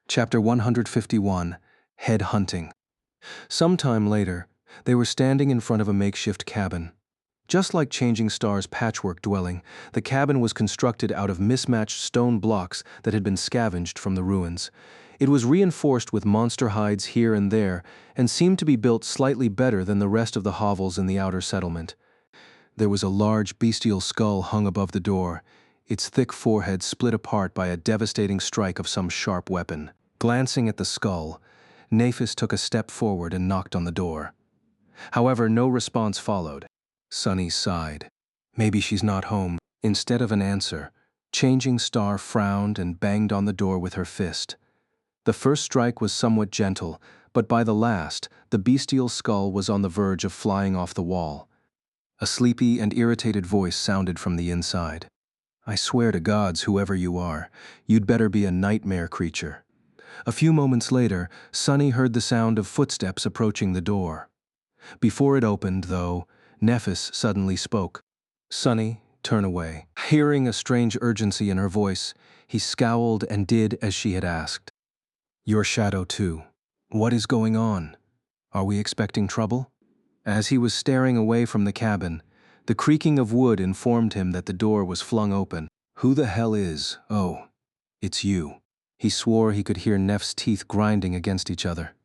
Chapter 151, Head Hunting. Sometime later, they were standing in front of a makeshift cabin. Just like Changing Star's patchwork dwelling, the cabin was constructed out of mismatched stone blocks that had been scavenged from the ruins. It was reinforced with monster hides here and there, and seemed to be built slightly better than the rest of the hovels in the outer settlement. There was a large bestial skull hung above the door, its thick forehead split apart by a devastating strike of some sharp weapon. Glancing at the skull, Nephis took a step forward and knocked on the door. However, no response followed. Sunny sighed. Maybe she's not home. Instead of an answer, Changing Star frowned and banged on the door with her fist. The first strike was somewhat gentle, but by the last, the bestial skull was on the verge of flying off the wall. A sleepy and irritated voice sounded from the inside. "I swear to gods, whoever you are, you'd better be a nightmare creature." A few moments later, Sunny heard the sound of footsteps approaching the door. Before it opened, though, Nephis suddenly spoke. "Sunny, turn away." Hearing a strange urgency in her voice, he scowled and did as she had asked. "Your shadow, too. What is going on? Are we expecting trouble?" As he was staring away from the cabin, the creaking of wood informed him that the door was flung open. "Who the hell is? Oh, it's you." He swore he could hear Neff's teeth grinding against each other.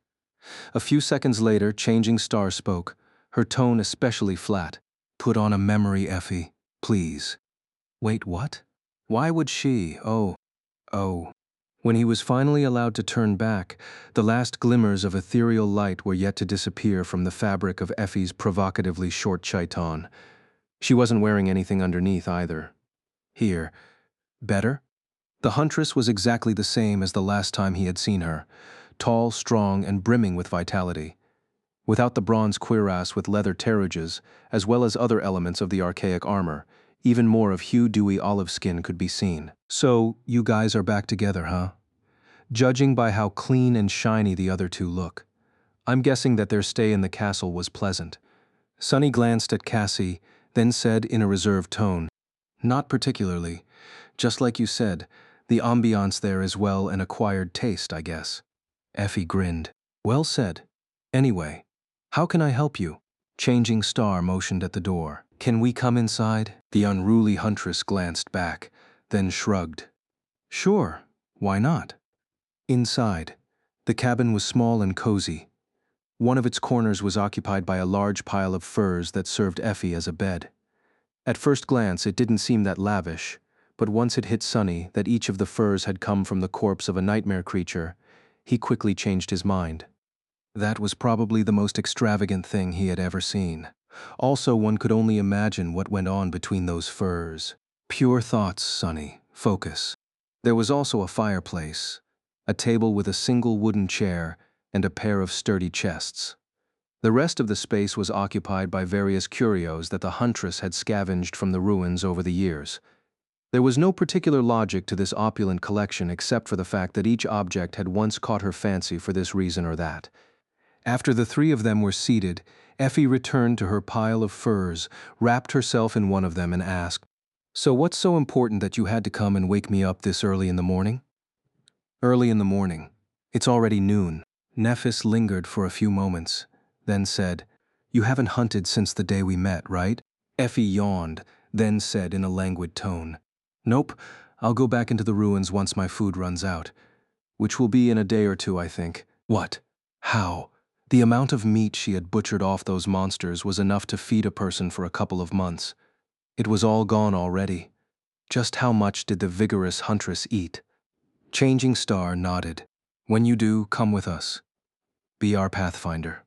A few seconds later, Changing Star spoke, her tone especially flat. "Put on a memory, Effie, please." Wait, what? Why would she? Oh. When he was finally allowed to turn back, the last glimmers of ethereal light were yet to disappear from the fabric of Effie's provocatively short chiton. She wasn't wearing anything underneath either. Here. Better? The huntress was exactly the same as the last time he had seen her, tall, strong, and brimming with vitality. Without the bronze cuirass with leather terrages, as well as other elements of the archaic armor, even more of Hugh Dewey olive skin could be seen. "So, you guys are back together, huh? Judging by how clean and shiny the other two look, I'm guessing that their stay in the castle was pleasant." Sunny glanced at Cassie, then said in a reserved tone, "Not particularly. Just like you said, the ambiance there is well an acquired taste, I guess." Effie grinned. "Well said. Anyway, how can I help you?" Changing Star motioned at the door. "Can we come inside?" The unruly huntress glanced back, then shrugged. "Sure, why not?" Inside, the cabin was small and cozy. One of its corners was occupied by a large pile of furs that served Effie as a bed. At first glance, it didn't seem that lavish, but once it hit Sunny that each of the furs had come from the corpse of a nightmare creature, he quickly changed his mind. That was probably the most extravagant thing he had ever seen. Also, one could only imagine what went on between those furs. Pure thoughts, Sunny. Focus. There was also a fireplace, a table with a single wooden chair, and a pair of sturdy chests. The rest of the space was occupied by various curios that the huntress had scavenged from the ruins over the years. There was no particular logic to this opulent collection except for the fact that each object had once caught her fancy for this reason or that. After the three of them were seated, Effie returned to her pile of furs, wrapped herself in one of them, and asked, "So what's so important that you had to come and wake me up this early in the morning?" "Early in the morning. It's already noon." Nephis lingered for a few moments, then said, "You haven't hunted since the day we met, right?" Effie yawned, then said in a languid tone, "Nope, I'll go back into the ruins once my food runs out. Which will be in a day or two, I think." "What? How?" The amount of meat she had butchered off those monsters was enough to feed a person for a couple of months. It was all gone already. Just how much did the vigorous huntress eat? Changing Star nodded. "When you do, come with us. Be our pathfinder."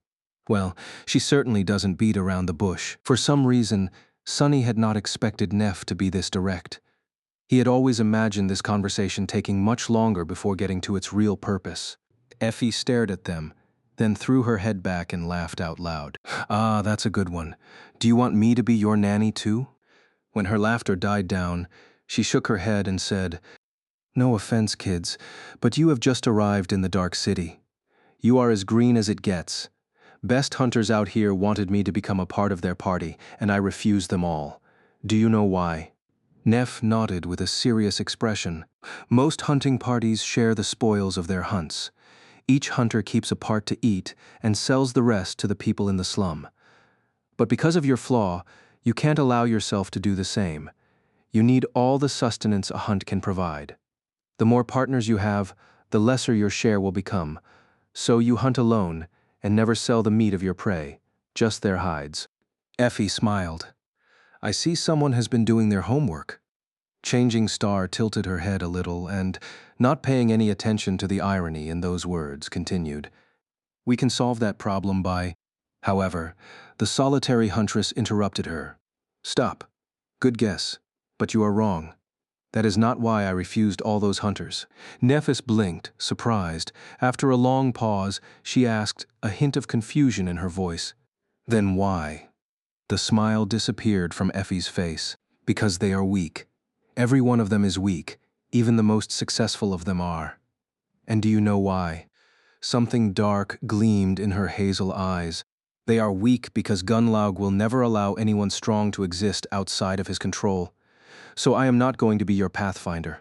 Well, she certainly doesn't beat around the bush. For some reason, Sunny had not expected Neff to be this direct. He had always imagined this conversation taking much longer before getting to its real purpose. Effie stared at them, then threw her head back and laughed out loud. "Ah, that's a good one. Do you want me to be your nanny too?" When her laughter died down, she shook her head and said, "No offense, kids, but you have just arrived in the Dark City. You are as green as it gets. Best hunters out here wanted me to become a part of their party, and I refused them all. Do you know why?" Neff nodded with a serious expression. Most hunting parties share the spoils of their hunts. Each hunter keeps a part to eat and sells the rest to the people in the slum. But because of your flaw, you can't allow yourself to do the same. You need all the sustenance a hunt can provide. The more partners you have, the lesser your share will become. So you hunt alone and never sell the meat of your prey, just their hides. Effie smiled. I see someone has been doing their homework. Changing Star tilted her head a little and, not paying any attention to the irony in those words, continued. We can solve that problem by… However, the solitary huntress interrupted her. Stop. Good guess. But you are wrong. That is not why I refused all those hunters. Nephis blinked, surprised. After a long pause, she asked, a hint of confusion in her voice. Then why? The smile disappeared from Effie's face. Because they are weak. Every one of them is weak. Even the most successful of them are. And do you know why? Something dark gleamed in her hazel eyes. They are weak because Gunlaug will never allow anyone strong to exist outside of his control. So I am not going to be your pathfinder.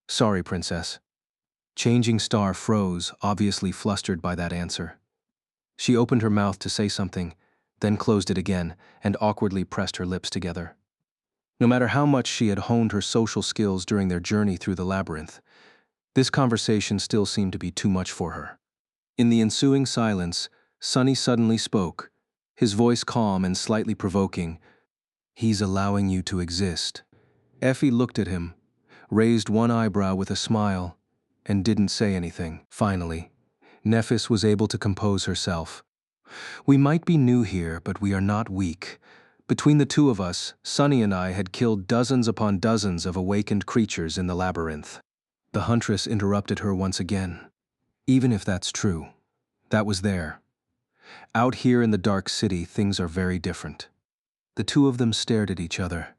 Sorry, Princess. Changing Star froze, obviously flustered by that answer. She opened her mouth to say something, then closed it again and awkwardly pressed her lips together. No matter how much she had honed her social skills during their journey through the labyrinth, this conversation still seemed to be too much for her. In the ensuing silence, Sunny suddenly spoke, his voice calm and slightly provoking. He's allowing you to exist. Effie looked at him, raised one eyebrow with a smile, and didn't say anything. Finally, Nephis was able to compose herself. We might be new here, but we are not weak. Between the two of us, Sunny and I had killed dozens upon dozens of awakened creatures in the labyrinth. The huntress interrupted her once again. Even if that's true, that was there. Out here in the dark city, things are very different. The two of them stared at each other.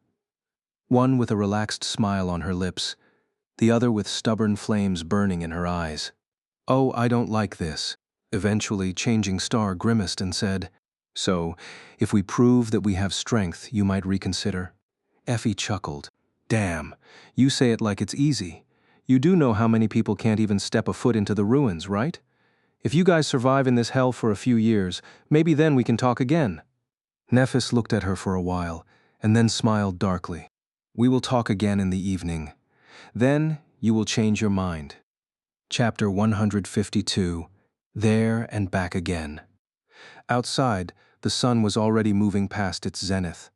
One with a relaxed smile on her lips, the other with stubborn flames burning in her eyes. Oh, I don't like this. Eventually, Changing Star grimaced and said, So, if we prove that we have strength, you might reconsider? Effie chuckled. Damn, you say it like it's easy. You do know how many people can't even step a foot into the ruins, right? If you guys survive in this hell for a few years, maybe then we can talk again. Nephis looked at her for a while, and then smiled darkly. We will talk again in the evening. Then you will change your mind. Chapter 152, There and Back Again. Outside, the sun was already moving past its zenith.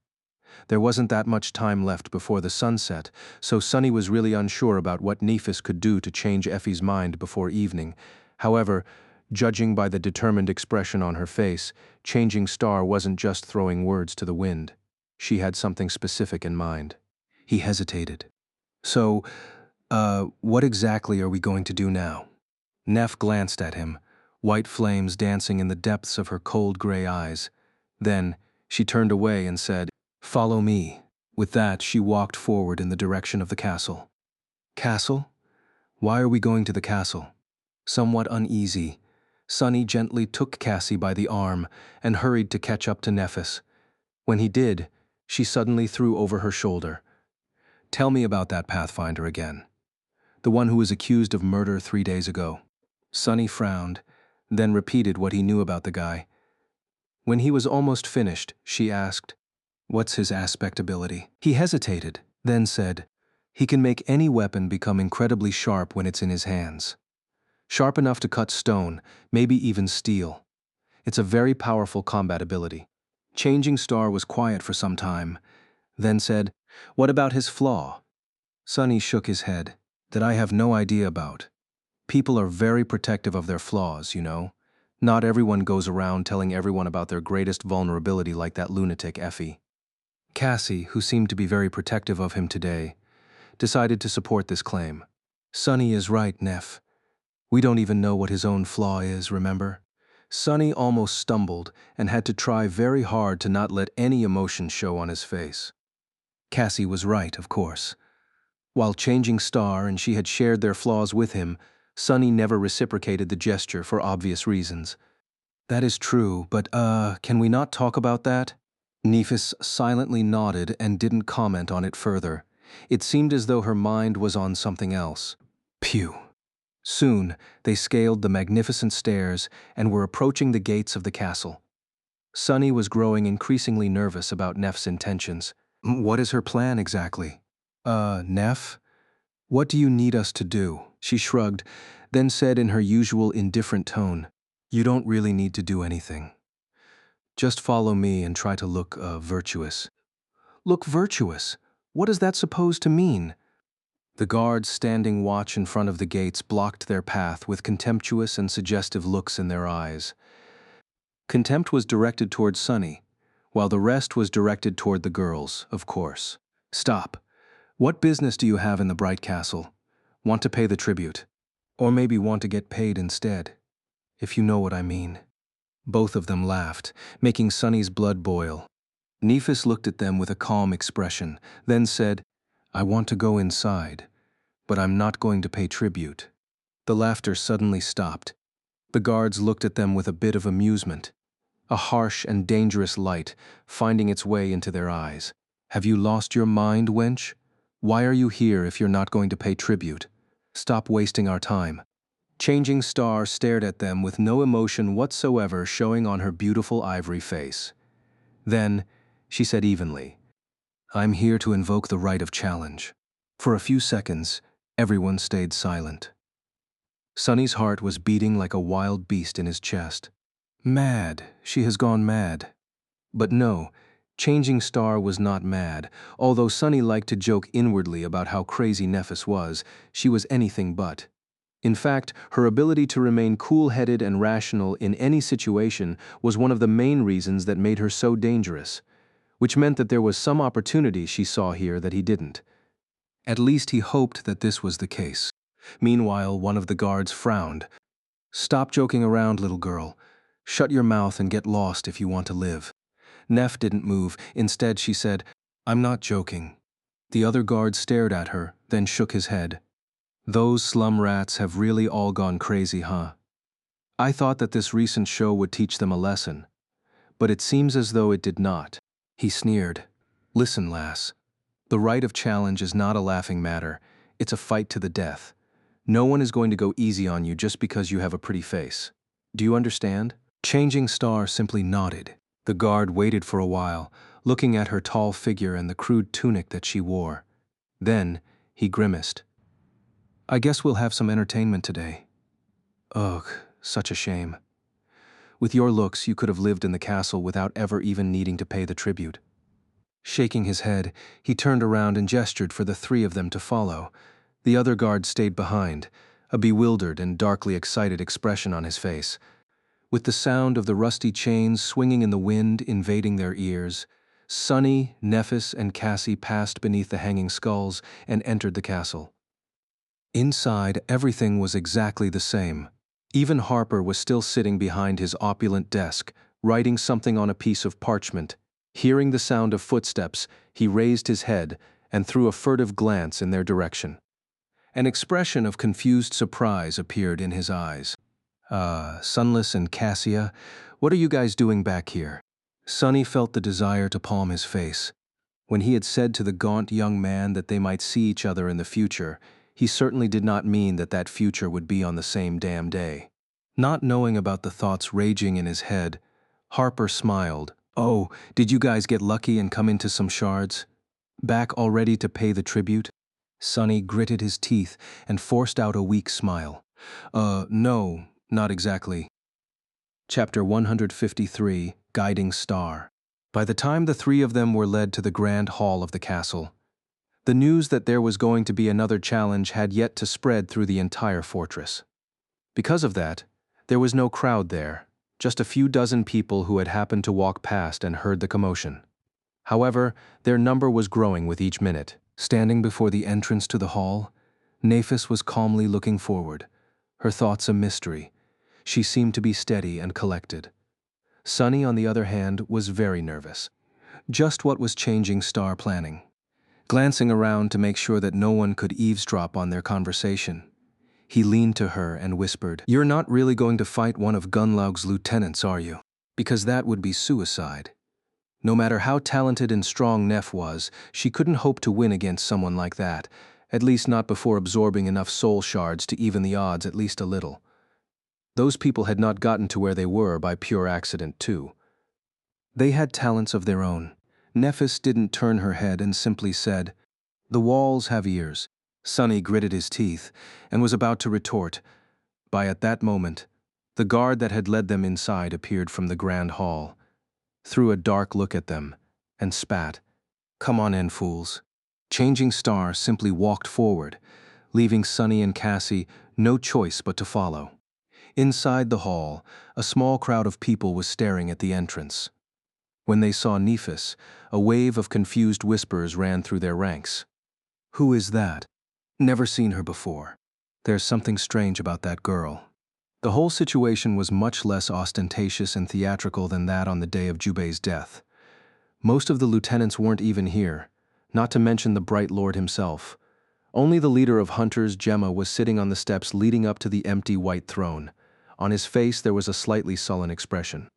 There wasn't that much time left before the sunset, so Sunny was really unsure about what Nephis could do to change Effie's mind before evening. However, judging by the determined expression on her face, Changing Star wasn't just throwing words to the wind. She had something specific in mind. He hesitated. So, what exactly are we going to do now? Neff glanced at him, white flames dancing in the depths of her cold gray eyes. Then, she turned away and said, Follow me. With that, she walked forward in the direction of the castle. Castle? Why are we going to the castle? Somewhat uneasy, Sunny gently took Cassie by the arm and hurried to catch up to Nephis. When he did, she suddenly threw over her shoulder. Tell me about that Pathfinder again. The one who was accused of murder 3 days ago. Sunny frowned, then repeated what he knew about the guy. When he was almost finished, she asked, What's his aspect ability? He hesitated, then said, He can make any weapon become incredibly sharp when it's in his hands. Sharp enough to cut stone, maybe even steel. It's a very powerful combat ability. Changing Star was quiet for some time, then said, What about his flaw? Sunny shook his head. That I have no idea about. People are very protective of their flaws, you know. Not everyone goes around telling everyone about their greatest vulnerability like that lunatic Effie. Cassie, who seemed to be very protective of him today, decided to support this claim. Sunny is right, Neff. We don't even know what his own flaw is, remember? Sunny almost stumbled and had to try very hard to not let any emotion show on his face. Cassie was right, of course. While Changing Star and she had shared their flaws with him, Sunny never reciprocated the gesture for obvious reasons. That is true, but can we not talk about that? Nephis silently nodded and didn't comment on it further. It seemed as though her mind was on something else. Phew. Soon, they scaled the magnificent stairs and were approaching the gates of the castle. Sunny was growing increasingly nervous about Neff's intentions. What is her plan exactly? Neff? What do you need us to do? She shrugged, then said in her usual indifferent tone, You don't really need to do anything. Just follow me and try to look, virtuous. Look virtuous? What is that supposed to mean? The guards standing watch in front of the gates blocked their path with contemptuous and suggestive looks in their eyes. Contempt was directed toward Sunny, while the rest was directed toward the girls, of course. Stop. What business do you have in the Bright Castle? Want to pay the tribute? Or maybe want to get paid instead, if you know what I mean. Both of them laughed, making Sunny's blood boil. Nephis looked at them with a calm expression, then said, I want to go inside, but I'm not going to pay tribute. The laughter suddenly stopped. The guards looked at them with a bit of amusement, a harsh and dangerous light finding its way into their eyes. Have you lost your mind, wench? Why are you here if you're not going to pay tribute? Stop wasting our time. Changing Star stared at them with no emotion whatsoever showing on her beautiful ivory face. Then, she said evenly, I'm here to invoke the right of challenge. For a few seconds, everyone stayed silent. Sunny's heart was beating like a wild beast in his chest. Mad, she has gone mad. But no, Changing Star was not mad. Although Sunny liked to joke inwardly about how crazy Nephis was, she was anything but. In fact, her ability to remain cool-headed and rational in any situation was one of the main reasons that made her so dangerous, which meant that there was some opportunity she saw here that he didn't. At least he hoped that this was the case. Meanwhile, one of the guards frowned. Stop joking around, little girl. Shut your mouth and get lost if you want to live. Neff didn't move. Instead, she said, I'm not joking. The other guard stared at her, then shook his head. Those slum rats have really all gone crazy, huh? I thought that this recent show would teach them a lesson, but it seems as though it did not. He sneered. Listen, lass. The right of challenge is not a laughing matter. It's a fight to the death. No one is going to go easy on you just because you have a pretty face. Do you understand? Changing Star simply nodded. The guard waited for a while, looking at her tall figure and the crude tunic that she wore. Then, he grimaced. I guess we'll have some entertainment today. Ugh, such a shame. With your looks, you could have lived in the castle without ever even needing to pay the tribute. Shaking his head, he turned around and gestured for the three of them to follow. The other guard stayed behind, a bewildered and darkly excited expression on his face. With the sound of the rusty chains swinging in the wind invading their ears, Sunny, Nephis, and Cassie passed beneath the hanging skulls and entered the castle. Inside, everything was exactly the same. Even Harper was still sitting behind his opulent desk, writing something on a piece of parchment. Hearing the sound of footsteps, he raised his head and threw a furtive glance in their direction. An expression of confused surprise appeared in his eyes. Sunless and Cassia, what are you guys doing back here? Sunny felt the desire to palm his face. When he had said to the gaunt young man that they might see each other in the future, he certainly did not mean that that future would be on the same damn day. Not knowing about the thoughts raging in his head, Harper smiled. Oh, did you guys get lucky and come into some shards? Back already to pay the tribute? Sunny gritted his teeth and forced out a weak smile. No, not exactly. Chapter 153, Guiding Star. By the time the three of them were led to the grand hall of the castle, the news that there was going to be another challenge had yet to spread through the entire fortress. Because of that, there was no crowd there, just a few dozen people who had happened to walk past and heard the commotion. However, their number was growing with each minute. Standing before the entrance to the hall, Nephis was calmly looking forward, her thoughts a mystery. She seemed to be steady and collected. Sunny, on the other hand, was very nervous. Just what was Changing Star planning? Glancing around to make sure that no one could eavesdrop on their conversation, he leaned to her and whispered, You're not really going to fight one of Gunlaug's lieutenants, are you? Because that would be suicide. No matter how talented and strong Neff was, she couldn't hope to win against someone like that, at least not before absorbing enough soul shards to even the odds at least a little. Those people had not gotten to where they were by pure accident, too. They had talents of their own. Nephis didn't turn her head and simply said, "The walls have ears." Sonny gritted his teeth and was about to retort. At that moment, the guard that had led them inside appeared from the grand hall, threw a dark look at them, and spat, "Come on in, fools." Changing Star simply walked forward, leaving Sonny and Cassie no choice but to follow. Inside the hall, a small crowd of people was staring at the entrance. When they saw Nephis, a wave of confused whispers ran through their ranks. "Who is that? Never seen her before. There's something strange about that girl." The whole situation was much less ostentatious and theatrical than that on the day of Jubei's death. Most of the lieutenants weren't even here, not to mention the Bright Lord himself. Only the leader of hunters, Gemma, was sitting on the steps leading up to the empty white throne. On his face there was a slightly sullen expression.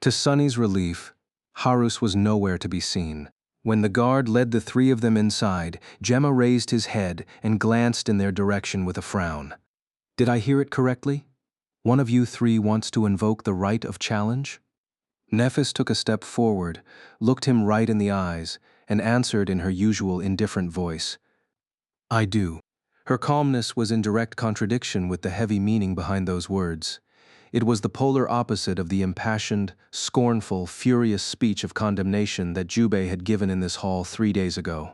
To Sonny's relief, Harus was nowhere to be seen. When the guard led the three of them inside, Gemma raised his head and glanced in their direction with a frown. "Did I hear it correctly? One of you three wants to invoke the right of challenge?" Nephis took a step forward, looked him right in the eyes, and answered in her usual indifferent voice, "I do." Her calmness was in direct contradiction with the heavy meaning behind those words. It was the polar opposite of the impassioned, scornful, furious speech of condemnation that Jubei had given in this hall 3 days ago.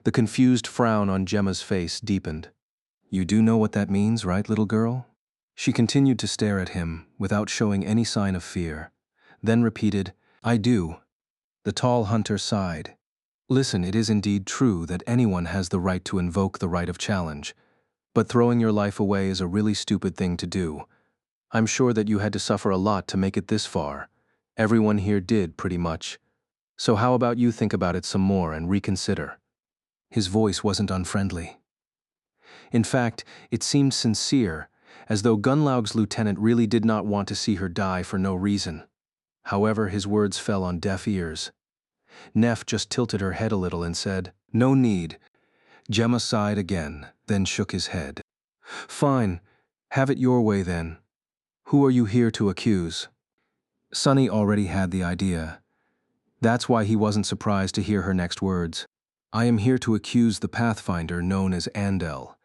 The confused frown on Gemma's face deepened. "You do know what that means, right, little girl?" She continued to stare at him, without showing any sign of fear, then repeated, "I do." The tall hunter sighed. "Listen, it is indeed true that anyone has the right to invoke the right of challenge, but throwing your life away is a really stupid thing to do. I'm sure that you had to suffer a lot to make it this far. Everyone here did, pretty much. So how about you think about it some more and reconsider?" His voice wasn't unfriendly. In fact, it seemed sincere, as though Gunlaug's lieutenant really did not want to see her die for no reason. However, his words fell on deaf ears. Neff just tilted her head a little and said, "No need." Gemma sighed again, then shook his head. "Fine. Have it your way then. Who are you here to accuse?" Sonny already had the idea. That's why he wasn't surprised to hear her next words. "I am here to accuse the Pathfinder known as Andel."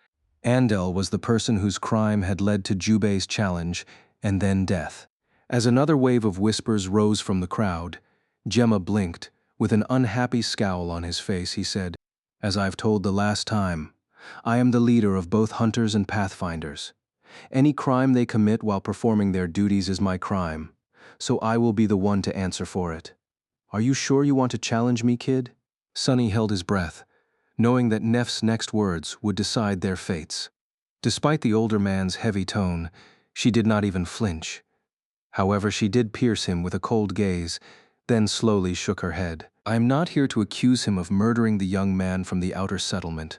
Andel was the person whose crime had led to Jubei's challenge and then death. As another wave of whispers rose from the crowd, Gemma blinked. With an unhappy scowl on his face, he said, "As I've told the last time, I am the leader of both hunters and pathfinders. Any crime they commit while performing their duties is my crime, so I will be the one to answer for it. Are you sure you want to challenge me, kid?" Sonny held his breath, knowing that Neff's next words would decide their fates. Despite the older man's heavy tone, she did not even flinch. However, she did pierce him with a cold gaze, then slowly shook her head. "I am not here to accuse him of murdering the young man from the outer settlement.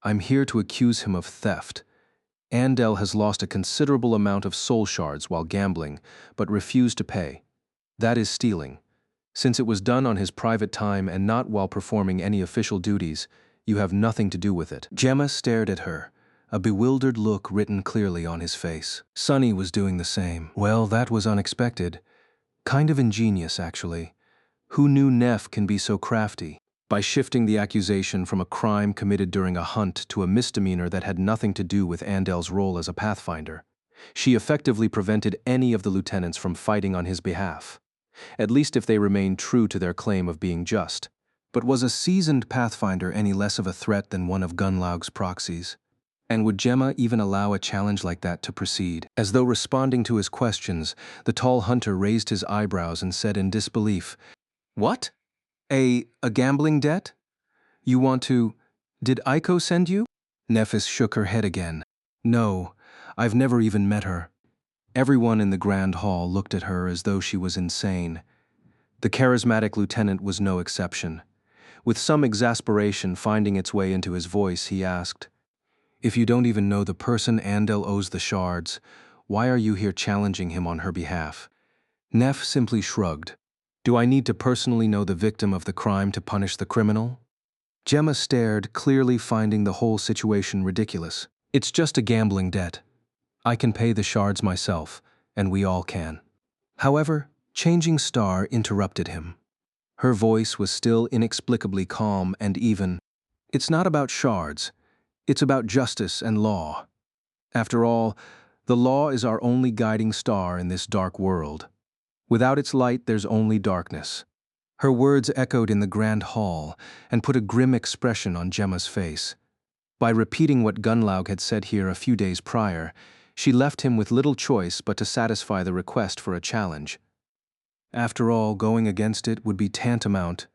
I'm here to accuse him of theft. Andel has lost a considerable amount of soul shards while gambling, but refused to pay. That is stealing. Since it was done on his private time and not while performing any official duties, you have nothing to do with it." Gemma stared at her, a bewildered look written clearly on his face. Sonny was doing the same. Well, that was unexpected. Kind of ingenious, actually. Who knew Neff can be so crafty? By shifting the accusation from a crime committed during a hunt to a misdemeanor that had nothing to do with Andel's role as a pathfinder, she effectively prevented any of the lieutenants from fighting on his behalf, at least if they remained true to their claim of being just. But was a seasoned pathfinder any less of a threat than one of Gunlaug's proxies? And would Gemma even allow a challenge like that to proceed? As though responding to his questions, the tall hunter raised his eyebrows and said in disbelief, "What? A gambling debt? You want to... Did Aiko send you?" Nephis shook her head again. "No, I've never even met her." Everyone in the grand hall looked at her as though she was insane. The charismatic lieutenant was no exception. With some exasperation finding its way into his voice, he asked, "If you don't even know the person Andel owes the shards, why are you here challenging him on her behalf?" Neff simply shrugged. Do I need to personally know the victim of the crime to punish the criminal? Gemma stared, clearly finding the whole situation ridiculous. It's just a gambling debt. I can pay the shards myself, and we all can. However, Changing Star interrupted him. Her voice was still inexplicably calm and even. It's not about shards. It's about justice and law. After all, the law is our only guiding star in this dark world. Without its light, there's only darkness. Her words echoed in the grand hall and put a grim expression on Gemma's face. By repeating what Gunlaug had said here a few days prior, she left him with little choice but to satisfy the request for a challenge. After all, going against it would be tantamount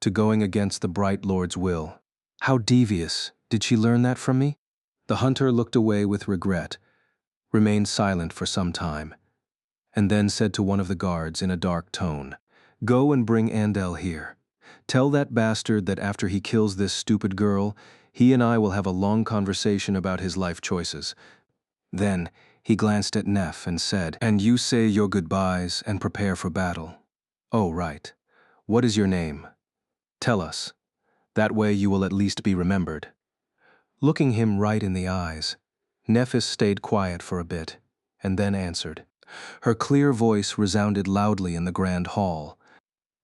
to going against the Bright Lord's will. How devious. Did she learn that from me? The hunter looked away with regret, remained silent for some time, and then said to one of the guards in a dark tone, "Go and bring Andel here. Tell that bastard that after he kills this stupid girl, he and I will have a long conversation about his life choices." Then he glanced at Neff and said, "And you say your goodbyes and prepare for battle. Oh, right. What is your name? Tell us. That way you will at least be remembered." Looking him right in the eyes, Nephis stayed quiet for a bit, and then answered. Her clear voice resounded loudly in the grand hall.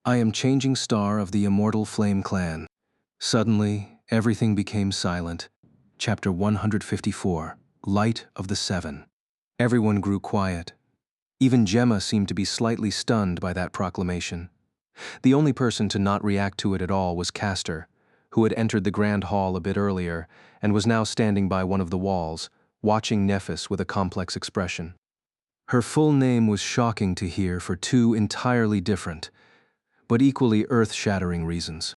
"I am Changing Star of the Immortal Flame Clan." Suddenly, everything became silent. Chapter 154, Light of the Seven. Everyone grew quiet. Even Gemma seemed to be slightly stunned by that proclamation. The only person to not react to it at all was Castor, who had entered the grand hall a bit earlier and was now standing by one of the walls, watching Nephis with a complex expression. Her full name was shocking to hear for two entirely different, but equally earth-shattering reasons.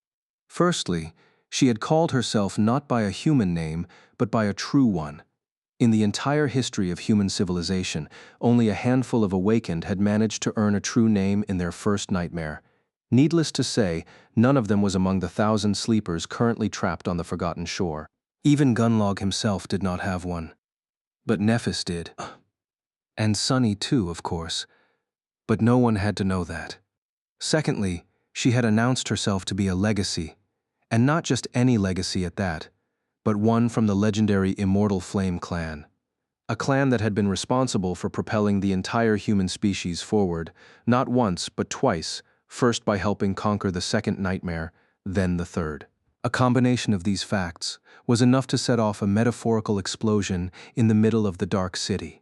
Firstly, she had called herself not by a human name, but by a true one. In the entire history of human civilization, only a handful of awakened had managed to earn a true name in their first nightmare. Needless to say, none of them was among the 1,000 sleepers currently trapped on the Forgotten Shore. Even Gunlaug himself did not have one. But Nephis did. And Sunny too, of course. But no one had to know that. Secondly, she had announced herself to be a legacy, and not just any legacy at that, but one from the legendary Immortal Flame Clan. A clan that had been responsible for propelling the entire human species forward, not once but twice, first by helping conquer the second nightmare, then the third. A combination of these facts was enough to set off a metaphorical explosion in the middle of the dark city.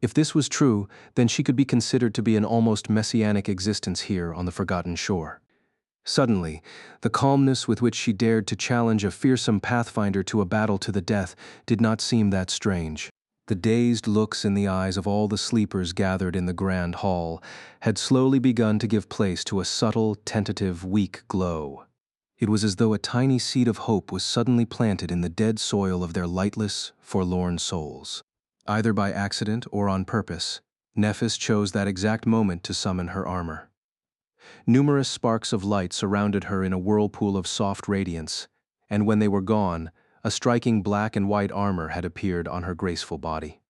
If this was true, then she could be considered to be an almost messianic existence here on the Forgotten Shore. Suddenly, the calmness with which she dared to challenge a fearsome pathfinder to a battle to the death did not seem that strange. The dazed looks in the eyes of all the sleepers gathered in the grand hall had slowly begun to give place to a subtle, tentative, weak glow. It was as though a tiny seed of hope was suddenly planted in the dead soil of their lightless, forlorn souls. Either by accident or on purpose, Nephis chose that exact moment to summon her armor. Numerous sparks of light surrounded her in a whirlpool of soft radiance, and when they were gone, a striking black and white armor had appeared on her graceful body.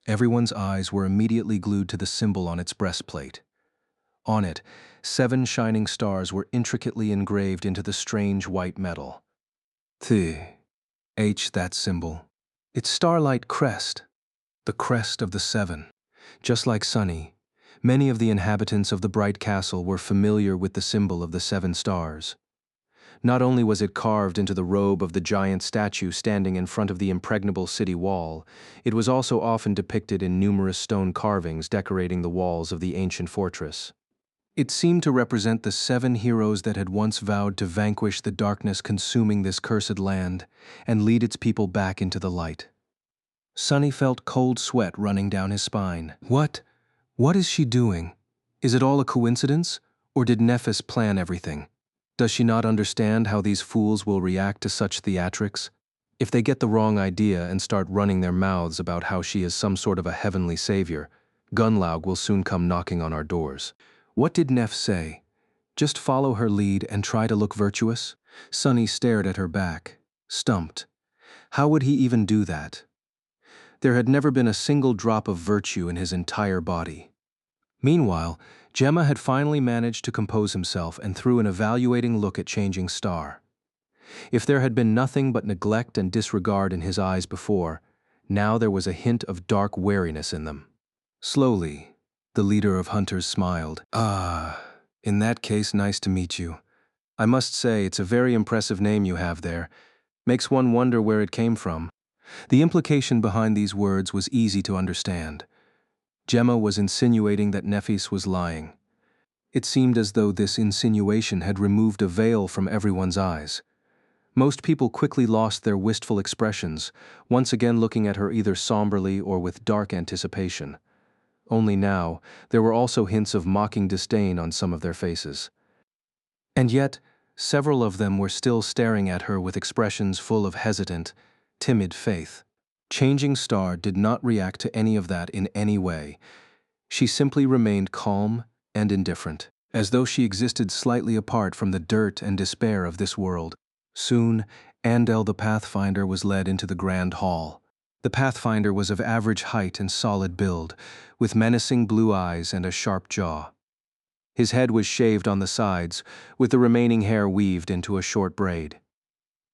Everyone's eyes were immediately glued to the symbol on its breastplate. On it, 7 shining stars were intricately engraved into the strange white metal. That symbol. Its starlight crest. The crest of the 7. Just like Sunny, many of the inhabitants of the Bright Castle were familiar with the symbol of the 7 stars. Not only was it carved into the robe of the giant statue standing in front of the impregnable city wall, it was also often depicted in numerous stone carvings decorating the walls of the ancient fortress. It seemed to represent the 7 heroes that had once vowed to vanquish the darkness consuming this cursed land and lead its people back into the light. Sunny felt cold sweat running down his spine. What is she doing? Is it all a coincidence, or did Nephis plan everything? Does she not understand how these fools will react to such theatrics? If they get the wrong idea and start running their mouths about how she is some sort of a heavenly savior, Gunlaug will soon come knocking on our doors. What did Neph say? Just follow her lead and try to look virtuous? Sunny stared at her back, stumped. How would he even do that? There had never been a single drop of virtue in his entire body. Meanwhile, Gemma had finally managed to compose himself and threw an evaluating look at Changing Star. If there had been nothing but neglect and disregard in his eyes before, now there was a hint of dark wariness in them. Slowly, the leader of hunters smiled. "Ah, in that case, nice to meet you. I must say, it's a very impressive name you have there. Makes one wonder where it came from." The implication behind these words was easy to understand. Gemma was insinuating that Nephis was lying. It seemed as though this insinuation had removed a veil from everyone's eyes. Most people quickly lost their wistful expressions, once again looking at her either somberly or with dark anticipation. Only now, there were also hints of mocking disdain on some of their faces. And yet, several of them were still staring at her with expressions full of hesitant, timid faith. Changing Star did not react to any of that in any way. She simply remained calm and indifferent, as though she existed slightly apart from the dirt and despair of this world. Soon, Andel the Pathfinder was led into the grand hall. The Pathfinder was of average height and solid build, with menacing blue eyes and a sharp jaw. His head was shaved on the sides, with the remaining hair weaved into a short braid.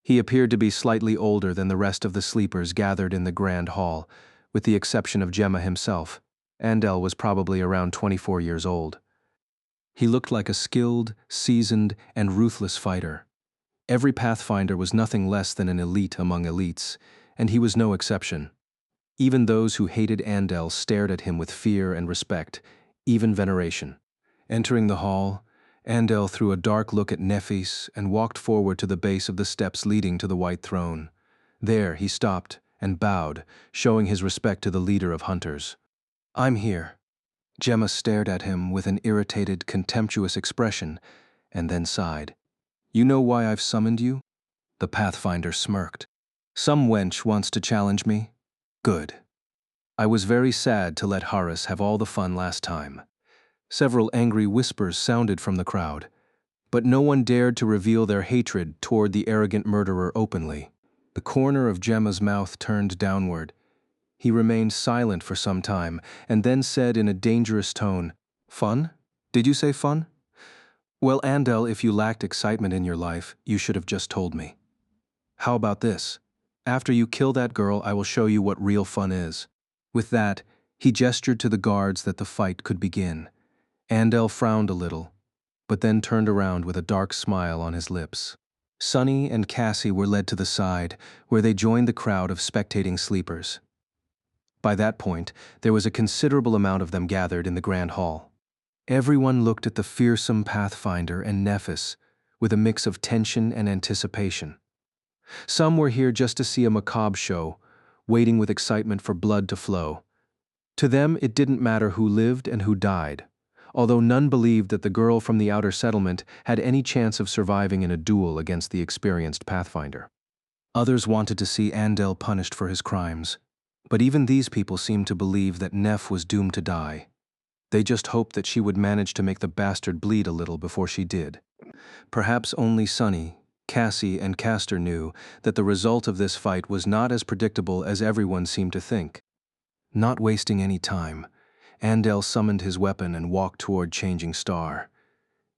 He appeared to be slightly older than the rest of the sleepers gathered in the grand hall, with the exception of Gemma himself. Andel was probably around 24 years old. He looked like a skilled, seasoned, and ruthless fighter. Every Pathfinder was nothing less than an elite among elites, and he was no exception. Even those who hated Andel stared at him with fear and respect, even veneration. Entering the hall, Andel threw a dark look at Nephis and walked forward to the base of the steps leading to the white throne. There he stopped and bowed, showing his respect to the leader of hunters. "I'm here." Gemma stared at him with an irritated, contemptuous expression, and then sighed. "You know why I've summoned you?" The Pathfinder smirked. "Some wench wants to challenge me? Good. I was very sad to let Harris have all the fun last time." Several angry whispers sounded from the crowd, but no one dared to reveal their hatred toward the arrogant murderer openly. The corner of Gemma's mouth turned downward. He remained silent for some time, and then said in a dangerous tone, "Fun? Did you say fun? Well, Andel, if you lacked excitement in your life, you should have just told me. How about this? After you kill that girl, I will show you what real fun is." With that, he gestured to the guards that the fight could begin. Andel frowned a little, but then turned around with a dark smile on his lips. Sunny and Cassie were led to the side, where they joined the crowd of spectating sleepers. By that point, there was a considerable amount of them gathered in the grand hall. Everyone looked at the fearsome Pathfinder and Nephis with a mix of tension and anticipation. Some were here just to see a macabre show, waiting with excitement for blood to flow. To them, it didn't matter who lived and who died, although none believed that the girl from the outer settlement had any chance of surviving in a duel against the experienced Pathfinder. Others wanted to see Andel punished for his crimes, but even these people seemed to believe that Neph was doomed to die. They just hoped that she would manage to make the bastard bleed a little before she did. Perhaps only Sunny, Cassie, and Castor knew that the result of this fight was not as predictable as everyone seemed to think. Not wasting any time, Andel summoned his weapon and walked toward Changing Star.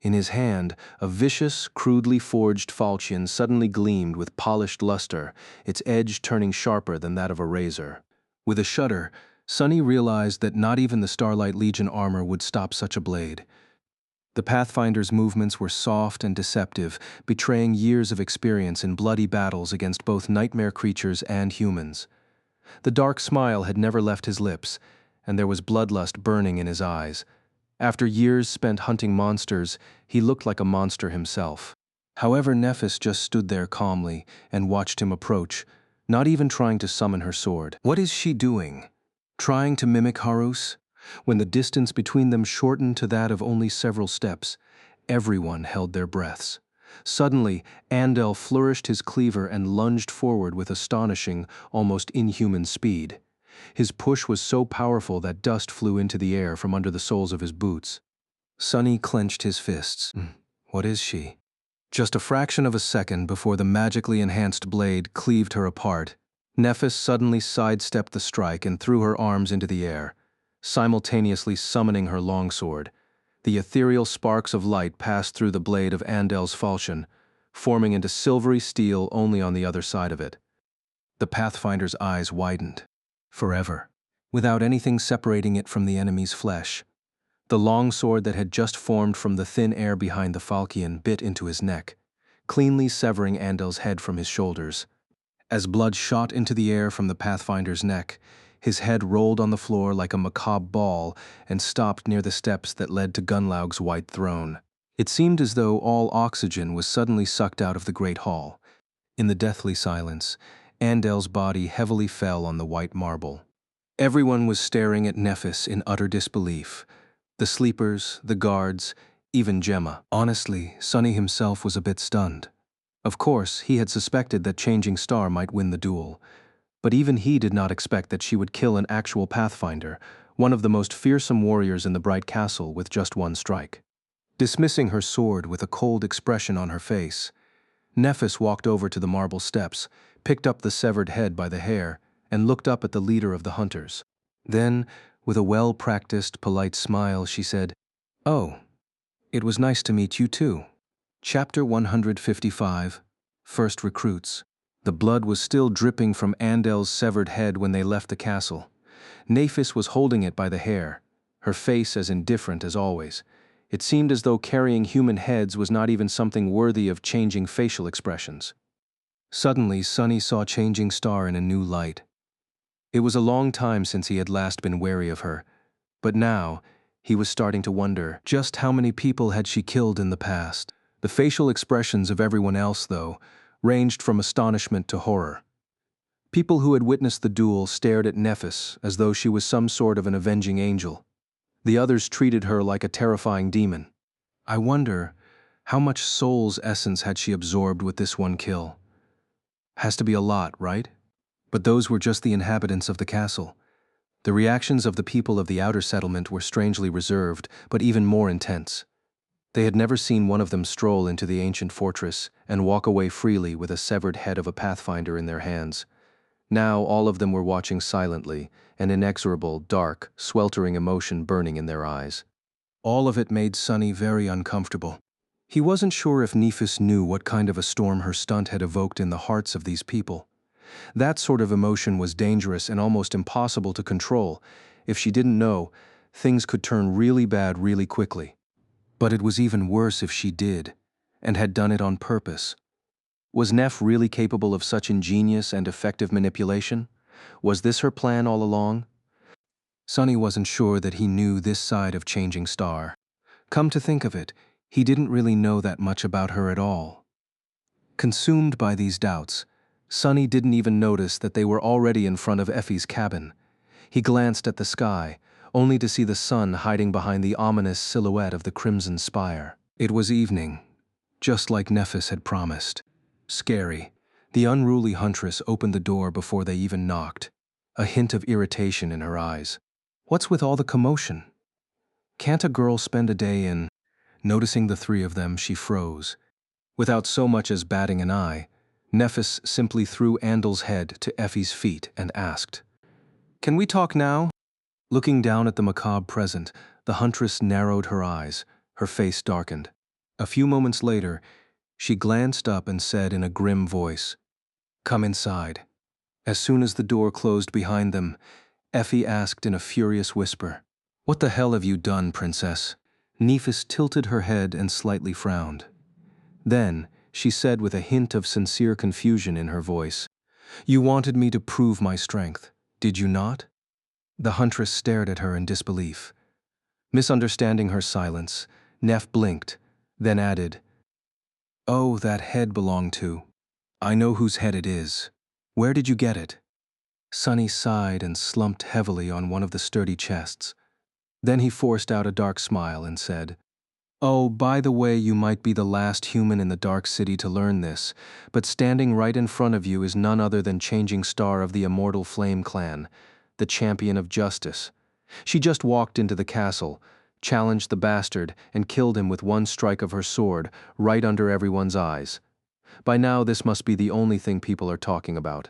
In his hand, a vicious, crudely forged falchion suddenly gleamed with polished luster, its edge turning sharper than that of a razor. With a shudder, Sunny realized that not even the Starlight Legion armor would stop such a blade. The Pathfinder's movements were soft and deceptive, betraying years of experience in bloody battles against both nightmare creatures and humans. The dark smile had never left his lips, and there was bloodlust burning in his eyes. After years spent hunting monsters, he looked like a monster himself. However, Nephis just stood there calmly and watched him approach, not even trying to summon her sword. What is she doing? Trying to mimic Harus? When the distance between them shortened to that of only several steps, everyone held their breaths. Suddenly, Andel flourished his cleaver and lunged forward with astonishing, almost inhuman speed. His push was so powerful that dust flew into the air from under the soles of his boots. Sunny clenched his fists. What is she? Just a fraction of a second before the magically enhanced blade cleaved her apart, Nephis suddenly sidestepped the strike and threw her arms into the air. simultaneously summoning her longsword. The ethereal sparks of light passed through the blade of Andel's falchion, forming into silvery steel only on the other side of it. The Pathfinder's eyes widened. Forever. Without anything separating it from the enemy's flesh. The longsword that had just formed from the thin air behind the falchion bit into his neck, cleanly severing Andel's head from his shoulders. As blood shot into the air from the Pathfinder's neck, his head rolled on the floor like a macabre ball and stopped near the steps that led to Gunlaug's white throne. It seemed as though all oxygen was suddenly sucked out of the great hall. In the deathly silence, Andel's body heavily fell on the white marble. Everyone was staring at Nephis in utter disbelief. The sleepers, the guards, even Gemma. Honestly, Sonny himself was a bit stunned. Of course, he had suspected that Changing Star might win the duel, but even he did not expect that she would kill an actual Pathfinder, one of the most fearsome warriors in the Bright Castle, with just one strike. Dismissing her sword with a cold expression on her face, Nephis walked over to the marble steps, picked up the severed head by the hair, and looked up at the leader of the hunters. Then, with a well-practiced, polite smile, she said, "Oh, it was nice to meet you too." Chapter 155, First Recruits. The blood was still dripping from Andel's severed head when they left the castle. Nephis was holding it by the hair, her face as indifferent as always. It seemed as though carrying human heads was not even something worthy of changing facial expressions. Suddenly, Sonny saw Changing Star in a new light. It was a long time since he had last been wary of her, but now he was starting to wonder just how many people had she killed in the past. The facial expressions of everyone else, though, ranged from astonishment to horror. People who had witnessed the duel stared at Nephis as though she was some sort of an avenging angel. The others treated her like a terrifying demon. I wonder, how much soul's essence had she absorbed with this one kill? Has to be a lot, right? But those were just the inhabitants of the castle. The reactions of the people of the outer settlement were strangely reserved, but even more intense. They had never seen one of them stroll into the ancient fortress and walk away freely with a severed head of a Pathfinder in their hands. Now all of them were watching silently, an inexorable, dark, sweltering emotion burning in their eyes. All of it made Sonny very uncomfortable. He wasn't sure if Nephis knew what kind of a storm her stunt had evoked in the hearts of these people. That sort of emotion was dangerous and almost impossible to control. If she didn't know, things could turn really bad really quickly. But it was even worse if she did, and had done it on purpose. Was Neph really capable of such ingenious and effective manipulation? Was this her plan all along? Sonny wasn't sure that he knew this side of Changing Star. Come to think of it, he didn't really know that much about her at all. Consumed by these doubts, Sonny didn't even notice that they were already in front of Effie's cabin. He glanced at the sky, only to see the sun hiding behind the ominous silhouette of the crimson spire. It was evening, just like Nephis had promised. Scary, the unruly huntress opened the door before they even knocked, a hint of irritation in her eyes. What's with all the commotion? Can't a girl spend a day in... Noticing the three of them, she froze. Without so much as batting an eye, Nephis simply threw Andel's head to Effie's feet and asked, "Can we talk now?" Looking down at the macabre present, the huntress narrowed her eyes, her face darkened. A few moments later, she glanced up and said in a grim voice, "Come inside." As soon as the door closed behind them, Effie asked in a furious whisper, "What the hell have you done, princess?" Nephis tilted her head and slightly frowned. Then, she said with a hint of sincere confusion in her voice, "You wanted me to prove my strength, did you not?" The huntress stared at her in disbelief. Misunderstanding her silence, Neph blinked, then added, "Oh, that head belonged to... I know whose head it is. Where did you get it?" Sonny sighed and slumped heavily on one of the sturdy chests. Then he forced out a dark smile and said, "Oh, by the way, you might be the last human in the Dark City to learn this, but standing right in front of you is none other than Changing Star of the Immortal Flame Clan, the champion of justice. She just walked into the castle, challenged the bastard, and killed him with one strike of her sword, right under everyone's eyes. By now this must be the only thing people are talking about."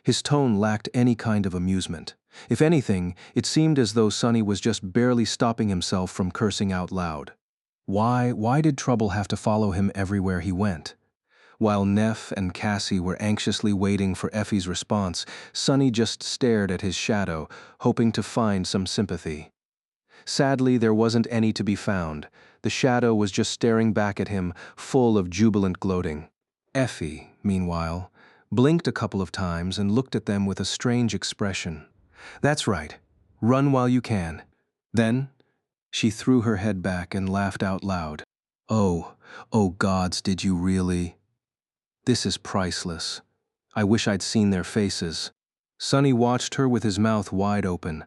His tone lacked any kind of amusement. If anything, it seemed as though Sonny was just barely stopping himself from cursing out loud. Why did trouble have to follow him everywhere he went? While Neff and Cassie were anxiously waiting for Effie's response, Sonny just stared at his shadow, hoping to find some sympathy. Sadly, there wasn't any to be found. The shadow was just staring back at him, full of jubilant gloating. Effie, meanwhile, blinked a couple of times and looked at them with a strange expression. "That's right. Run while you can." Then, she threw her head back and laughed out loud. Oh gods, did you really? This is priceless. I wish I'd seen their faces." Sonny watched her with his mouth wide open.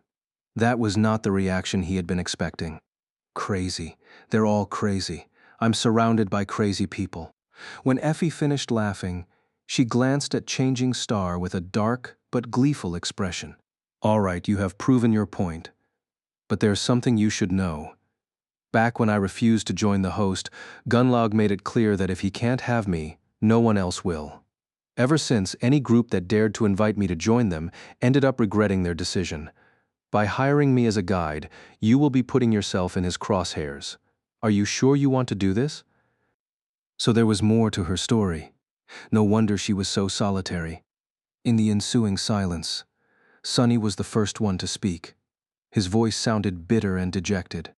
That was not the reaction he had been expecting. Crazy. They're all crazy. I'm surrounded by crazy people. When Effie finished laughing, she glanced at Changing Star with a dark but gleeful expression. "All right, you have proven your point. But there's something you should know. Back when I refused to join the host, Gunlog made it clear that if he can't have me, no one else will. Ever since, any group that dared to invite me to join them ended up regretting their decision. By hiring me as a guide, you will be putting yourself in his crosshairs. Are you sure you want to do this?" So there was more to her story. No wonder she was so solitary. In the ensuing silence, Sonny was the first one to speak. His voice sounded bitter and dejected.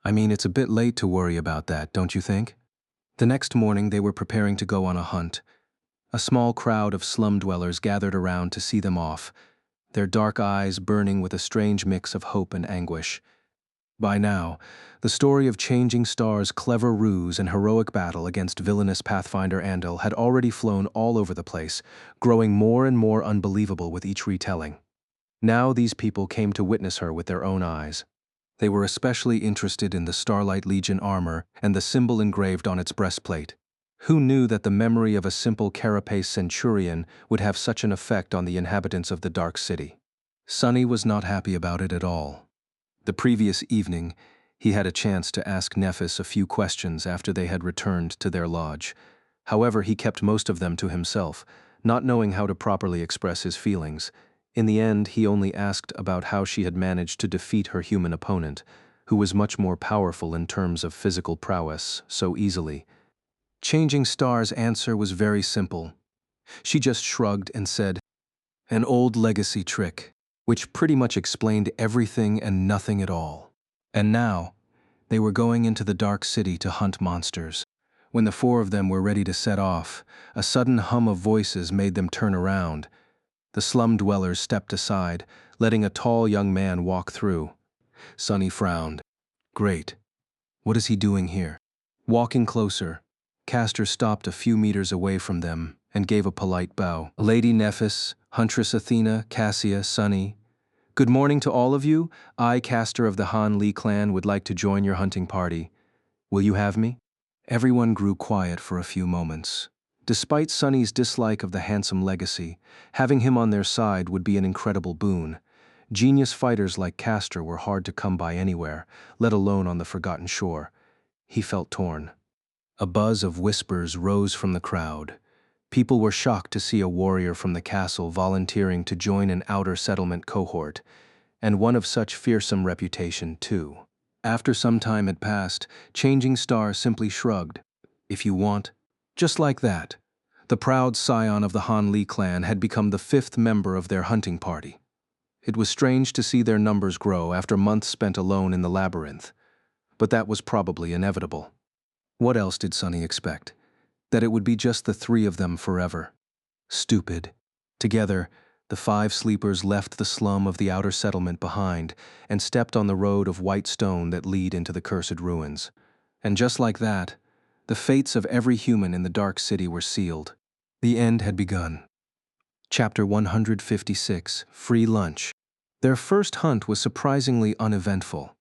"I mean, it's a bit late to worry about that, don't you think?" The next morning they were preparing to go on a hunt. A small crowd of slum dwellers gathered around to see them off, their dark eyes burning with a strange mix of hope and anguish. By now, the story of Changing Star's clever ruse and heroic battle against villainous Pathfinder Andal had already flown all over the place, growing more and more unbelievable with each retelling. Now these people came to witness her with their own eyes. They were especially interested in the Starlight Legion armor and the symbol engraved on its breastplate. Who knew that the memory of a simple carapace centurion would have such an effect on the inhabitants of the Dark City? Sonny was not happy about it at all. The previous evening, he had a chance to ask Nephis a few questions after they had returned to their lodge. However, he kept most of them to himself, not knowing how to properly express his feelings. In the end, he only asked about how she had managed to defeat her human opponent, who was much more powerful in terms of physical prowess, so easily. Changing Star's answer was very simple. She just shrugged and said, "An old legacy trick," which pretty much explained everything and nothing at all. And now, they were going into the Dark City to hunt monsters. When the four of them were ready to set off, a sudden hum of voices made them turn around. The slum dwellers stepped aside, letting a tall young man walk through. Sonny frowned. Great. What is he doing here? Walking closer, Castor stopped a few meters away from them and gave a polite bow. "Lady Nephis, Huntress Athena, Cassia, Sonny. Good morning to all of you. I, Castor of the Han Li clan, would like to join your hunting party. Will you have me?" Everyone grew quiet for a few moments. Despite Sonny's dislike of the handsome legacy, having him on their side would be an incredible boon. Genius fighters like Castor were hard to come by anywhere, let alone on the Forgotten Shore. He felt torn. A buzz of whispers rose from the crowd. People were shocked to see a warrior from the castle volunteering to join an outer settlement cohort, and one of such fearsome reputation, too. After some time had passed, Changing Star simply shrugged. "If you want." Just like that, the proud scion of the Han Li clan had become the 5th member of their hunting party. It was strange to see their numbers grow after months spent alone in the labyrinth, but that was probably inevitable. What else did Sonny expect? That it would be just the 3 of them forever. Stupid. Together, the 5 sleepers left the slum of the outer settlement behind and stepped on the road of white stone that lead into the cursed ruins. And just like that, the fates of every human in the Dark City were sealed. The end had begun. Chapter 156, Free Lunch. Their first hunt was surprisingly uneventful.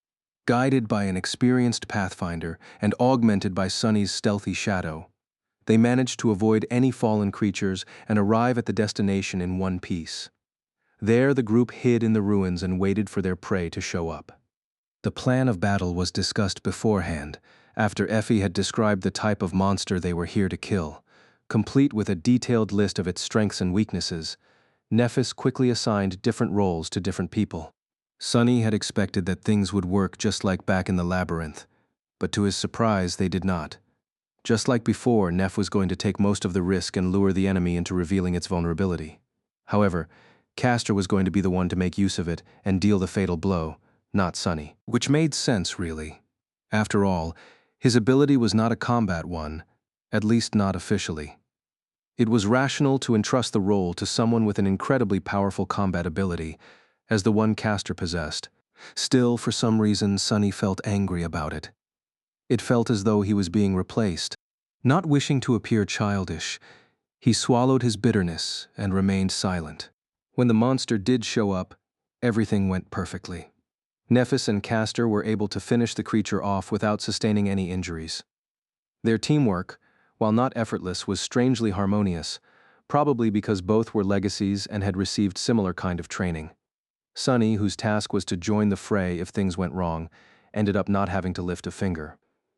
Guided by an experienced pathfinder and augmented by Sonny's stealthy shadow, they managed to avoid any fallen creatures and arrive at the destination in one piece. There the group hid in the ruins and waited for their prey to show up. The plan of battle was discussed beforehand, after Effie had described the type of monster they were here to kill, complete with a detailed list of its strengths and weaknesses. Nephis quickly assigned different roles to different people. Sunny had expected that things would work just like back in the labyrinth, but to his surprise, they did not. Just like before, Neph was going to take most of the risk and lure the enemy into revealing its vulnerability. However, Castor was going to be the one to make use of it and deal the fatal blow, not Sunny. Which made sense, really. After all, his ability was not a combat one, at least not officially. It was rational to entrust the role to someone with an incredibly powerful combat ability, as the one Castor possessed. Still, for some reason, Sunny felt angry about it. It felt as though he was being replaced. Not wishing to appear childish, he swallowed his bitterness and remained silent. When the monster did show up, everything went perfectly. Nephis and Castor were able to finish the creature off without sustaining any injuries. Their teamwork, while not effortless, was strangely harmonious, probably because both were legacies and had received similar kind of training. Sunny, whose task was to join the fray if things went wrong, ended up not having to lift a finger.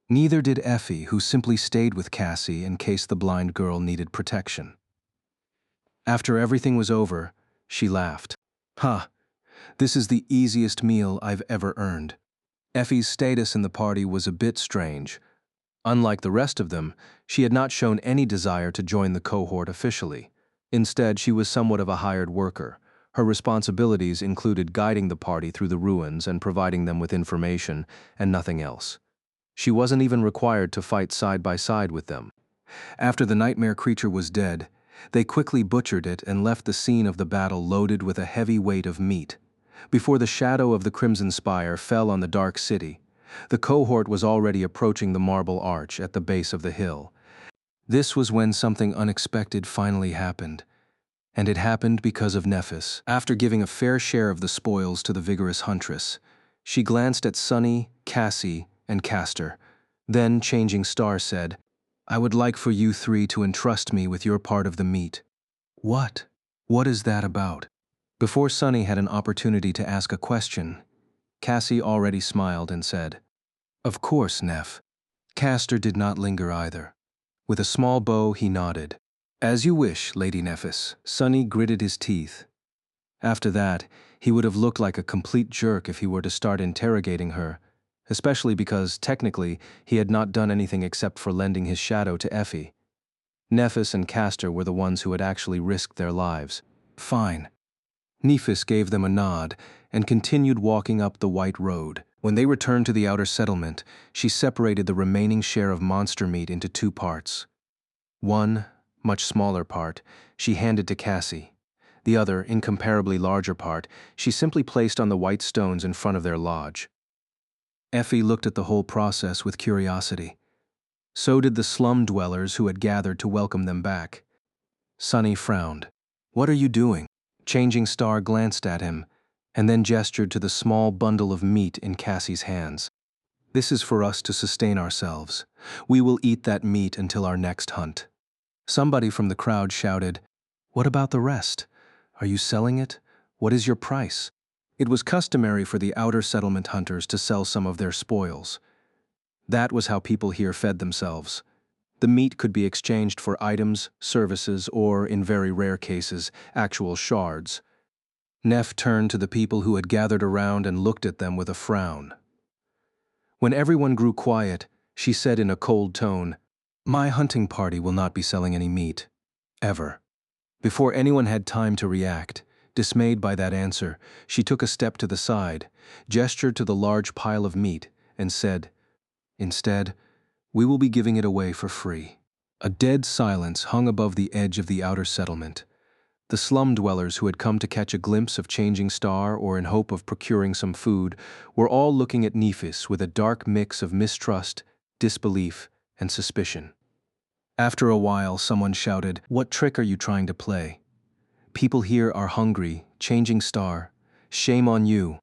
Neither did Effie, who simply stayed with Cassie in case the blind girl needed protection. After everything was over, she laughed. "Ha, this is the easiest meal I've ever earned." Effie's status in the party was a bit strange. Unlike the rest of them, she had not shown any desire to join the cohort officially. Instead, she was somewhat of a hired worker. Her responsibilities included guiding the party through the ruins and providing them with information, and nothing else. She wasn't even required to fight side by side with them. After the nightmare creature was dead, they quickly butchered it and left the scene of the battle loaded with a heavy weight of meat. Before the shadow of the Crimson Spire fell on the dark city, the cohort was already approaching the marble arch at the base of the hill. This was when something unexpected finally happened, and it happened because of Nephis. After giving a fair share of the spoils to the vigorous huntress, she glanced at Sunny, Cassie, and Castor. Then, changing star, said, "I would like for you three to entrust me with your part of the meat." "What? What is that about?" Before Sunny had an opportunity to ask a question, Cassie already smiled and said, "Of course, Neph." Castor did not linger either. With a small bow, he nodded. "As you wish, Lady Nephis." Sunny gritted his teeth. After that, he would have looked like a complete jerk if he were to start interrogating her, especially because, technically, he had not done anything except for lending his shadow to Effie. Nephis and Castor were the ones who had actually risked their lives. "Fine." Nephis gave them a nod and continued walking up the white road. When they returned to the outer settlement, she separated the remaining share of monster meat into two parts. One, much smaller part, she handed to Cassie. The other, incomparably larger part, she simply placed on the white stones in front of their lodge. Effie looked at the whole process with curiosity. So did the slum dwellers who had gathered to welcome them back. Sunny frowned. "What are you doing?" Changing Star glanced at him, and then gestured to the small bundle of meat in Cassie's hands. "This is for us to sustain ourselves. We will eat that meat until our next hunt." Somebody from the crowd shouted, "What about the rest? Are you selling it? What is your price?" It was customary for the outer settlement hunters to sell some of their spoils. That was how people here fed themselves. The meat could be exchanged for items, services, or, in very rare cases, actual shards. Neph turned to the people who had gathered around and looked at them with a frown. When everyone grew quiet, she said in a cold tone, "My hunting party will not be selling any meat. Ever." Before anyone had time to react, dismayed by that answer, she took a step to the side, gestured to the large pile of meat, and said, "Instead, we will be giving it away for free." A dead silence hung above the edge of the outer settlement. The slum dwellers who had come to catch a glimpse of Changing Star or in hope of procuring some food were all looking at Nephis with a dark mix of mistrust, disbelief, and suspicion. After a while, someone shouted, "What trick are you trying to play? People here are hungry, Changing Star. Shame on you."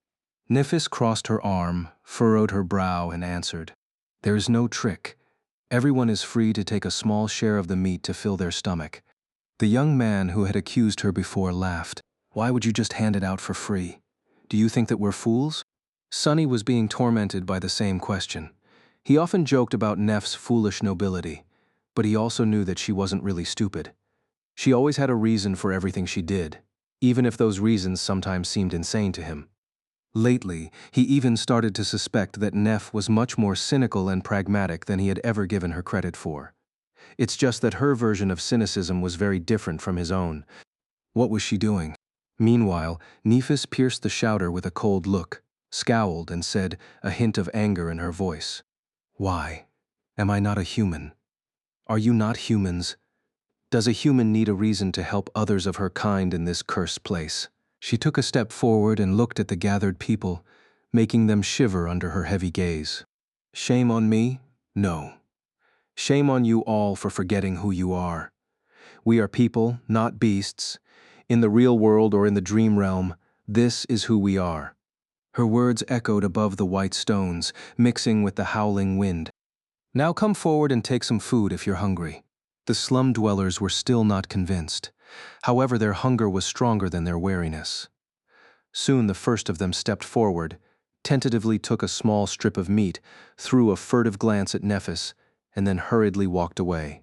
Nephis crossed her arm, furrowed her brow, and answered, "There is no trick. Everyone is free to take a small share of the meat to fill their stomach." The young man who had accused her before laughed. "Why would you just hand it out for free? Do you think that we're fools?" Sunny was being tormented by the same question. He often joked about Neph's foolish nobility, but he also knew that she wasn't really stupid. She always had a reason for everything she did. even if those reasons sometimes seemed insane to him. Lately, he even started to suspect that Neff was much more cynical and pragmatic than he had ever given her credit for. It's just that her version of cynicism was very different from his own. What was she doing? Meanwhile, Nephis pierced the shouter with a cold look, scowled, and said, a hint of anger in her voice, "Why? Am I not a human? Are you not humans? Does a human need a reason to help others of her kind in this cursed place?" She took a step forward and looked at the gathered people, making them shiver under her heavy gaze. Shame on me? No. Shame on you all for forgetting who you are. We are people, not beasts. In the real world or in the dream realm, this is who we are. Her words echoed above the white stones, mixing with the howling wind. Now come forward and take some food if you're hungry. The slum dwellers were still not convinced. However, their hunger was stronger than their wariness. Soon the first of them stepped forward, tentatively took a small strip of meat, threw a furtive glance at Nephis, and then hurriedly walked away.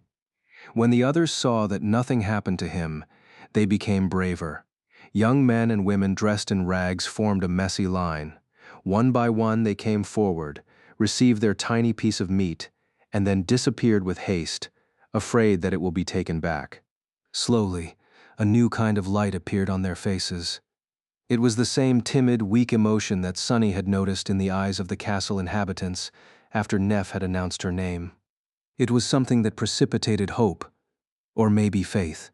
When the others saw that nothing happened to him, they became braver. Young men and women dressed in rags formed a messy line. One by one they came forward, received their tiny piece of meat, and then disappeared with haste, afraid that it will be taken back. Slowly, a new kind of light appeared on their faces. It was the same timid, weak emotion that Sunny had noticed in the eyes of the castle inhabitants after Neff had announced her name. It was something that precipitated hope, or maybe faith.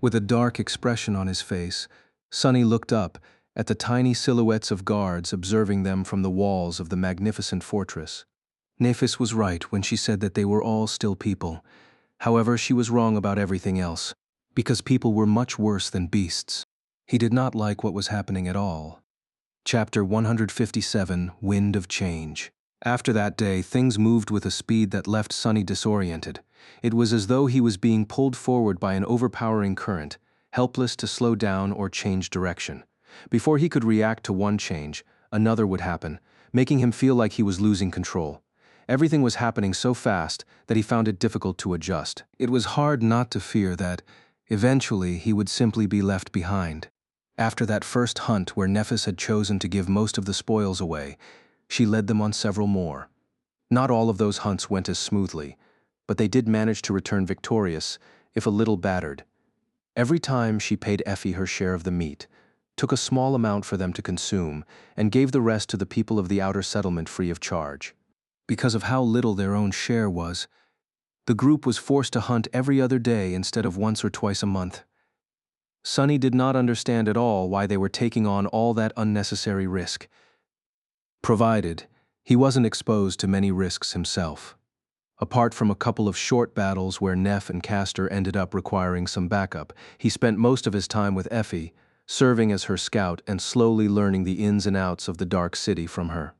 With a dark expression on his face, Sunny looked up at the tiny silhouettes of guards observing them from the walls of the magnificent fortress. Nephis was right when she said that they were all still people. However, she was wrong about everything else, because people were much worse than beasts. He did not like what was happening at all. Chapter 157, Wind of Change. After that day, things moved with a speed that left Sunny disoriented. It was as though he was being pulled forward by an overpowering current, helpless to slow down or change direction. Before he could react to one change, another would happen, making him feel like he was losing control. Everything was happening so fast that he found it difficult to adjust. It was hard not to fear that, eventually, he would simply be left behind. After that first hunt where Nephis had chosen to give most of the spoils away, she led them on several more. Not all of those hunts went as smoothly, but they did manage to return victorious, if a little battered. Every time she paid Effie her share of the meat, took a small amount for them to consume, and gave the rest to the people of the outer settlement free of charge. Because of how little their own share was, the group was forced to hunt every other day instead of once or twice a month. Sunny did not understand at all why they were taking on all that unnecessary risk, provided he wasn't exposed to many risks himself. Apart from a couple of short battles where Neff and Castor ended up requiring some backup, he spent most of his time with Effie, serving as her scout and slowly learning the ins and outs of the Dark City from her.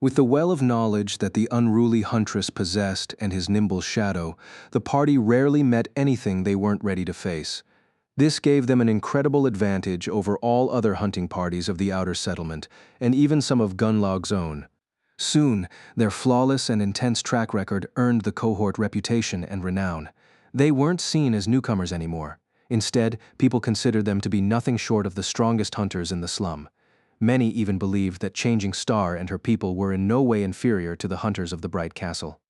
With the well of knowledge that the unruly huntress possessed and his nimble shadow, the party rarely met anything they weren't ready to face. This gave them an incredible advantage over all other hunting parties of the outer settlement, and even some of Gunlog's own. Soon, their flawless and intense track record earned the cohort reputation and renown. They weren't seen as newcomers anymore. Instead, people considered them to be nothing short of the strongest hunters in the slum. Many even believed that Changing Star and her people were in no way inferior to the hunters of the Bright Castle.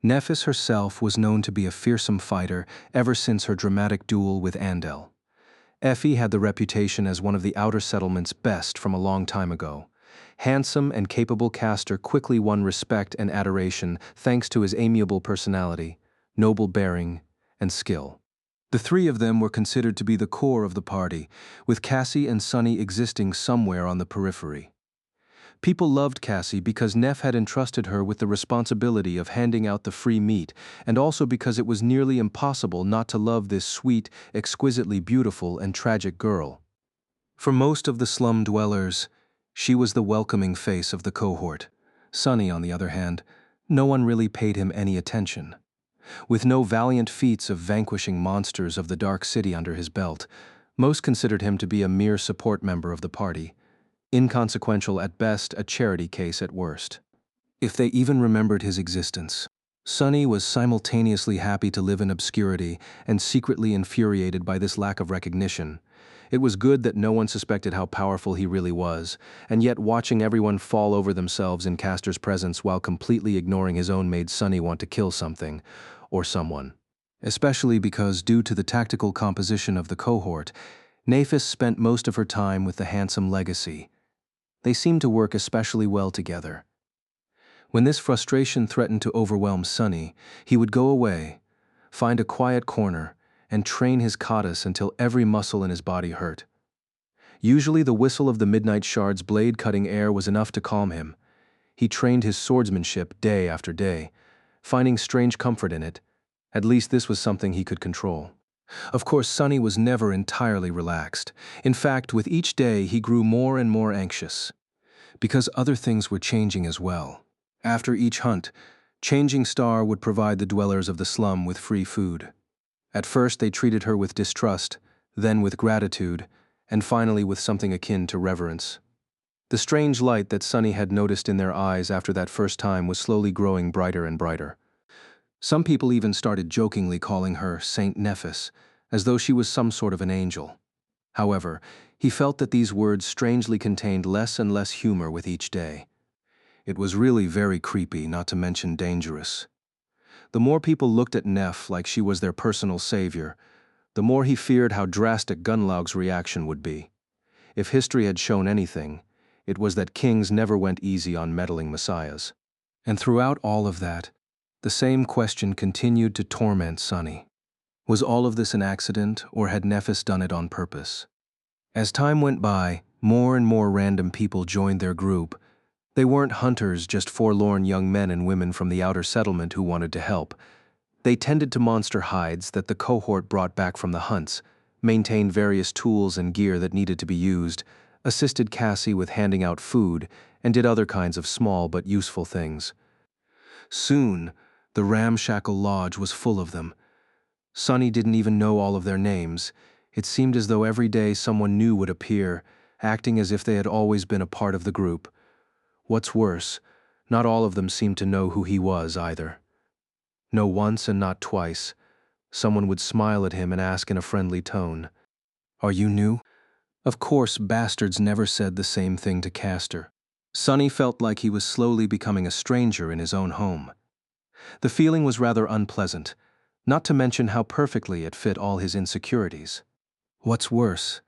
Nephis herself was known to be a fearsome fighter ever since her dramatic duel with Andel. Effie had the reputation as one of the outer settlement's best from a long time ago. Handsome and capable Castor quickly won respect and adoration thanks to his amiable personality, noble bearing, and skill. The three of them were considered to be the core of the party, with Cassie and Sunny existing somewhere on the periphery. People loved Cassie because Neff had entrusted her with the responsibility of handing out the free meat, and also because it was nearly impossible not to love this sweet, exquisitely beautiful, and tragic girl. For most of the slum dwellers, she was the welcoming face of the cohort. Sunny, on the other hand, no one really paid him any attention. With no valiant feats of vanquishing monsters of the Dark City under his belt, most considered him to be a mere support member of the party, inconsequential at best, a charity case at worst. If they even remembered his existence. Sunny was simultaneously happy to live in obscurity and secretly infuriated by this lack of recognition. It was good that no one suspected how powerful he really was, and yet watching everyone fall over themselves in Castor's presence while completely ignoring his own made Sunny want to kill something, or someone. Especially because, due to the tactical composition of the cohort, Naphis spent most of her time with the handsome Legacy. They seemed to work especially well together. When this frustration threatened to overwhelm Sunny, he would go away, find a quiet corner, and train his Katas until every muscle in his body hurt. Usually the whistle of the Midnight Shard's blade cutting air was enough to calm him. He trained his swordsmanship day after day, finding strange comfort in it. At least this was something he could control. Of course, Sunny was never entirely relaxed. In fact, with each day he grew more and more anxious, because other things were changing as well. After each hunt, Changing Star would provide the dwellers of the slum with free food. At first they treated her with distrust, then with gratitude, and finally with something akin to reverence. The strange light that Sunny had noticed in their eyes after that first time was slowly growing brighter and brighter. Some people even started jokingly calling her Saint Nephis, as though she was some sort of an angel. However, he felt that these words strangely contained less and less humor with each day. It was really very creepy, not to mention dangerous. The more people looked at Neph like she was their personal savior, the more he feared how drastic Gunlaug's reaction would be. If history had shown anything, it was that kings never went easy on meddling messiahs. And throughout all of that, the same question continued to torment Sunny. Was all of this an accident, or had Nephis done it on purpose? As time went by, more and more random people joined their group. They weren't hunters, just forlorn young men and women from the outer settlement who wanted to help. They tended to monster hides that the cohort brought back from the hunts, maintained various tools and gear that needed to be used, assisted Cassie with handing out food, and did other kinds of small but useful things. Soon, the ramshackle lodge was full of them. Sunny didn't even know all of their names. It seemed as though every day someone new would appear, acting as if they had always been a part of the group. What's worse, not all of them seemed to know who he was either. No once and not twice. Someone would smile at him and ask in a friendly tone, "Are you new?" Of course, bastards never said the same thing to Castor. Sunny felt like he was slowly becoming a stranger in his own home. The feeling was rather unpleasant, not to mention how perfectly it fit all his insecurities. What's worse,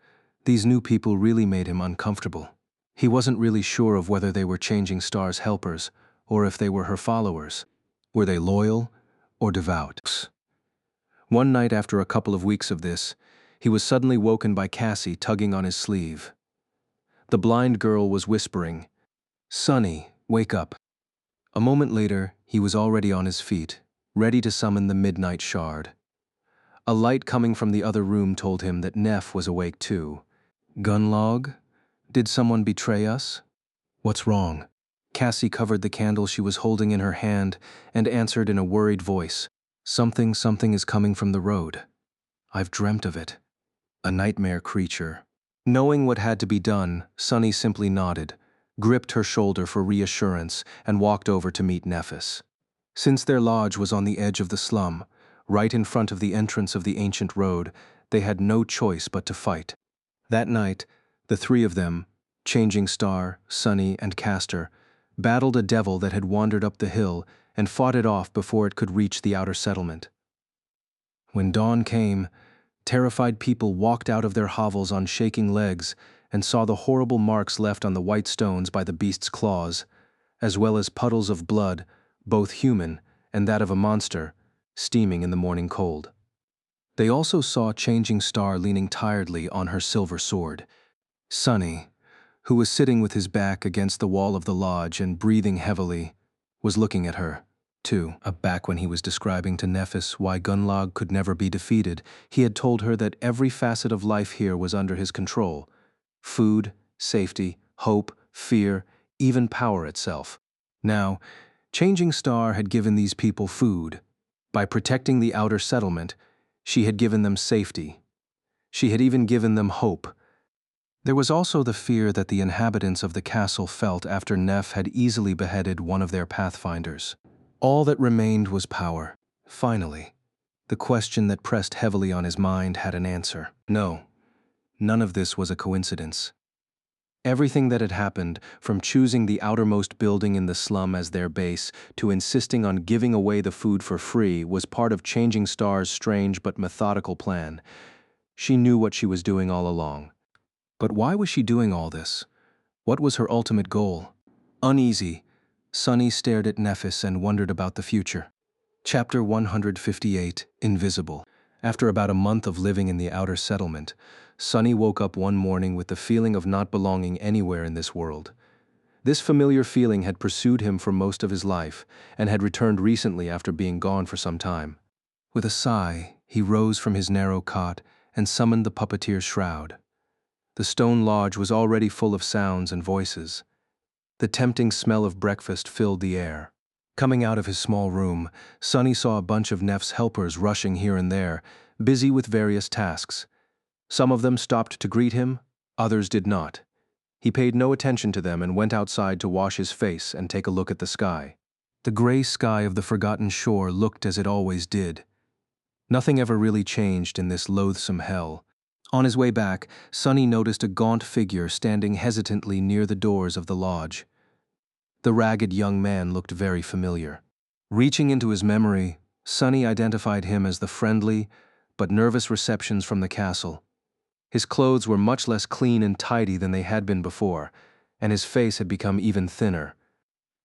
these new people really made him uncomfortable. He wasn't really sure of whether they were Changing Star's helpers, or if they were her followers. Were they loyal or devout? One night after a couple of weeks of this, he was suddenly woken by Cassie tugging on his sleeve. The blind girl was whispering, "Sunny, wake up." A moment later, he was already on his feet, ready to summon the Midnight Shard. A light coming from the other room told him that Neph was awake too. Gunlaug? Did someone betray us? What's wrong? Cassie covered the candle she was holding in her hand and answered in a worried voice, Something is coming from the road. I've dreamt of it. A nightmare creature." Knowing what had to be done, Sunny simply nodded, gripped her shoulder for reassurance, and walked over to meet Nephis. Since their lodge was on the edge of the slum, right in front of the entrance of the ancient road, they had no choice but to fight. That night, the three of them, Changing Star, Sunny, and Castor, battled a devil that had wandered up the hill and fought it off before it could reach the outer settlement. When dawn came, terrified people walked out of their hovels on shaking legs and saw the horrible marks left on the white stones by the beast's claws, as well as puddles of blood, both human and that of a monster, steaming in the morning cold. They also saw Changing Star leaning tiredly on her silver sword. Sunny, who was sitting with his back against the wall of the lodge and breathing heavily, was looking at her, too. Back when he was describing to Nephis why Gunlaug could never be defeated, he had told her that every facet of life here was under his control. Food, safety, hope, fear, even power itself. Now, Changing Star had given these people food. By protecting the outer settlement, she had given them safety. She had even given them hope. There was also the fear that the inhabitants of the castle felt after Neph had easily beheaded one of their pathfinders. All that remained was power. Finally, the question that pressed heavily on his mind had an answer. No, None of this was a coincidence. Everything that had happened, from choosing the outermost building in the slum as their base to insisting on giving away the food for free, was part of Changing Star's strange but methodical plan. She knew what she was doing all along. But why was she doing all this? What was her ultimate goal? Uneasy, Sunny stared at Nephis and wondered about the future. Chapter 158, Invisible. After about a month of living in the outer settlement, Sunny woke up one morning with the feeling of not belonging anywhere in this world. This familiar feeling had pursued him for most of his life and had returned recently after being gone for some time. With a sigh, he rose from his narrow cot and summoned the puppeteer's shroud. The stone lodge was already full of sounds and voices. The tempting smell of breakfast filled the air. Coming out of his small room, Sunny saw a bunch of Neff's helpers rushing here and there, busy with various tasks. Some of them stopped to greet him, others did not. He paid no attention to them and went outside to wash his face and take a look at the sky. The gray sky of the forgotten shore looked as it always did. Nothing ever really changed in this loathsome hell. On his way back, Sunny noticed a gaunt figure standing hesitantly near the doors of the lodge. The ragged young man looked very familiar. Reaching into his memory, Sunny identified him as the friendly but nervous receptions from the castle. His clothes were much less clean and tidy than they had been before, and his face had become even thinner.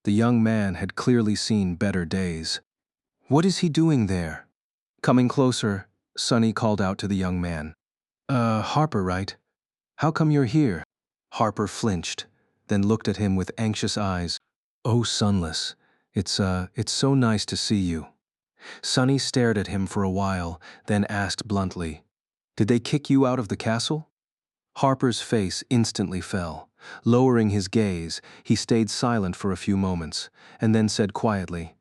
The young man had clearly seen better days. "What is he doing there?" Coming closer, Sunny called out to the young man. Harper, right? How come you're here?" Harper flinched, then looked at him with anxious eyes. "Oh, Sunless, it's so nice to see you." Sunny stared at him for a while, then asked bluntly, "Did they kick you out of the castle?" Harper's face instantly fell. Lowering his gaze, he stayed silent for a few moments, and then said quietly,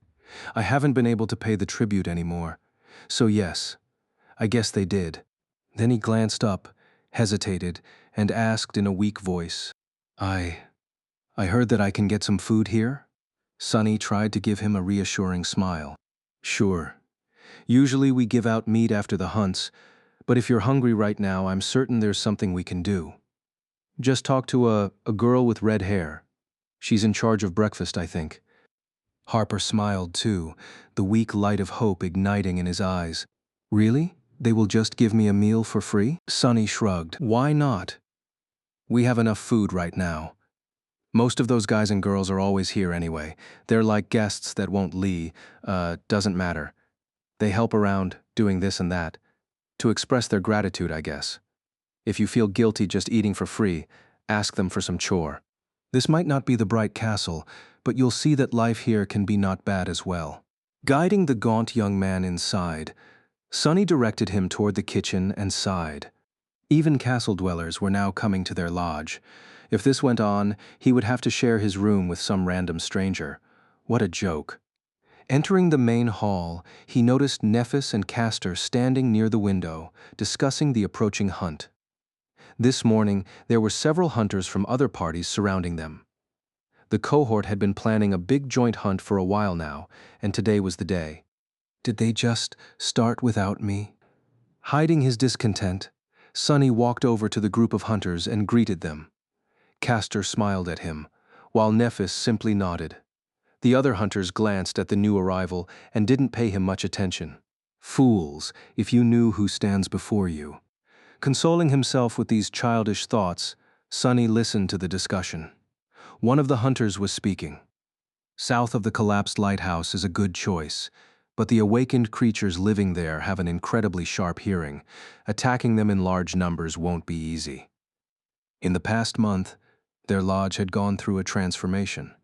"I haven't been able to pay the tribute anymore. So yes, I guess they did." Then he glanced up, hesitated, and asked in a weak voice, I heard that I can get some food here?" Sunny tried to give him a reassuring smile. "Sure. Usually we give out meat after the hunts, but if you're hungry right now, I'm certain there's something we can do. Just talk to a girl with red hair. She's in charge of breakfast, I think." Harper smiled too, the weak light of hope igniting in his eyes. "Really? They will just give me a meal for free?" Sunny shrugged. "Why not? We have enough food right now. Most of those guys and girls are always here anyway. They're like guests that won't leave. Doesn't matter. They help around, doing this and that. To express their gratitude, I guess. If you feel guilty just eating for free, ask them for some chore. This might not be the bright castle, but you'll see that life here can be not bad as well." Guiding the gaunt young man inside, Sunny directed him toward the kitchen and sighed. Even castle dwellers were now coming to their lodge. If this went on, he would have to share his room with some random stranger. What a joke. Entering the main hall, he noticed Nephis and Castor standing near the window, discussing the approaching hunt. This morning, there were several hunters from other parties surrounding them. The cohort had been planning a big joint hunt for a while now, and today was the day. Did they just start without me? Hiding his discontent, Sunny walked over to the group of hunters and greeted them. Castor smiled at him, while Nephis simply nodded. The other hunters glanced at the new arrival and didn't pay him much attention. Fools, if you knew who stands before you. Consoling himself with these childish thoughts, Sunny listened to the discussion. One of the hunters was speaking. "South of the collapsed lighthouse is a good choice, but the awakened creatures living there have an incredibly sharp hearing. Attacking them in large numbers won't be easy." In the past month, their lodge had gone through a transformation.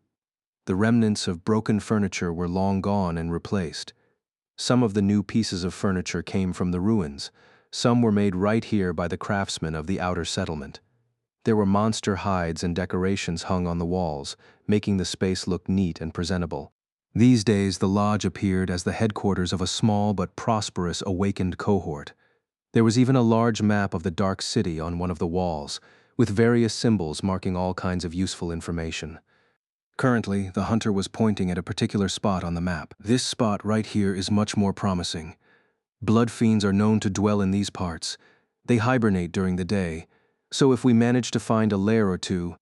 The remnants of broken furniture were long gone and replaced. Some of the new pieces of furniture came from the ruins. Some were made right here by the craftsmen of the outer settlement. There were monster hides and decorations hung on the walls, making the space look neat and presentable. These days, the lodge appeared as the headquarters of a small but prosperous awakened cohort. There was even a large map of the Dark City on one of the walls, with various symbols marking all kinds of useful information. Currently, the hunter was pointing at a particular spot on the map. "This spot right here is much more promising. Blood fiends are known to dwell in these parts. They hibernate during the day, So if we manage to find a lair or two.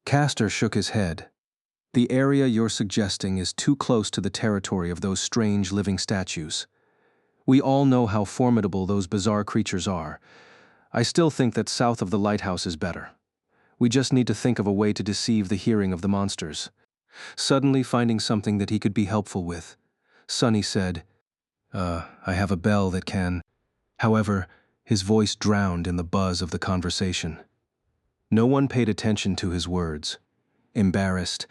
Castor shook his head. The area you're suggesting is too close to the territory of those strange living statues. We all know how formidable those bizarre creatures are. I still think that south of the lighthouse is better. We just need to think of a way to deceive the hearing of the monsters. Suddenly finding something that he could be helpful with, Sonny said, I have a bell that can. However, his voice drowned in the buzz of the conversation. No one paid attention to his words. Embarrassed,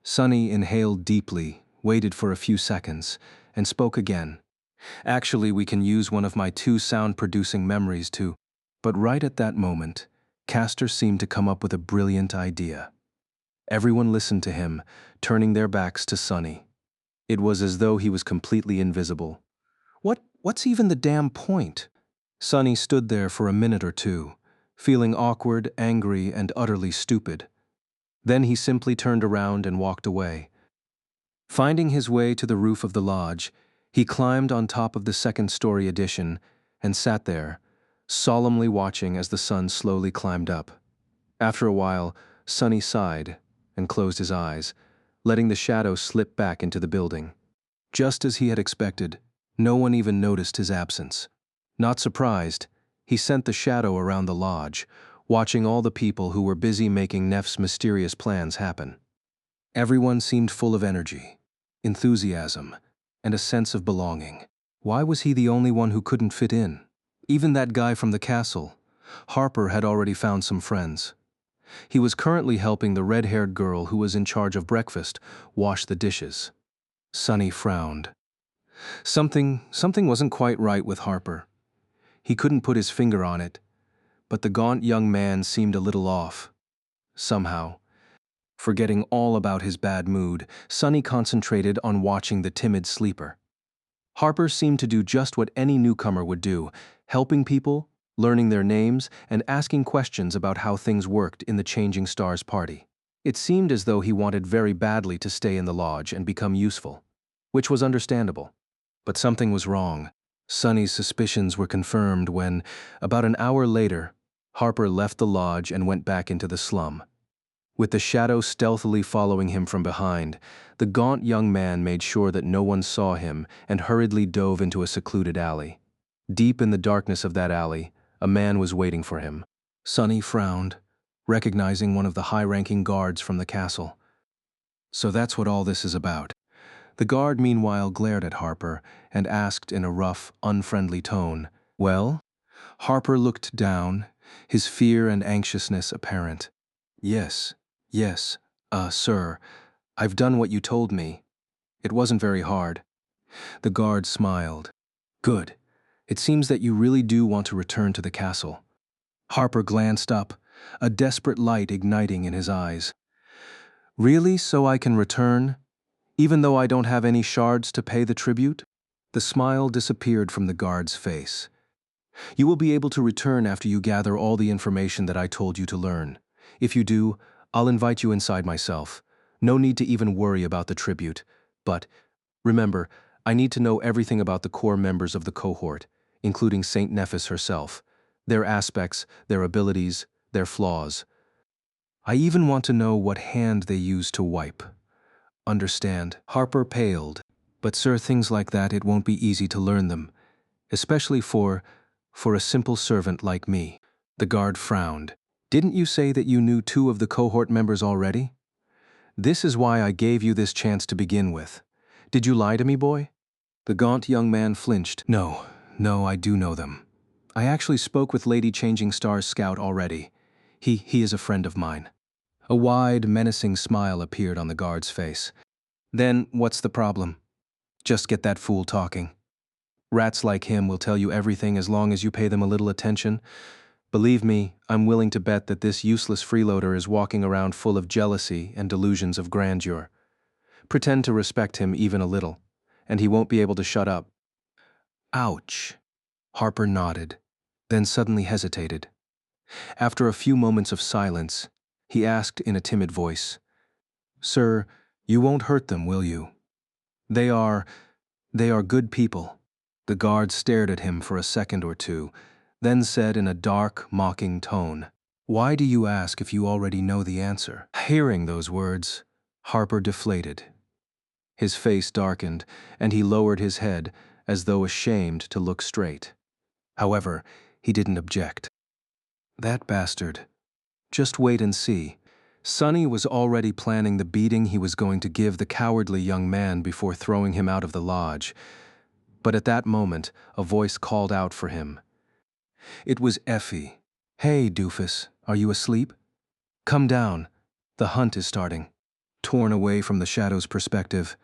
Sonny inhaled deeply, waited for a few seconds, and spoke again. Actually, we can use one of my 2 sound-producing memories to. But right at that moment, Castor seemed to come up with a brilliant idea. Everyone listened to him, turning their backs to Sonny. It was as though he was completely invisible. What's even the damn point? Sonny stood there for a minute or two, feeling awkward, angry, and utterly stupid. Then he simply turned around and walked away. Finding his way to the roof of the lodge, he climbed on top of the second-story addition and sat there, solemnly watching as the sun slowly climbed up. After a while, Sonny sighed and closed his eyes, letting the shadow slip back into the building. Just as he had expected, no one even noticed his absence. Not surprised, he sent the shadow around the lodge, watching all the people who were busy making Neff's mysterious plans happen. Everyone seemed full of energy, enthusiasm, and a sense of belonging. Why was he the only one who couldn't fit in? Even that guy from the castle, Harper, had already found some friends. He was currently helping the red-haired girl who was in charge of breakfast wash the dishes. Sonny frowned. Something wasn't quite right with Harper. He couldn't put his finger on it, but the gaunt young man seemed a little off. Somehow, forgetting all about his bad mood, Sonny concentrated on watching the timid sleeper. Harper seemed to do just what any newcomer would do, helping people, learning their names, and asking questions about how things worked in the Changing Stars party. It seemed as though he wanted very badly to stay in the lodge and become useful, which was understandable. But something was wrong. Sonny's suspicions were confirmed when, about an hour later, Harper left the lodge and went back into the slum. With the shadow stealthily following him from behind, the gaunt young man made sure that no one saw him and hurriedly dove into a secluded alley. Deep in the darkness of that alley, a man was waiting for him. Sonny frowned, recognizing one of the high-ranking guards from the castle. So that's what all this is about. The guard meanwhile glared at Harper and asked in a rough, unfriendly tone, "Well?" Harper looked down, his fear and anxiousness apparent. Yes, sir, I've done what you told me. It wasn't very hard." The guard smiled. "Good. It seems that you really do want to return to the castle." Harper glanced up, a desperate light igniting in his eyes. "Really, so I can return? Even though I don't have any shards to pay the tribute?" The smile disappeared from the guard's face. "You will be able to return after you gather all the information that I told you to learn. If you do, I'll invite you inside myself. No need to even worry about the tribute. But, remember, I need to know everything about the core members of the cohort, including Saint Nephis herself, their aspects, their abilities, their flaws. I even want to know what hand they use to wipe. Understand?" Harper paled. "But sir, things like that, it won't be easy to learn them, especially for a simple servant like me." The guard frowned. "Didn't you say that you knew 2 of the cohort members already? This is why I gave you this chance to begin with. Did you lie to me, boy?" The gaunt young man flinched. No, I do know them. I actually spoke with Lady Changing Star's scout already. He is a friend of mine." A wide, menacing smile appeared on the guard's face. "Then what's the problem? Just get that fool talking. Rats like him will tell you everything as long as you pay them a little attention. Believe me, I'm willing to bet that this useless freeloader is walking around full of jealousy and delusions of grandeur. Pretend to respect him even a little, and he won't be able to shut up." "Ouch." Harper nodded, then suddenly hesitated. After a few moments of silence, he asked in a timid voice, "Sir, you won't hurt them, will you? They are good people." The guard stared at him for a second or two, then said in a dark, mocking tone, Why do you ask if you already know the answer? Hearing those words, Harper deflated. His face darkened, and he lowered his head as though ashamed to look straight. However, he didn't object. That bastard. Just wait and see. Sonny was already planning the beating he was going to give the cowardly young man before throwing him out of the lodge. But at that moment, a voice called out for him. It was Effie. "Hey, doofus, are you asleep? Come down. The hunt is starting." Torn away from the shadow's perspective,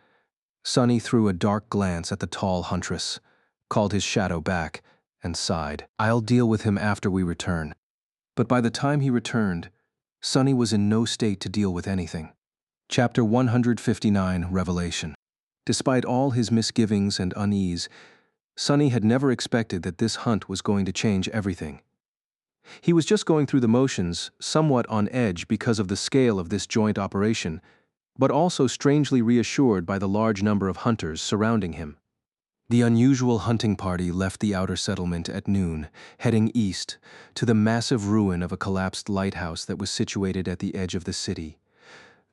Sonny threw a dark glance at the tall huntress, called his shadow back, and sighed. "I'll deal with him after we return." But by the time he returned, Sonny was in no state to deal with anything. Chapter 159, Revelation. Despite all his misgivings and unease, Sonny had never expected that this hunt was going to change everything. He was just going through the motions, somewhat on edge because of the scale of this joint operation, but also strangely reassured by the large number of hunters surrounding him. The unusual hunting party left the outer settlement at noon, heading east to the massive ruin of a collapsed lighthouse that was situated at the edge of the city.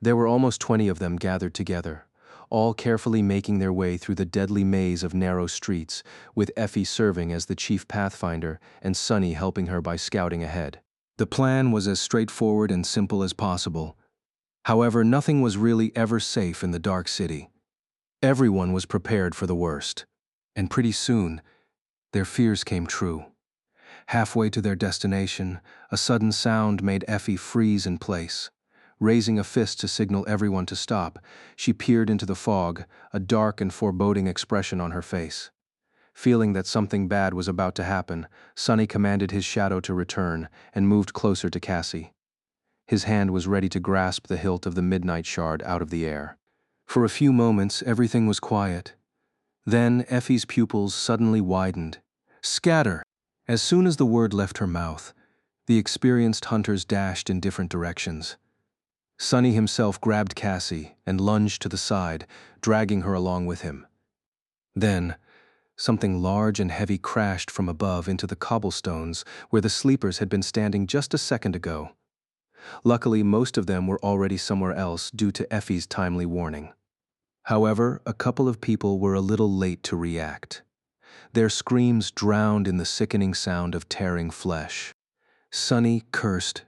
There were almost 20 of them gathered together, all carefully making their way through the deadly maze of narrow streets, with Effie serving as the chief pathfinder and Sonny helping her by scouting ahead. The plan was as straightforward and simple as possible. However, nothing was really ever safe in the dark city. Everyone was prepared for the worst. And pretty soon, their fears came true. Halfway to their destination, a sudden sound made Effie freeze in place. Raising a fist to signal everyone to stop, she peered into the fog, a dark and foreboding expression on her face. Feeling that something bad was about to happen, Sonny commanded his shadow to return and moved closer to Cassie. His hand was ready to grasp the hilt of the midnight shard out of the air. For a few moments, everything was quiet. Then Effie's pupils suddenly widened. "Scatter!" As soon as the word left her mouth, the experienced hunters dashed in different directions. Sonny himself grabbed Cassie and lunged to the side, dragging her along with him. Then, something large and heavy crashed from above into the cobblestones where the sleepers had been standing just a second ago. Luckily, most of them were already somewhere else due to Effie's timely warning. However, a couple of people were a little late to react. Their screams drowned in the sickening sound of tearing flesh. Sonny cursed.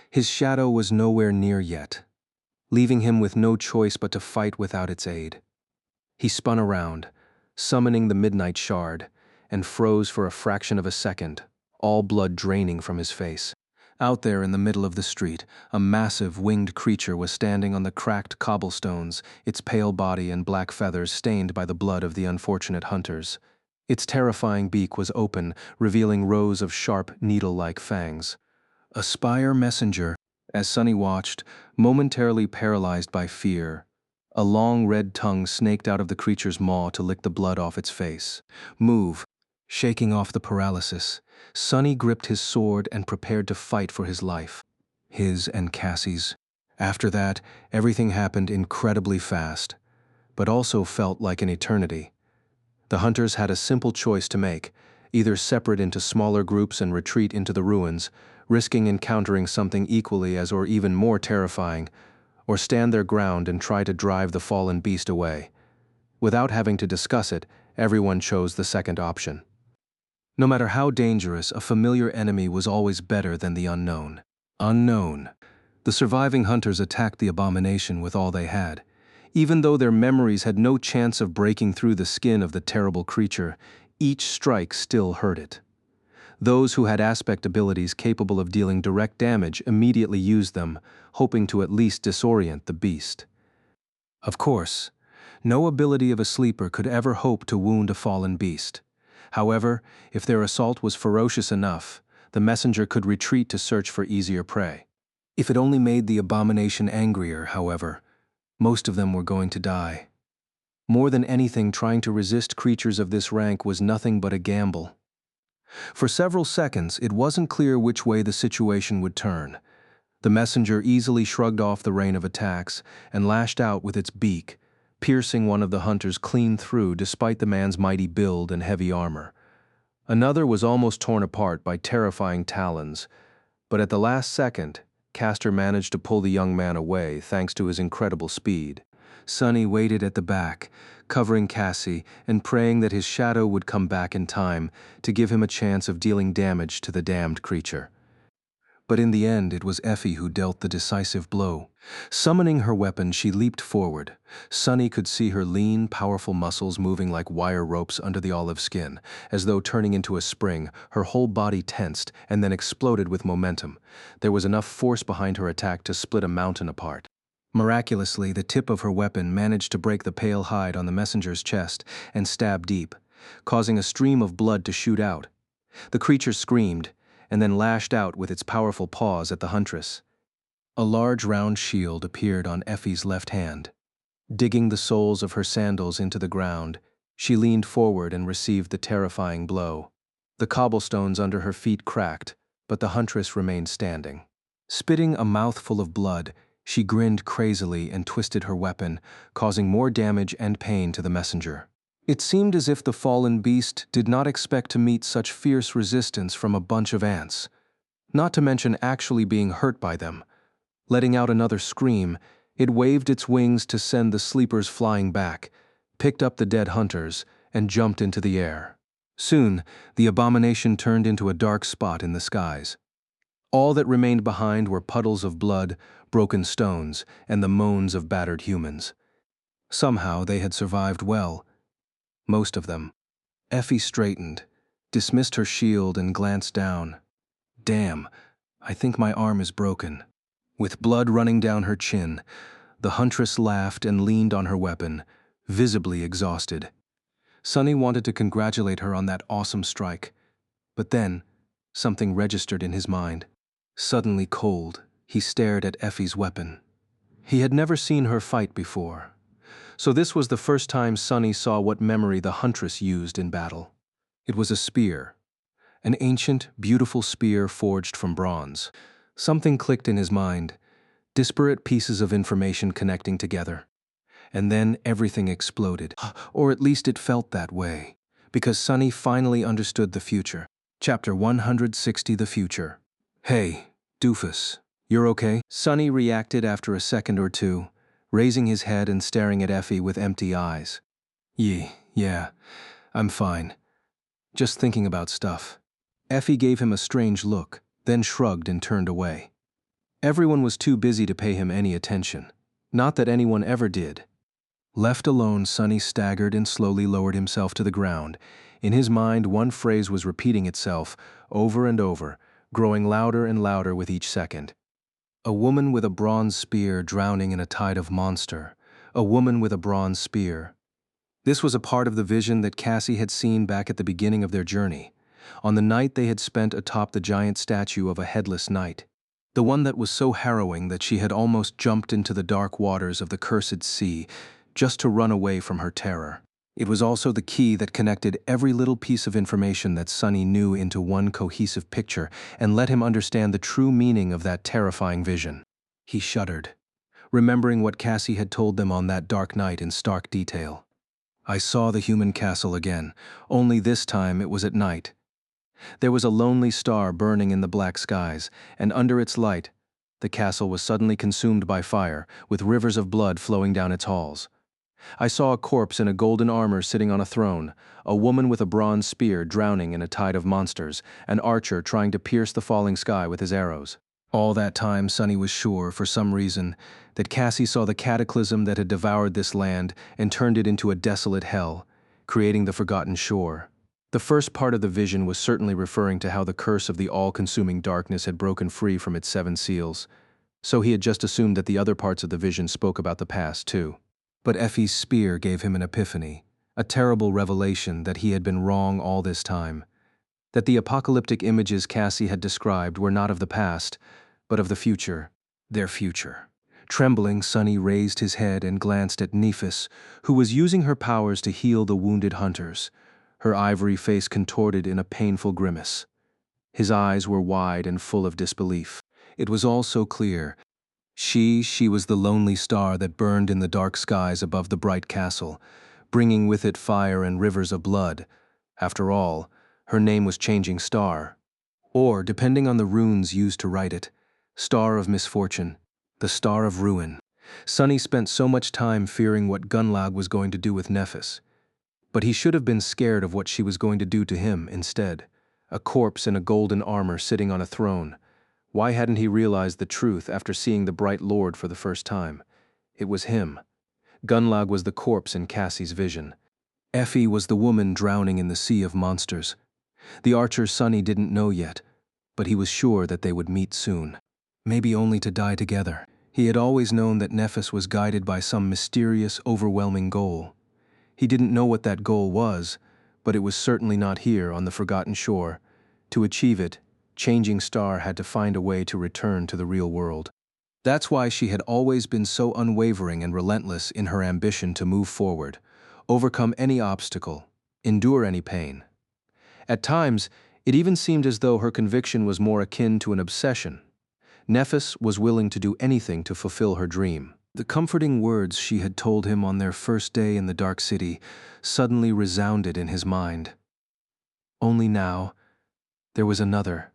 His shadow was nowhere near yet, leaving him with no choice but to fight without its aid. He spun around, summoning the midnight shard, and froze for a fraction of a second, all blood draining from his face. Out there in the middle of the street, a massive winged creature was standing on the cracked cobblestones, its pale body and black feathers stained by the blood of the unfortunate hunters. Its terrifying beak was open, revealing rows of sharp, needle-like fangs. A spire messenger, as Sonny watched, momentarily paralyzed by fear. A long red tongue snaked out of the creature's maw to lick the blood off its face. "Move!" Shaking off the paralysis, Sonny gripped his sword and prepared to fight for his life. His and Cassie's. After that, everything happened incredibly fast, but also felt like an eternity. The hunters had a simple choice to make: either separate into smaller groups and retreat into the ruins, risking encountering something equally as or even more terrifying, or stand their ground and try to drive the fallen beast away. Without having to discuss it, everyone chose the second option. No matter how dangerous, a familiar enemy was always better than the unknown. Unknown. The surviving hunters attacked the abomination with all they had. Even though their memories had no chance of breaking through the skin of the terrible creature, each strike still hurt it. Those who had aspect abilities capable of dealing direct damage immediately used them, hoping to at least disorient the beast. Of course, no ability of a sleeper could ever hope to wound a fallen beast. However, if their assault was ferocious enough, the messenger could retreat to search for easier prey. If it only made the abomination angrier, however, most of them were going to die. More than anything, trying to resist creatures of this rank was nothing but a gamble. For several seconds, it wasn't clear which way the situation would turn. The messenger easily shrugged off the rain of attacks and lashed out with its beak, piercing one of the hunters clean through despite the man's mighty build and heavy armor. Another was almost torn apart by terrifying talons, But at the last second, Castor managed to pull the young man away thanks to his incredible speed. Sunny waited at the back, covering Cassie and praying that his shadow would come back in time to give him a chance of dealing damage to the damned creature. But in the end, it was Effie who dealt the decisive blow. Summoning her weapon, she leaped forward. Sunny could see her lean, powerful muscles moving like wire ropes under the olive skin. As though turning into a spring, her whole body tensed and then exploded with momentum. There was enough force behind her attack to split a mountain apart. Miraculously, the tip of her weapon managed to break the pale hide on the messenger's chest and stab deep, causing a stream of blood to shoot out. The creature screamed, and then lashed out with its powerful paws at the huntress. A large round shield appeared on Effie's left hand. Digging the soles of her sandals into the ground, she leaned forward and received the terrifying blow. The cobblestones under her feet cracked, but the huntress remained standing. Spitting a mouthful of blood, she grinned crazily and twisted her weapon, causing more damage and pain to the messenger. It seemed as if the fallen beast did not expect to meet such fierce resistance from a bunch of ants, not to mention actually being hurt by them. Letting out another scream, it waved its wings to send the sleepers flying back, picked up the dead hunters, and jumped into the air. Soon, the abomination turned into a dark spot in the skies. All that remained behind were puddles of blood, broken stones, and the moans of battered humans. Somehow they had survived well. Most of them. Effie straightened, dismissed her shield and glanced down. Damn, I think my arm is broken. With blood running down her chin, the huntress laughed and leaned on her weapon, visibly exhausted. Sunny wanted to congratulate her on that awesome strike, but then something registered in his mind. Suddenly cold, he stared at Effie's weapon. He had never seen her fight before, so this was the first time Sunny saw what memory the huntress used in battle. It was a spear, an ancient, beautiful spear forged from bronze. Something clicked in his mind, disparate pieces of information connecting together. And then everything exploded, or at least it felt that way, because Sunny finally understood the future. Chapter 160, The Future. Hey, doofus, you're okay? Sunny reacted after a second or two, raising his head and staring at Effie with empty eyes. Yeah, I'm fine. Just thinking about stuff. Effie gave him a strange look, then shrugged and turned away. Everyone was too busy to pay him any attention. Not that anyone ever did. Left alone, Sunny staggered and slowly lowered himself to the ground. In his mind, one phrase was repeating itself, over and over, growing louder and louder with each second. A woman with a bronze spear drowning in a tide of monster. A woman with a bronze spear. This was a part of the vision that Cassie had seen back at the beginning of their journey, on the night they had spent atop the giant statue of a headless knight. The one that was so harrowing that she had almost jumped into the dark waters of the cursed sea, just to run away from her terror. It was also the key that connected every little piece of information that Sunny knew into one cohesive picture and let him understand the true meaning of that terrifying vision. He shuddered, remembering what Cassie had told them on that dark night in stark detail. I saw the human castle again, only this time it was at night. There was a lonely star burning in the black skies, and under its light, the castle was suddenly consumed by fire, with rivers of blood flowing down its halls. I saw a corpse in a golden armor sitting on a throne, a woman with a bronze spear drowning in a tide of monsters, an archer trying to pierce the falling sky with his arrows. All that time, Sunny was sure, for some reason, that Cassie saw the cataclysm that had devoured this land and turned it into a desolate hell, creating the Forgotten Shore. The first part of the vision was certainly referring to how the curse of the all-consuming darkness had broken free from its 7 seals, so he had just assumed that the other parts of the vision spoke about the past, too. But Effie's spear gave him an epiphany, a terrible revelation that he had been wrong all this time, that the apocalyptic images Cassie had described were not of the past, but of the future, their future. Trembling, Sunny raised his head and glanced at Nephis, who was using her powers to heal the wounded hunters, her ivory face contorted in a painful grimace. His eyes were wide and full of disbelief. It was all so clear. She was the lonely star that burned in the dark skies above the bright castle, bringing with it fire and rivers of blood. After all, her name was Changing Star. Or, depending on the runes used to write it, Star of Misfortune, the Star of Ruin. Sunny spent so much time fearing what Gunlag was going to do with Nephis. But he should have been scared of what she was going to do to him instead. A corpse in a golden armor sitting on a throne. Why hadn't he realized the truth after seeing the bright lord for the first time? It was him. Gunlag was the corpse in Cassie's vision. Effie was the woman drowning in the sea of monsters. The archer Sunny didn't know yet, but he was sure that they would meet soon. Maybe only to die together. He had always known that Nephis was guided by some mysterious, overwhelming goal. He didn't know what that goal was, but it was certainly not here on the Forgotten Shore. To achieve it, Changing Star had to find a way to return to the real world. That's why she had always been so unwavering and relentless in her ambition to move forward, overcome any obstacle, endure any pain. At times, it even seemed as though her conviction was more akin to an obsession. Nephis was willing to do anything to fulfill her dream. The comforting words she had told him on their first day in the Dark City suddenly resounded in his mind. Only now, there was another,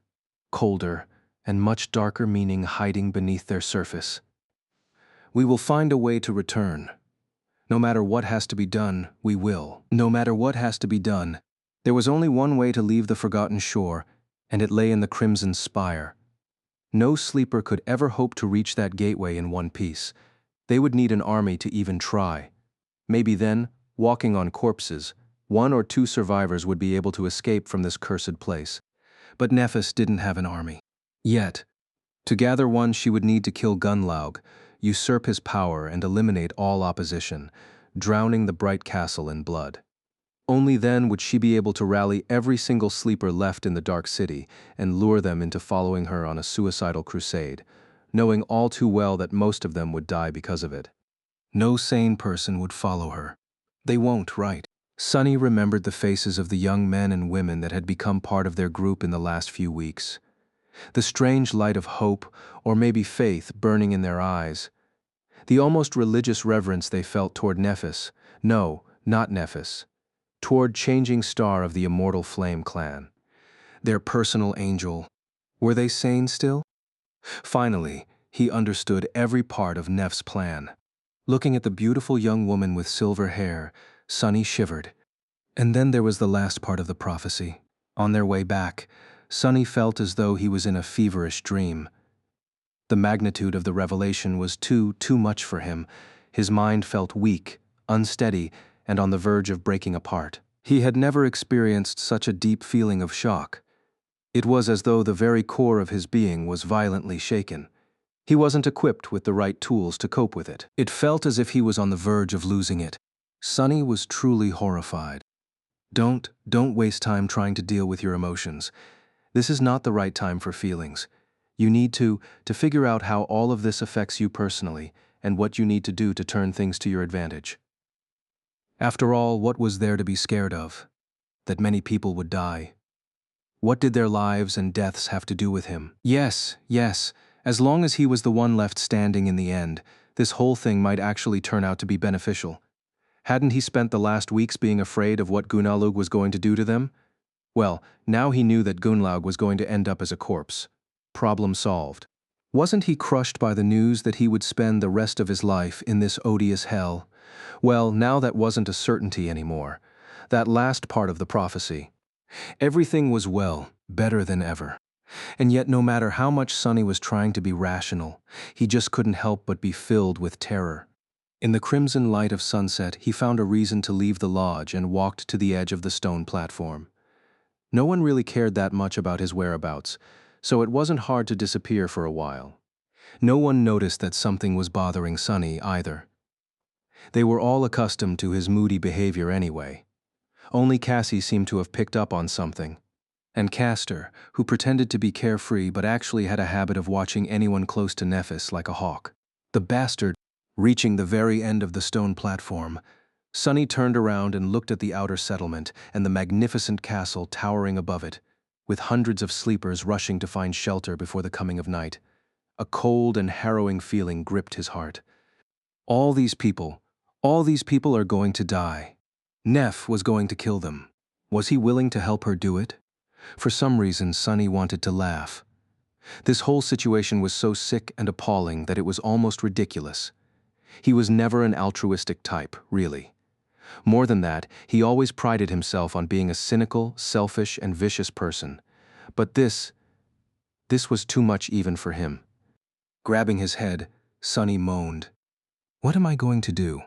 colder, and much darker meaning hiding beneath their surface. We will find a way to return. No matter what has to be done, we will. No matter what has to be done, there was only one way to leave the Forgotten Shore, and it lay in the Crimson Spire. No sleeper could ever hope to reach that gateway in one piece. They would need an army to even try. Maybe then, walking on corpses, 1 or 2 survivors would be able to escape from this cursed place. But Nephis didn't have an army. Yet, to gather one she would need to kill Gunlaug, usurp his power and eliminate all opposition, drowning the bright castle in blood. Only then would she be able to rally every single sleeper left in the Dark City and lure them into following her on a suicidal crusade, knowing all too well that most of them would die because of it. No sane person would follow her. They won't, right? Sunny remembered the faces of the young men and women that had become part of their group in the last few weeks. The strange light of hope, or maybe faith, burning in their eyes. The almost religious reverence they felt toward Nephis. No, not Nephis. Toward Changing Star of the Immortal Flame clan. Their personal angel. Were they sane still? Finally, he understood every part of Neff's plan. Looking at the beautiful young woman with silver hair, Sunny shivered. And then there was the last part of the prophecy. On their way back, Sunny felt as though he was in a feverish dream. The magnitude of the revelation was too much for him. His mind felt weak, unsteady, and on the verge of breaking apart. He had never experienced such a deep feeling of shock. It was as though the very core of his being was violently shaken. He wasn't equipped with the right tools to cope with it. It felt as if he was on the verge of losing it. Sunny was truly horrified. Don't waste time trying to deal with your emotions. This is not the right time for feelings. You need to figure out how all of this affects you personally and what you need to do to turn things to your advantage. After all, what was there to be scared of? That many people would die. What did their lives and deaths have to do with him? Yes, as long as he was the one left standing in the end, this whole thing might actually turn out to be beneficial. Hadn't he spent the last weeks being afraid of what Gunlaug was going to do to them? Well, now he knew that Gunlaug was going to end up as a corpse. Problem solved. Wasn't he crushed by the news that he would spend the rest of his life in this odious hell? Well, now that wasn't a certainty anymore. That last part of the prophecy. Everything was well, better than ever. And yet no matter how much Sunny was trying to be rational, he just couldn't help but be filled with terror. In the crimson light of sunset, he found a reason to leave the lodge and walked to the edge of the stone platform. No one really cared that much about his whereabouts, so it wasn't hard to disappear for a while. No one noticed that something was bothering Sunny either. They were all accustomed to his moody behavior anyway. Only Cassie seemed to have picked up on something. And Castor, who pretended to be carefree but actually had a habit of watching anyone close to Nephis like a hawk. The bastard. Reaching the very end of the stone platform, Sunny turned around and looked at the outer settlement and the magnificent castle towering above it, with hundreds of sleepers rushing to find shelter before the coming of night. A cold and harrowing feeling gripped his heart. All these people are going to die. Neph was going to kill them. Was he willing to help her do it? For some reason, Sonny wanted to laugh. This whole situation was so sick and appalling that it was almost ridiculous. He was never an altruistic type, really. More than that, he always prided himself on being a cynical, selfish, and vicious person. But this was too much even for him. Grabbing his head, Sonny moaned. "What am I going to do?"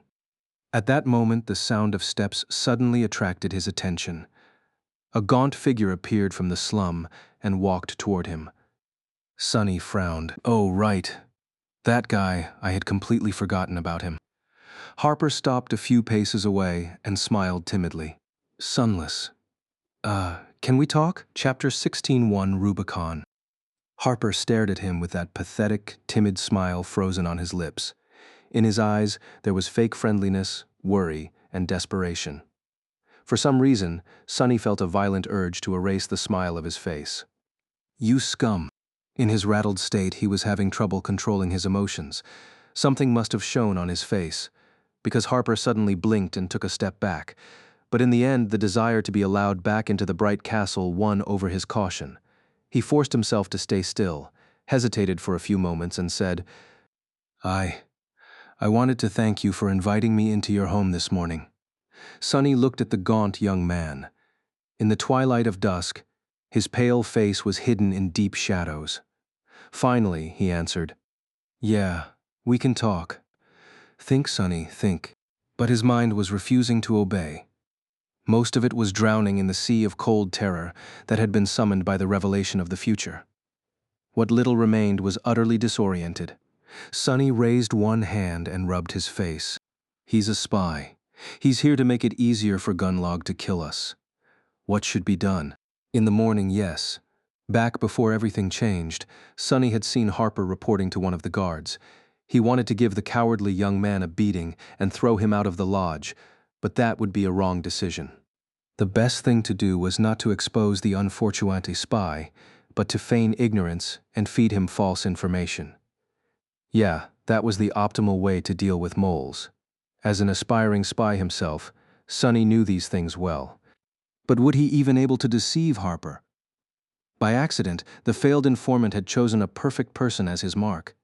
At that moment, the sound of steps suddenly attracted his attention. A gaunt figure appeared from the slum and walked toward him. Sonny frowned. "Oh, right. That guy, I had completely forgotten about him." Harper stopped a few paces away and smiled timidly. "Sunless. Can we talk?" Chapter 16:1 Rubicon. Harper stared at him with that pathetic, timid smile frozen on his lips. In his eyes, there was fake friendliness, worry, and desperation. For some reason, Sonny felt a violent urge to erase the smile of his face. "You scum." In his rattled state, he was having trouble controlling his emotions. Something must have shown on his face, because Harper suddenly blinked and took a step back. But in the end, the desire to be allowed back into the bright castle won over his caution. He forced himself to stay still, hesitated for a few moments, and said, I wanted to thank you for inviting me into your home this morning." Sonny looked at the gaunt young man. In the twilight of dusk, his pale face was hidden in deep shadows. Finally, he answered, "Yeah, we can talk. Think, Sonny, think." But his mind was refusing to obey. Most of it was drowning in the sea of cold terror that had been summoned by the revelation of the future. What little remained was utterly disoriented. Sonny raised one hand and rubbed his face. "He's a spy. He's here to make it easier for Gunlog to kill us. What should be done?" In the morning, yes. Back before everything changed, Sonny had seen Harper reporting to one of the guards. He wanted to give the cowardly young man a beating and throw him out of the lodge, but that would be a wrong decision. The best thing to do was not to expose the unfortunate spy, but to feign ignorance and feed him false information. Yeah, that was the optimal way to deal with moles. As an aspiring spy himself, Sonny knew these things well. But would he even able to deceive Harper? By accident, the failed informant had chosen a perfect person as his mark.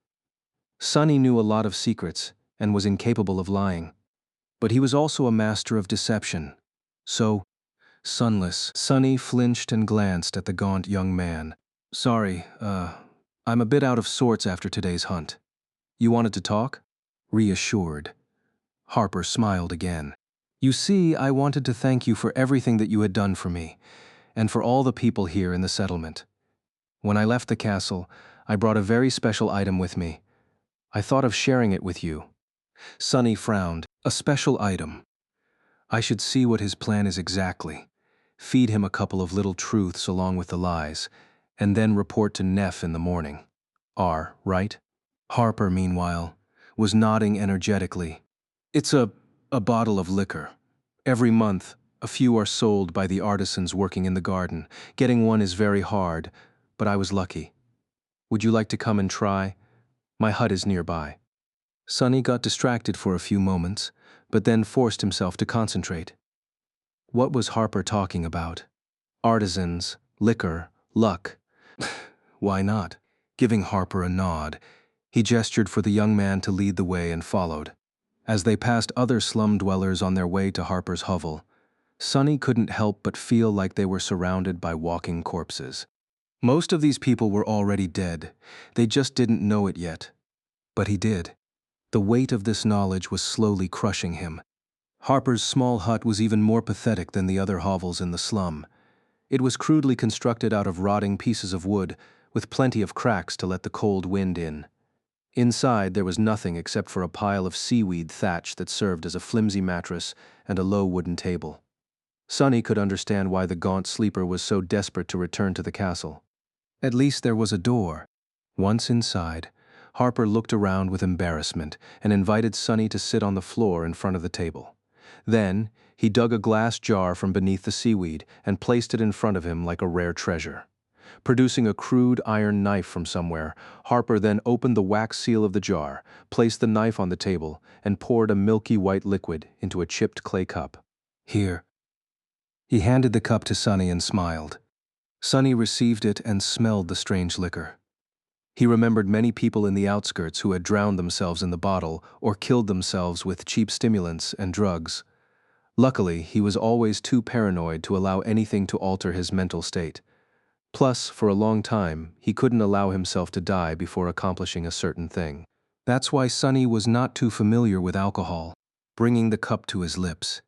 Sonny knew a lot of secrets and was incapable of lying. But he was also a master of deception. So, sunless, Sonny flinched and glanced at the gaunt young man. "Sorry, I'm a bit out of sorts after today's hunt. You wanted to talk?" Reassured, Harper smiled again. "You see, I wanted to thank you for everything that you had done for me, and for all the people here in the settlement. When I left the castle, I brought a very special item with me. I thought of sharing it with you." Sonny frowned. "A special item. I should see what his plan is exactly. Feed him a couple of little truths along with the lies, and then report to Neff in the morning. Right?" Harper, meanwhile, was nodding energetically. "It's a bottle of liquor. Every month, a few are sold by the artisans working in the garden. Getting one is very hard, but I was lucky. Would you like to come and try? My hut is nearby." Sonny got distracted for a few moments, but then forced himself to concentrate. What was Harper talking about? Artisans, liquor, luck. Why not? Giving Harper a nod, he gestured for the young man to lead the way and followed. As they passed other slum dwellers on their way to Harper's hovel, Sonny couldn't help but feel like they were surrounded by walking corpses. Most of these people were already dead. They just didn't know it yet. But he did. The weight of this knowledge was slowly crushing him. Harper's small hut was even more pathetic than the other hovels in the slum. It was crudely constructed out of rotting pieces of wood, with plenty of cracks to let the cold wind in. Inside, there was nothing except for a pile of seaweed thatch that served as a flimsy mattress and a low wooden table. Sonny could understand why the gaunt sleeper was so desperate to return to the castle. At least there was a door. Once inside, Harper looked around with embarrassment and invited Sonny to sit on the floor in front of the table. Then, he dug a glass jar from beneath the seaweed and placed it in front of him like a rare treasure. Producing a crude iron knife from somewhere, Harper then opened the wax seal of the jar, placed the knife on the table, and poured a milky white liquid into a chipped clay cup. "Here." He handed the cup to Sonny and smiled. Sonny received it and smelled the strange liquor. He remembered many people in the outskirts who had drowned themselves in the bottle or killed themselves with cheap stimulants and drugs. Luckily, he was always too paranoid to allow anything to alter his mental state. Plus, for a long time, he couldn't allow himself to die before accomplishing a certain thing. That's why Sonny was not too familiar with alcohol. Bringing the cup to his lips,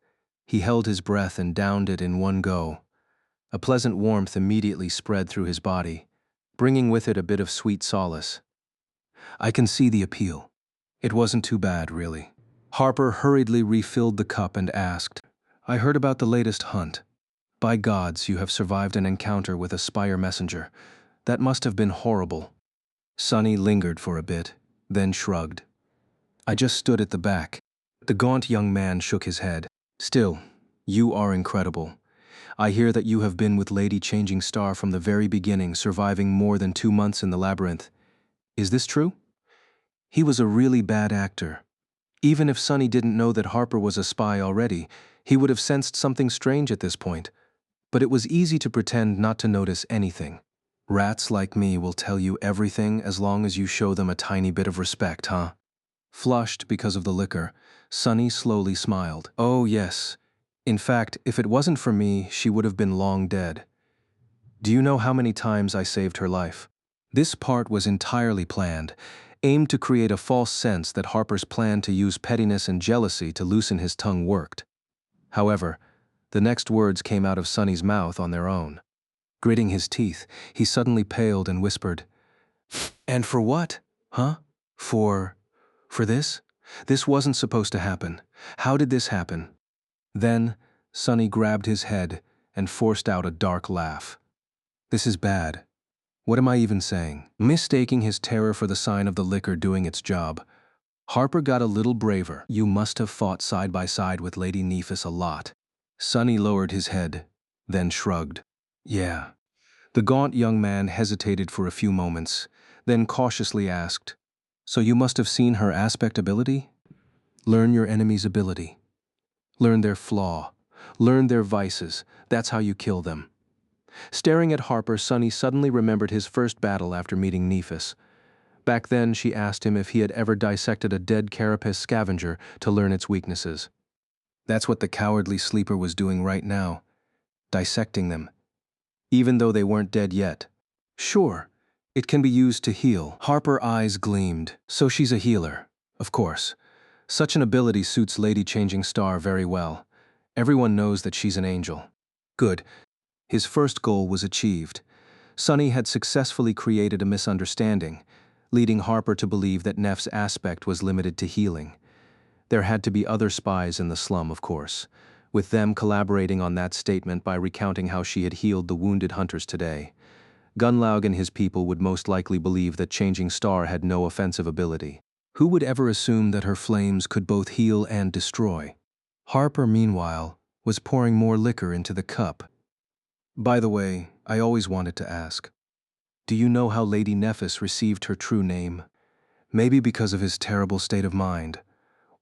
he held his breath and downed it in one go. A pleasant warmth immediately spread through his body, bringing with it a bit of sweet solace. I can see the appeal. It wasn't too bad, really. Harper hurriedly refilled the cup and asked, I heard about the latest hunt. By gods, you have survived an encounter with a spire messenger. That must have been horrible. Sonny lingered for a bit, then shrugged. I just stood at the back. The gaunt young man shook his head. Still, you are incredible. I hear that you have been with Lady Changing Star from the very beginning, surviving more than 2 months in the labyrinth. Is this true? He was a really bad actor. Even if Sonny didn't know that Harper was a spy already, he would have sensed something strange at this point. But it was easy to pretend not to notice anything. Rats like me will tell you everything as long as you show them a tiny bit of respect, huh? Flushed because of the liquor, Sonny slowly smiled. Oh, yes. In fact, if it wasn't for me, she would have been long dead. Do you know how many times I saved her life? This part was entirely planned, aimed to create a false sense that Harper's plan to use pettiness and jealousy to loosen his tongue worked. However, the next words came out of Sonny's mouth on their own. Gritting his teeth, he suddenly paled and whispered, And for what? Huh? For this? This wasn't supposed to happen. How did this happen? Then, Sonny grabbed his head and forced out a dark laugh. This is bad. What am I even saying? Mistaking his terror for the sign of the liquor doing its job, Harper got a little braver. You must have fought side by side with Lady Nephis a lot. Sonny lowered his head, then shrugged. Yeah. The gaunt young man hesitated for a few moments, then cautiously asked, So you must have seen her aspect ability? Learn your enemy's ability. Learn their flaw. Learn their vices. That's how you kill them. Staring at Harper, Sonny suddenly remembered his first battle after meeting Nephis. Back then, she asked him if he had ever dissected a dead carapace scavenger to learn its weaknesses. That's what the cowardly sleeper was doing right now, dissecting them, even though they weren't dead yet. Sure, it can be used to heal. Harper's eyes gleamed. So she's a healer, of course. Such an ability suits Lady Changing Star very well. Everyone knows that she's an angel. Good. His first goal was achieved. Sonny had successfully created a misunderstanding, leading Harper to believe that Neff's aspect was limited to healing. There had to be other spies in the slum, of course, with them collaborating on that statement by recounting how she had healed the wounded hunters today. Gunlaug and his people would most likely believe that Changing Star had no offensive ability. Who would ever assume that her flames could both heal and destroy? Harper, meanwhile, was pouring more liquor into the cup. By the way, I always wanted to ask, do you know how Lady Nephis received her true name? Maybe because of his terrible state of mind,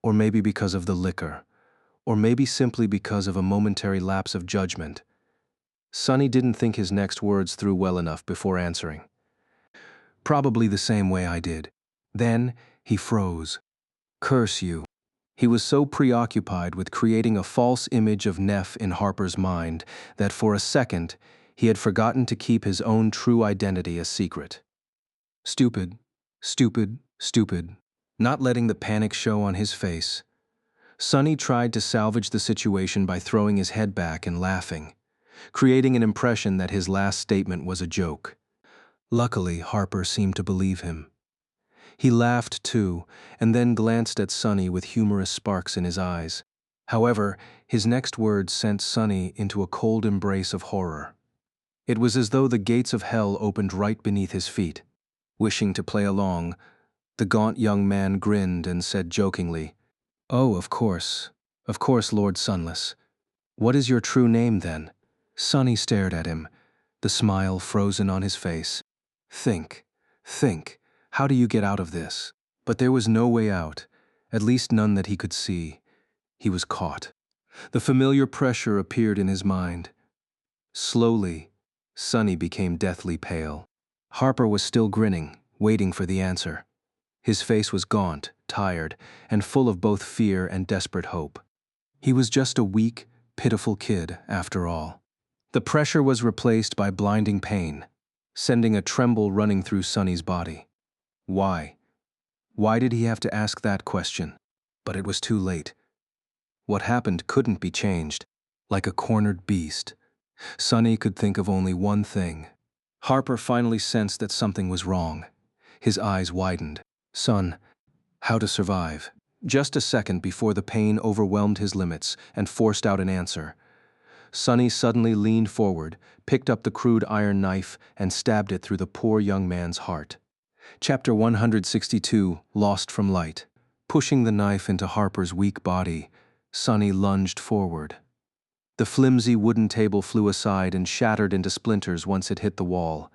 or maybe because of the liquor, or maybe simply because of a momentary lapse of judgment. Sonny didn't think his next words through well enough before answering. Probably the same way I did. Then he froze. Curse you. He was so preoccupied with creating a false image of Neff in Harper's mind that for a second he had forgotten to keep his own true identity a secret. Stupid, stupid, stupid. Not letting the panic show on his face, Sonny tried to salvage the situation by throwing his head back and laughing, creating an impression that his last statement was a joke. Luckily, Harper seemed to believe him. He laughed too, and then glanced at Sonny with humorous sparks in his eyes. However, his next words sent Sonny into a cold embrace of horror. It was as though the gates of hell opened right beneath his feet. Wishing to play along, the gaunt young man grinned and said jokingly, Oh, of course, Lord Sunless. What is your true name, then? Sonny stared at him, the smile frozen on his face. Think. How do you get out of this? But there was no way out, at least none that he could see. He was caught. The familiar pressure appeared in his mind. Slowly, Sonny became deathly pale. Harper was still grinning, waiting for the answer. His face was gaunt, tired, and full of both fear and desperate hope. He was just a weak, pitiful kid, after all. The pressure was replaced by blinding pain, sending a tremble running through Sonny's body. Why? Why did he have to ask that question? But it was too late. What happened couldn't be changed. Like a cornered beast, Sonny could think of only one thing. Harper finally sensed that something was wrong. His eyes widened. Son, how to survive? Just a second before the pain overwhelmed his limits and forced out an answer. Sonny suddenly leaned forward, picked up the crude iron knife, and stabbed it through the poor young man's heart. Chapter 162, Lost from Light. Pushing the knife into Harper's weak body, Sonny lunged forward. The flimsy wooden table flew aside and shattered into splinters once it hit the wall.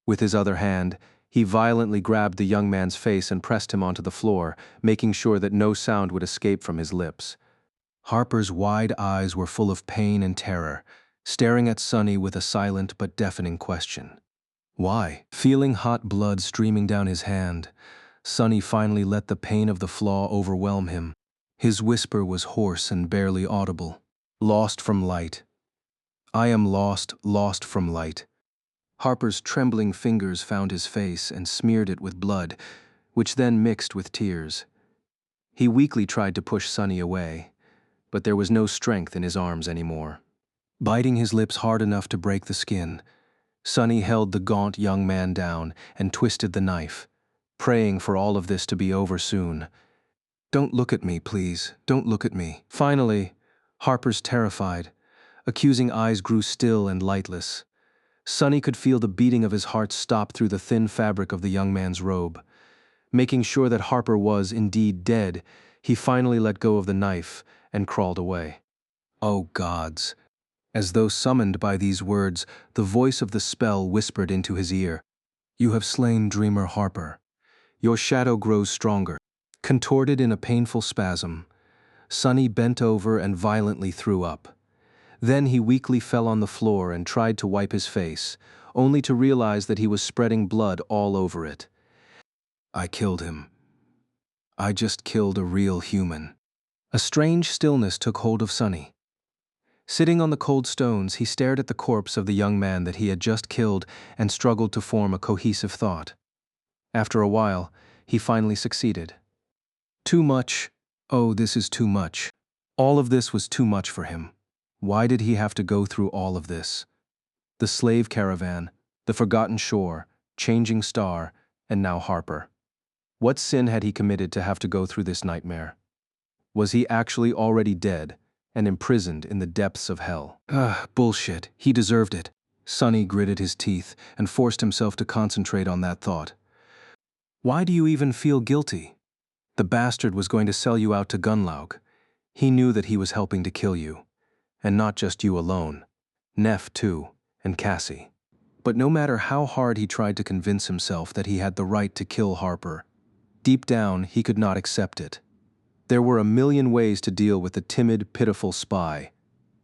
With his other hand, he violently grabbed the young man's face and pressed him onto the floor, making sure that no sound would escape from his lips. Harper's wide eyes were full of pain and terror, staring at Sonny with a silent but deafening question. Why? Feeling hot blood streaming down his hand, Sonny finally let the pain of the flaw overwhelm him. His whisper was hoarse and barely audible. Lost from light. I am lost, lost from light. Harper's trembling fingers found his face and smeared it with blood, which then mixed with tears. He weakly tried to push Sonny away, but there was no strength in his arms anymore. Biting his lips hard enough to break the skin, Sonny held the gaunt young man down and twisted the knife, praying for all of this to be over soon. Don't look at me, please. Don't look at me. Finally, Harper's terrified. Accusing eyes grew still and lightless. Sonny could feel the beating of his heart stop through the thin fabric of the young man's robe. Making sure that Harper was indeed dead, he finally let go of the knife and crawled away. Oh gods! As though summoned by these words, the voice of the spell whispered into his ear. You have slain Dreamer Harper. Your shadow grows stronger. Contorted in a painful spasm, Sonny bent over and violently threw up. Then he weakly fell on the floor and tried to wipe his face, only to realize that he was spreading blood all over it. I killed him. I just killed a real human. A strange stillness took hold of Sonny. Sitting on the cold stones, he stared at the corpse of the young man that he had just killed and struggled to form a cohesive thought. After a while, he finally succeeded. Too much. Oh, this is too much. All of this was too much for him. Why did he have to go through all of this? The slave caravan, the forgotten shore, changing star, and now Harper. What sin had he committed to have to go through this nightmare? Was he actually already dead and imprisoned in the depths of hell? Bullshit. He deserved it. Sonny gritted his teeth and forced himself to concentrate on that thought. Why do you even feel guilty? The bastard was going to sell you out to Gunlaug. He knew that he was helping to kill you. And not just you alone. Neff, too, and Cassie. But no matter how hard he tried to convince himself that he had the right to kill Harper, deep down he could not accept it. There were a million ways to deal with the timid, pitiful spy.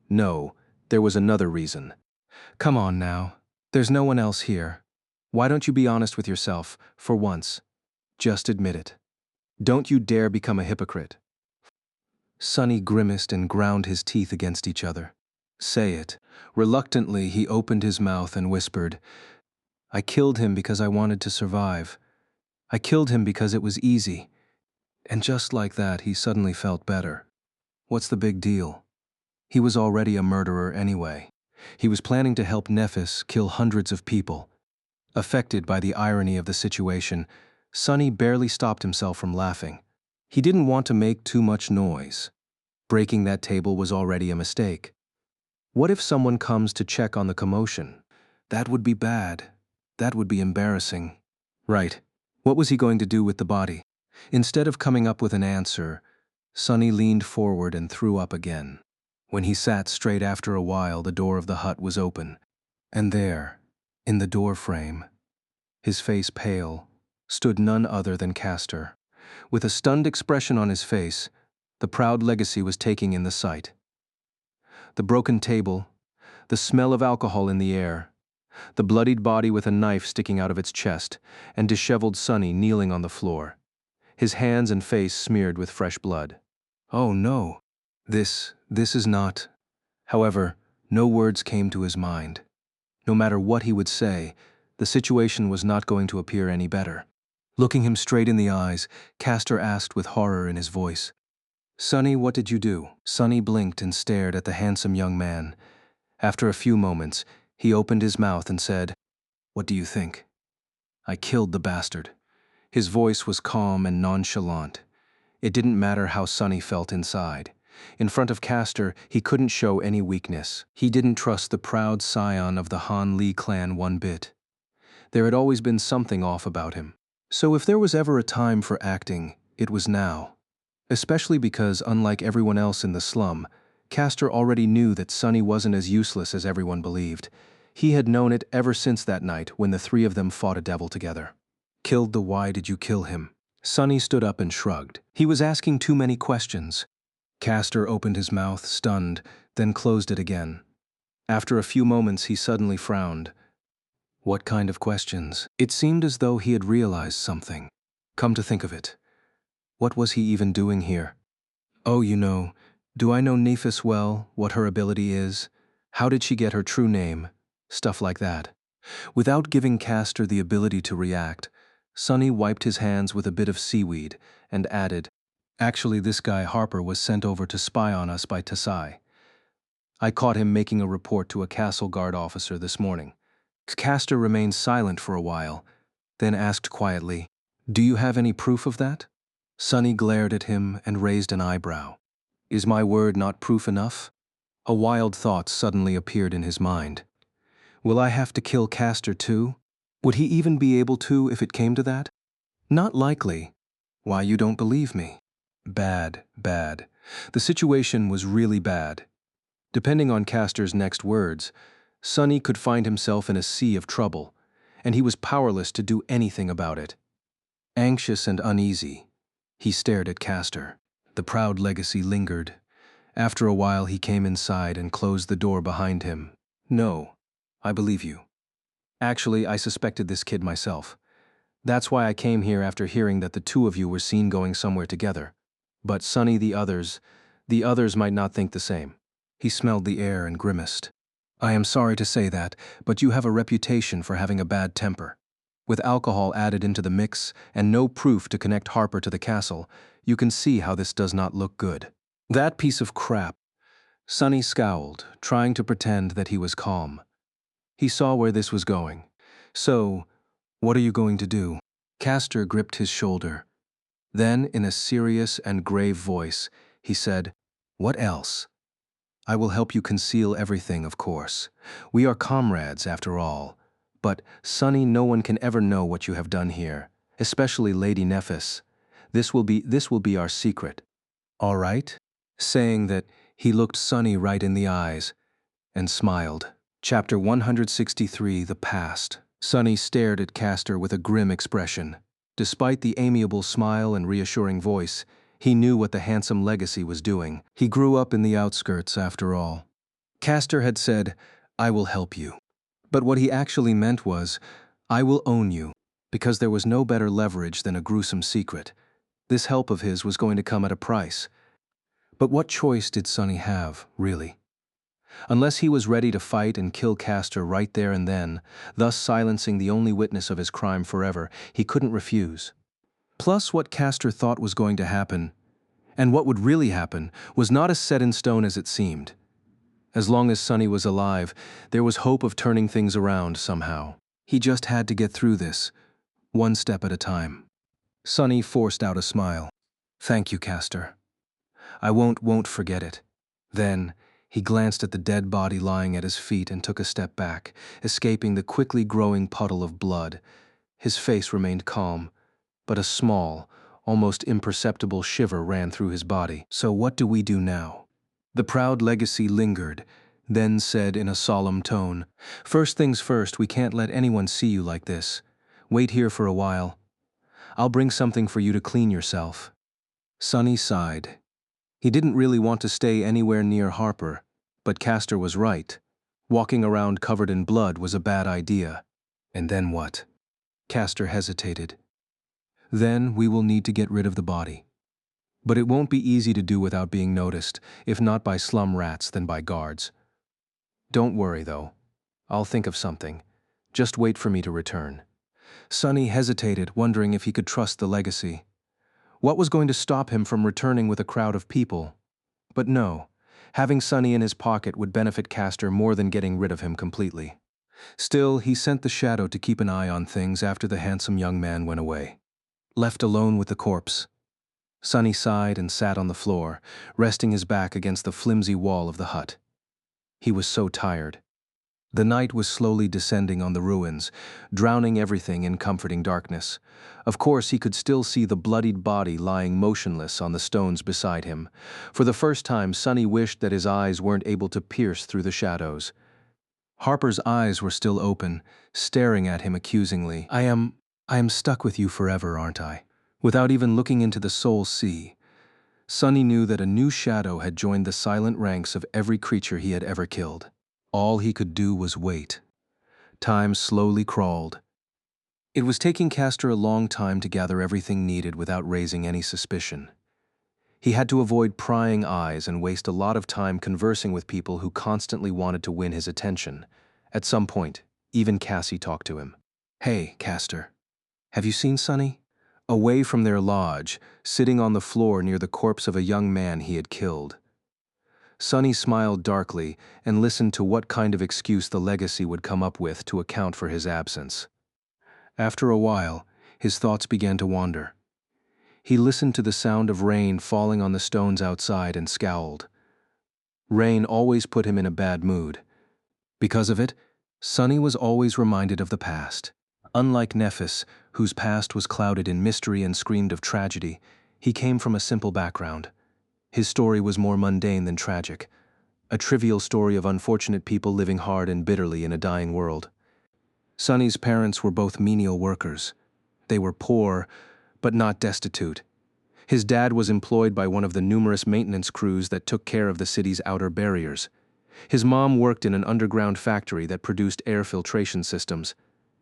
No, there was another reason. Come on now. There's no one else here. Why don't you be honest with yourself, for once? Just admit it. Don't you dare become a hypocrite. Sonny grimaced and ground his teeth against each other. Say it. Reluctantly, he opened his mouth and whispered, I killed him because I wanted to survive. I killed him because it was easy. And just like that, he suddenly felt better. What's the big deal? He was already a murderer anyway. He was planning to help Nephis kill hundreds of people. Affected by the irony of the situation, Sonny barely stopped himself from laughing. He didn't want to make too much noise. Breaking that table was already a mistake. What if someone comes to check on the commotion? That would be bad. That would be embarrassing. Right. What was he going to do with the body? Instead of coming up with an answer, Sonny leaned forward and threw up again. When he sat straight after a while, the door of the hut was open. And there, in the door frame, his face pale, stood none other than Castor. With a stunned expression on his face, the proud legacy was taking in the sight. The broken table, the smell of alcohol in the air, the bloodied body with a knife sticking out of its chest, and disheveled Sonny kneeling on the floor, his hands and face smeared with fresh blood. Oh no, this is not. However, no words came to his mind. No matter what he would say, the situation was not going to appear any better. Looking him straight in the eyes, Castor asked with horror in his voice, "Sonny, what did you do?" Sonny blinked and stared at the handsome young man. After a few moments, he opened his mouth and said, "What do you think?" "I killed the bastard." His voice was calm and nonchalant. It didn't matter how Sonny felt inside. In front of Castor, he couldn't show any weakness. He didn't trust the proud scion of the Han Li clan one bit. There had always been something off about him. So if there was ever a time for acting, it was now. Especially because, unlike everyone else in the slum, Castor already knew that Sonny wasn't as useless as everyone believed. He had known it ever since that night when the three of them fought a devil together. Killed the why did you kill him? Sonny stood up and shrugged. He was asking too many questions. Castor opened his mouth, stunned, then closed it again. After a few moments, he suddenly frowned. What kind of questions? It seemed as though he had realized something. Come to think of it, what was he even doing here? Oh, do I know Nephis well, what her ability is? How did she get her true name? Stuff like that. Without giving Castor the ability to react, Sonny wiped his hands with a bit of seaweed and added, "Actually, this guy Harper was sent over to spy on us by Tasai. I caught him making a report to a castle guard officer this morning." Castor remained silent for a while, then asked quietly, "Do you have any proof of that?" Sonny glared at him and raised an eyebrow. Is my word not proof enough? A wild thought suddenly appeared in his mind. Will I have to kill Castor too? Would he even be able to if it came to that? Not likely. Why, you don't believe me? Bad, bad. The situation was really bad. Depending on Castor's next words, Sonny could find himself in a sea of trouble, and he was powerless to do anything about it. Anxious and uneasy, he stared at Castor. The proud legacy lingered. After a while, he came inside and closed the door behind him. No, I believe you. Actually, I suspected this kid myself. That's why I came here after hearing that the two of you were seen going somewhere together. But Sonny, the others might not think the same. He smelled the air and grimaced. I am sorry to say that, but you have a reputation for having a bad temper. With alcohol added into the mix and no proof to connect Harper to the castle, you can see how this does not look good. That piece of crap. Sonny scowled, trying to pretend that he was calm. He saw where this was going. So, what are you going to do? Castor gripped his shoulder. Then, in a serious and grave voice, he said, What else? I will help you conceal everything, of course. We are comrades, after all. But, Sonny, no one can ever know what you have done here, especially Lady Nephis. This will be our secret. All right? Saying that, he looked Sonny right in the eyes and smiled. Chapter 163, The Past. Sonny stared at Castor with a grim expression. Despite the amiable smile and reassuring voice, he knew what the handsome legacy was doing. He grew up in the outskirts, after all. Castor had said, I will help you. But what he actually meant was, I will own you, because there was no better leverage than a gruesome secret. This help of his was going to come at a price. But what choice did Sonny have, really? Unless he was ready to fight and kill Castor right there and then, thus silencing the only witness of his crime forever, he couldn't refuse. Plus, what Castor thought was going to happen, and what would really happen, was not as set in stone as it seemed. As long as Sonny was alive, there was hope of turning things around somehow. He just had to get through this, one step at a time. Sonny forced out a smile. Thank you, Castor. I won't forget it. Then, he glanced at the dead body lying at his feet and took a step back, escaping the quickly growing puddle of blood. His face remained calm, but a small, almost imperceptible shiver ran through his body. So what do we do now? The proud legacy lingered, then said in a solemn tone, First things first, we can't let anyone see you like this. Wait here for a while. I'll bring something for you to clean yourself. Sonny sighed. He didn't really want to stay anywhere near Harper, but Castor was right. Walking around covered in blood was a bad idea. And then what? Castor hesitated. Then we will need to get rid of the body. But it won't be easy to do without being noticed, if not by slum rats, then by guards. Don't worry, though. I'll think of something. Just wait for me to return. Sonny hesitated, wondering if he could trust the legacy. What was going to stop him from returning with a crowd of people? But no, having Sonny in his pocket would benefit Castor more than getting rid of him completely. Still, he sent the shadow to keep an eye on things after the handsome young man went away. Left alone with the corpse, Sonny sighed and sat on the floor, resting his back against the flimsy wall of the hut. He was so tired. The night was slowly descending on the ruins, drowning everything in comforting darkness. Of course, he could still see the bloodied body lying motionless on the stones beside him. For the first time, Sonny wished that his eyes weren't able to pierce through the shadows. Harper's eyes were still open, staring at him accusingly. I am stuck with you forever, aren't I? Without even looking into the soul sea, Sonny knew that a new shadow had joined the silent ranks of every creature he had ever killed. All he could do was wait. Time slowly crawled. It was taking Castor a long time to gather everything needed without raising any suspicion. He had to avoid prying eyes and waste a lot of time conversing with people who constantly wanted to win his attention. At some point, even Cassie talked to him. Hey, Castor, have you seen Sonny? Away from their lodge, sitting on the floor near the corpse of a young man he had killed. Sonny smiled darkly and listened to what kind of excuse the legacy would come up with to account for his absence. After a while, his thoughts began to wander. He listened to the sound of rain falling on the stones outside and scowled. Rain always put him in a bad mood. Because of it, Sonny was always reminded of the past. Unlike Nephis, whose past was clouded in mystery and screamed of tragedy, he came from a simple background. His story was more mundane than tragic, a trivial story of unfortunate people living hard and bitterly in a dying world. Sonny's parents were both menial workers. They were poor, but not destitute. His dad was employed by one of the numerous maintenance crews that took care of the city's outer barriers. His mom worked in an underground factory that produced air filtration systems.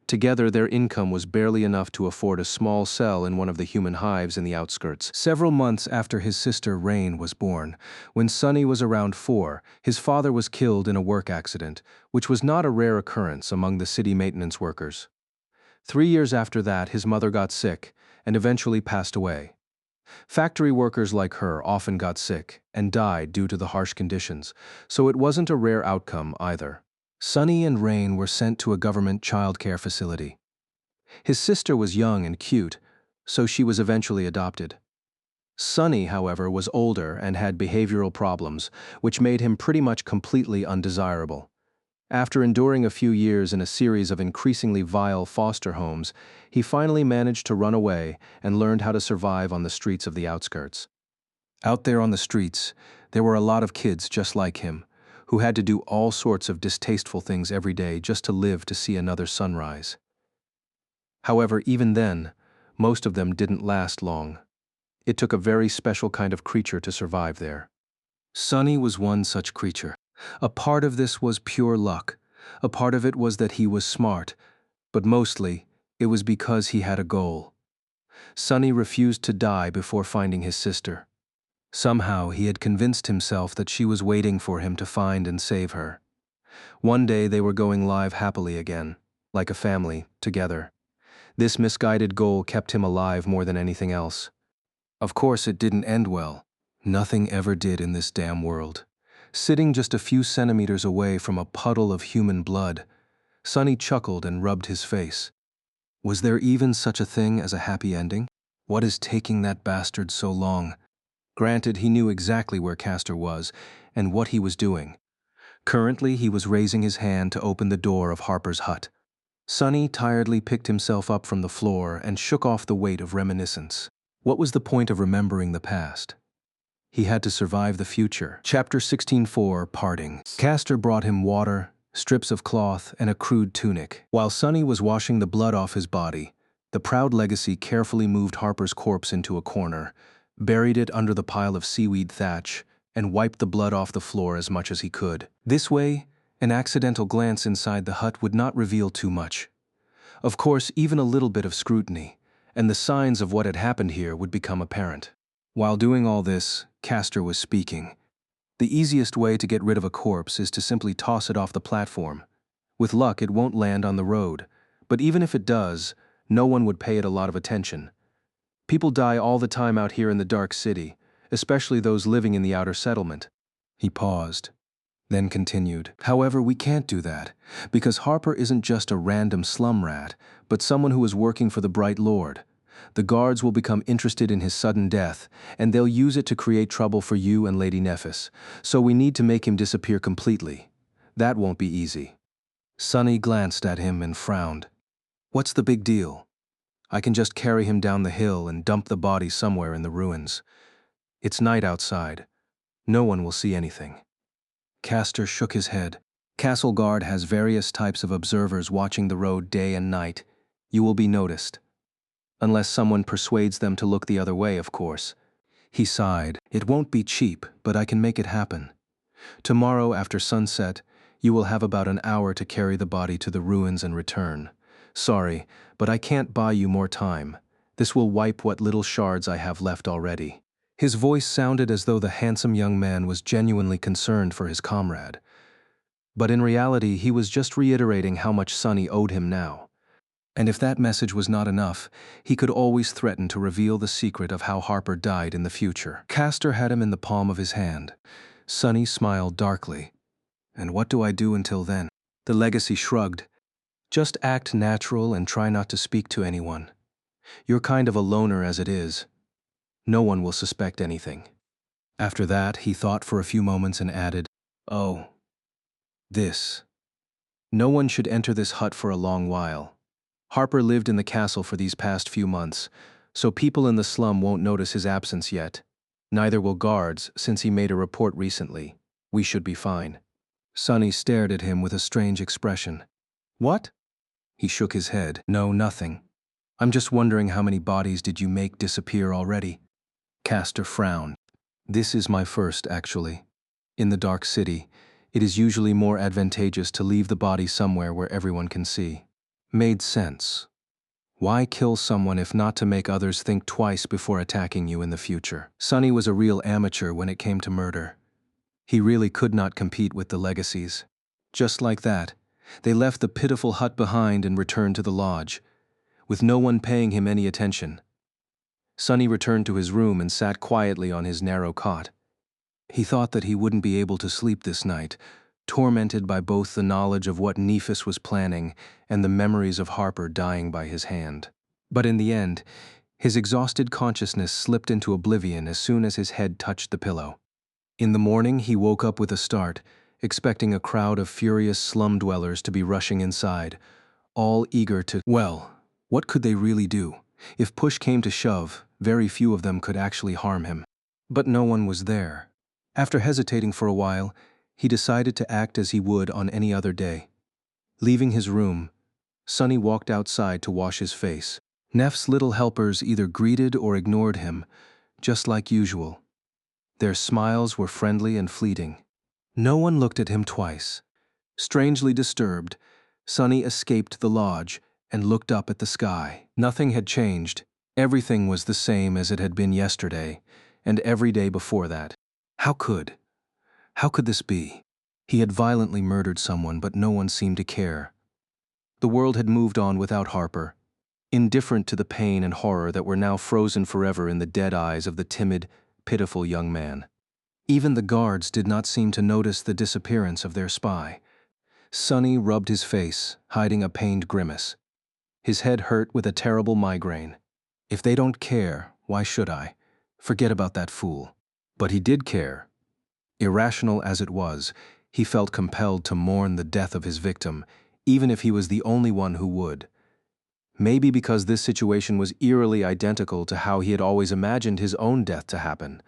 Together, their income was barely enough to afford a small cell in one of the human hives in the outskirts. Several months after his sister Rain was born, when Sonny was around 4, his father was killed in a work accident, which was not a rare occurrence among the city maintenance workers. 3 years after that, his mother got sick and eventually passed away. Factory workers like her often got sick and died due to the harsh conditions, so it wasn't a rare outcome either. Sonny and Rain were sent to a government childcare facility. His sister was young and cute, so she was eventually adopted. Sonny, however, was older and had behavioral problems, which made him pretty much completely undesirable. After enduring a few years in a series of increasingly vile foster homes, he finally managed to run away and learned how to survive on the streets of the outskirts. Out there on the streets, there were a lot of kids just like him, who had to do all sorts of distasteful things every day just to live to see another sunrise. However, even then, most of them didn't last long. It took a very special kind of creature to survive there. Sonny was one such creature. A part of this was pure luck. A part of it was that he was smart, but mostly, it was because he had a goal. Sonny refused to die before finding his sister. Somehow, he had convinced himself that she was waiting for him to find and save her. One day they were going live happily again, like a family, together. This misguided goal kept him alive more than anything else. Of course, it didn't end well. Nothing ever did in this damn world. Sitting just a few centimeters away from a puddle of human blood, Sonny chuckled and rubbed his face. Was there even such a thing as a happy ending? What is taking that bastard so long? Granted, he knew exactly where Castor was and what he was doing. Currently, he was raising his hand to open the door of Harper's hut. Sonny tiredly picked himself up from the floor and shook off the weight of reminiscence. What was the point of remembering the past? He had to survive the future. Chapter 16:4, Parting. Castor brought him water, strips of cloth, and a crude tunic. While Sonny was washing the blood off his body, the proud legacy carefully moved Harper's corpse into a corner, buried it under the pile of seaweed thatch, and wiped the blood off the floor as much as he could. This way, An accidental glance inside the hut would not reveal too much. Of course, even a little bit of scrutiny, and the signs of what had happened here would become apparent. While doing all this, Castor was speaking. The easiest way to get rid of a corpse is to simply toss it off the platform. With luck, it won't land on the road, but even if it does, no one would pay it a lot of attention. People die all the time out here in the dark city, especially those living in the outer settlement. He paused, then continued. However, we can't do that, because Harper isn't just a random slum rat, but someone who is working for the Bright Lord. The guards will become interested in his sudden death, and they'll use it to create trouble for you and Lady Nephis, so we need to make him disappear completely. That won't be easy. Sonny glanced at him and frowned. What's the big deal? I can just carry him down the hill and dump the body somewhere in the ruins. It's night outside. No one will see anything. Castor shook his head. Castle Guard has various types of observers watching the road day and night. You will be noticed. Unless someone persuades them to look the other way, of course. He sighed. It won't be cheap, but I can make it happen. Tomorrow after sunset, you will have about an hour to carry the body to the ruins and return. Sorry, but I can't buy you more time. This will wipe what little shards I have left already. His voice sounded as though the handsome young man was genuinely concerned for his comrade. But in reality, he was just reiterating how much Sonny owed him now. And if that message was not enough, he could always threaten to reveal the secret of how Harper died in the future. Castor had him in the palm of his hand. Sonny smiled darkly. And what do I do until then? The legacy shrugged. Just act natural and try not to speak to anyone. You're kind of a loner as it is. No one will suspect anything. After that, he thought for a few moments and added, Oh, this. No one should enter this hut for a long while. Harper lived in the castle for these past few months, so people in the slum won't notice his absence yet. Neither will guards, since he made a report recently. We should be fine. Sonny stared at him with a strange expression. What? He shook his head. No, nothing. I'm just wondering how many bodies did you make disappear already? Castor frowned. This is my first, actually. In the dark city, it is usually more advantageous to leave the body somewhere where everyone can see. Made sense. Why kill someone if not to make others think twice before attacking you in the future? Sonny was a real amateur when it came to murder. He really could not compete with the legacies. Just like that, they left the pitiful hut behind and returned to the lodge, with no one paying him any attention. Sonny returned to his room and sat quietly on his narrow cot. He thought that he wouldn't be able to sleep this night, tormented by both the knowledge of what Nephis was planning and the memories of Harper dying by his hand. But in the end, his exhausted consciousness slipped into oblivion as soon as his head touched the pillow. In the morning, he woke up with a start, expecting a crowd of furious slum dwellers to be rushing inside, all eager to, well, what could they really do? If push came to shove, very few of them could actually harm him. But no one was there. After hesitating for a while, he decided to act as he would on any other day. Leaving his room, Sonny walked outside to wash his face. Neff's little helpers either greeted or ignored him, just like usual. Their smiles were friendly and fleeting. No one looked at him twice. Strangely disturbed, Sonny escaped the lodge and looked up at the sky. Nothing had changed. Everything was the same as it had been yesterday, and every day before that. How could this be? He had violently murdered someone, but no one seemed to care. The world had moved on without Harper, indifferent to the pain and horror that were now frozen forever in the dead eyes of the timid, pitiful young man. Even the guards did not seem to notice the disappearance of their spy. Sonny rubbed his face, hiding a pained grimace. His head hurt with a terrible migraine. If they don't care, why should I? Forget about that fool. But he did care. Irrational as it was, he felt compelled to mourn the death of his victim, even if he was the only one who would. Maybe because this situation was eerily identical to how he had always imagined his own death to happen,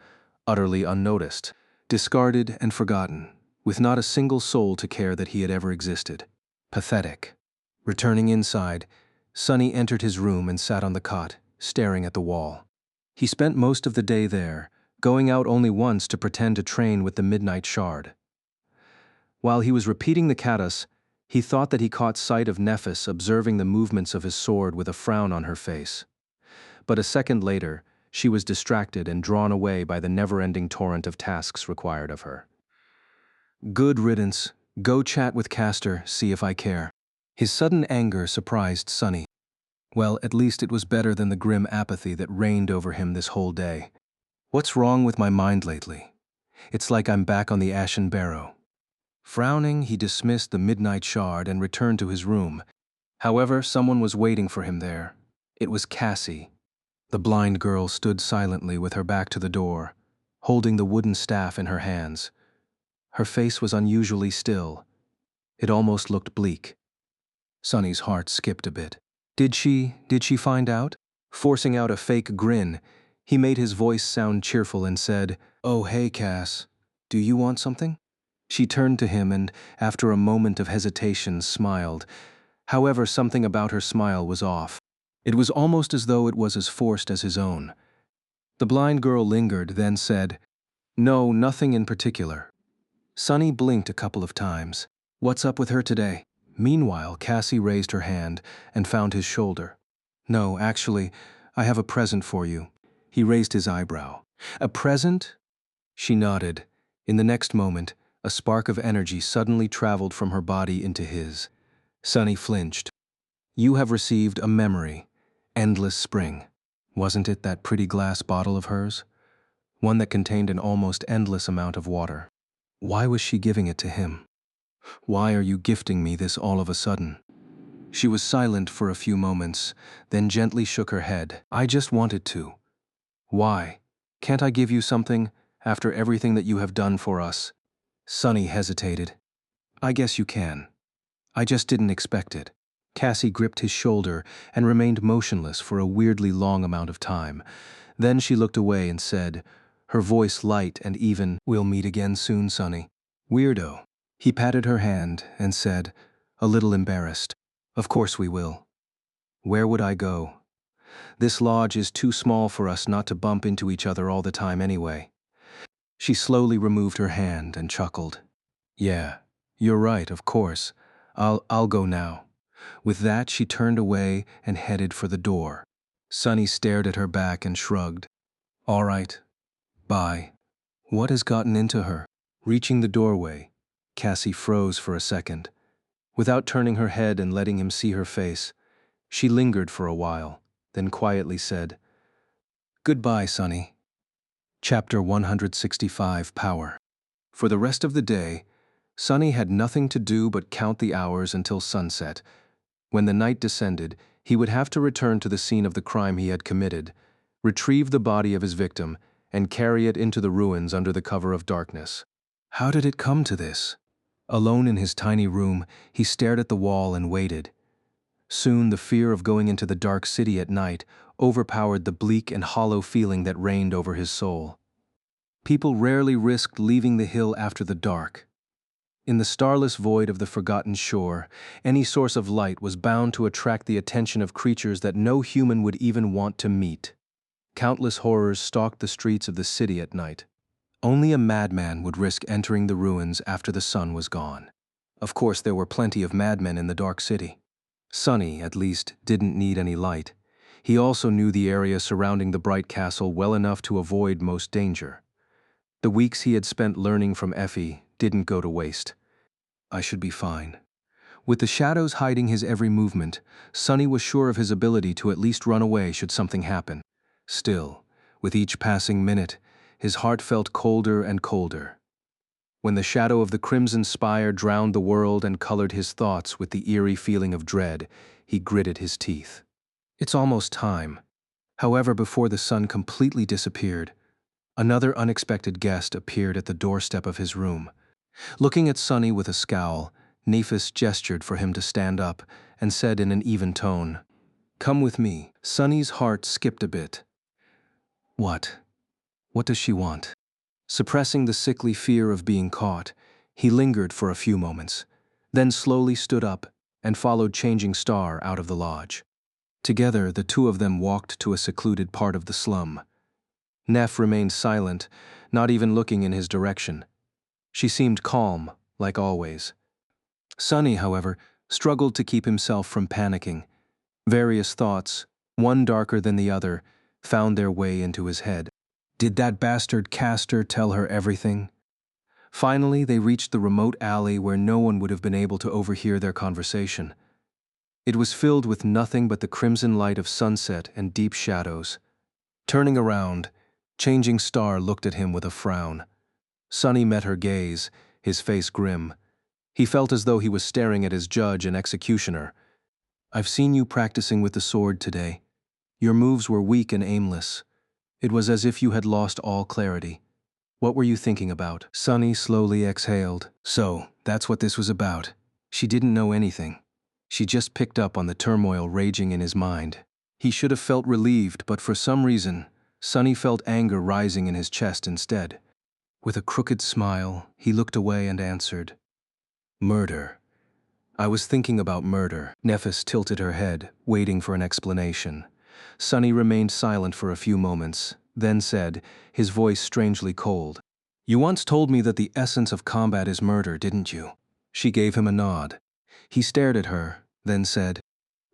utterly unnoticed, discarded and forgotten, with not a single soul to care that he had ever existed. Pathetic. Returning inside, Sonny entered his room and sat on the cot, staring at the wall. He spent most of the day there, going out only once to pretend to train with the Midnight Shard. While he was repeating the katas, he thought that he caught sight of Nephis observing the movements of his sword with a frown on her face. But a second later, she was distracted and drawn away by the never-ending torrent of tasks required of her. Good riddance. Go chat with Castor, see if I care. His sudden anger surprised Sunny. Well, at least it was better than the grim apathy that reigned over him this whole day. What's wrong with my mind lately? It's like I'm back on the Ashen Barrow. Frowning, he dismissed the midnight shard and returned to his room. However, someone was waiting for him there. It was Cassie. The blind girl stood silently with her back to the door, holding the wooden staff in her hands. Her face was unusually still. It almost looked bleak. Sunny's heart skipped a bit. Did she find out? Forcing out a fake grin, he made his voice sound cheerful and said, "Oh, hey, Cass. Do you want something?" She turned to him and, after a moment of hesitation, smiled. However, something about her smile was off. It was almost as though it was as forced as his own. The blind girl lingered, then said, "No, nothing in particular." Sunny blinked a couple of times. "What's up with her today?" Meanwhile, Cassie raised her hand and found his shoulder. "No, actually, I have a present for you." He raised his eyebrow. "A present?" She nodded. In the next moment, a spark of energy suddenly traveled from her body into his. Sunny flinched. "You have received a memory. Endless Spring. Wasn't it that pretty glass bottle of hers? One that contained an almost endless amount of water. Why was she giving it to him? Why are you gifting me this all of a sudden?" She was silent for a few moments, then gently shook her head. "I just wanted to." "Why? Can't I give you something, after everything that you have done for us?" Sunny hesitated. "I guess you can. I just didn't expect it." Cassie gripped his shoulder and remained motionless for a weirdly long amount of time. Then she looked away and said, her voice light and even, "We'll meet again soon, Sunny." "Weirdo." He patted her hand and said, a little embarrassed, "Of course we will. Where would I go? This lodge is too small for us not to bump into each other all the time anyway." She slowly removed her hand and chuckled. "Yeah, you're right, of course. I'll go now." With that, she turned away and headed for the door. Sunny stared at her back and shrugged. "All right. Bye." What has gotten into her? Reaching the doorway, Cassie froze for a second. Without turning her head and letting him see her face, she lingered for a while, then quietly said, "Goodbye, Sunny." Chapter 165, Power. For the rest of the day, Sunny had nothing to do but count the hours until sunset. When the night descended, he would have to return to the scene of the crime he had committed, retrieve the body of his victim, and carry it into the ruins under the cover of darkness. How did it come to this? Alone in his tiny room, he stared at the wall and waited. Soon the fear of going into the dark city at night overpowered the bleak and hollow feeling that reigned over his soul. People rarely risked leaving the hill after the dark. In the starless void of the forgotten shore, any source of light was bound to attract the attention of creatures that no human would even want to meet. Countless horrors stalked the streets of the city at night. Only a madman would risk entering the ruins after the sun was gone. Of course, there were plenty of madmen in the dark city. Sunny, at least, didn't need any light. He also knew the area surrounding the bright castle well enough to avoid most danger. The weeks he had spent learning from Effie didn't go to waste. I should be fine. With the shadows hiding his every movement, Sunny was sure of his ability to at least run away should something happen. Still, with each passing minute, his heart felt colder and colder. When the shadow of the crimson spire drowned the world and colored his thoughts with the eerie feeling of dread, he gritted his teeth. It's almost time. However, before the sun completely disappeared, another unexpected guest appeared at the doorstep of his room. Looking at Sunny with a scowl, Nephis gestured for him to stand up and said in an even tone, "Come with me." Sunny's heart skipped a bit. What? What does she want? Suppressing the sickly fear of being caught, he lingered for a few moments, then slowly stood up and followed Changing Star out of the lodge. Together, the two of them walked to a secluded part of the slum. Neph remained silent, not even looking in his direction. She seemed calm, like always. Sunny, however, struggled to keep himself from panicking. Various thoughts, one darker than the other, found their way into his head. Did that bastard Castor tell her everything? Finally, they reached the remote alley where no one would have been able to overhear their conversation. It was filled with nothing but the crimson light of sunset and deep shadows. Turning around, Changing Star looked at him with a frown. Sunny met her gaze, his face grim. He felt as though he was staring at his judge and executioner. "I've seen you practicing with the sword today. Your moves were weak and aimless. It was as if you had lost all clarity. What were you thinking about?" Sunny slowly exhaled. So, that's what this was about. She didn't know anything. She just picked up on the turmoil raging in his mind. He should have felt relieved, but for some reason, Sunny felt anger rising in his chest instead. With a crooked smile, he looked away and answered, "Murder. I was thinking about murder." Nephis tilted her head, waiting for an explanation. Sunny remained silent for a few moments, then said, his voice strangely cold, "You once told me that the essence of combat is murder, didn't you?" She gave him a nod. He stared at her, then said,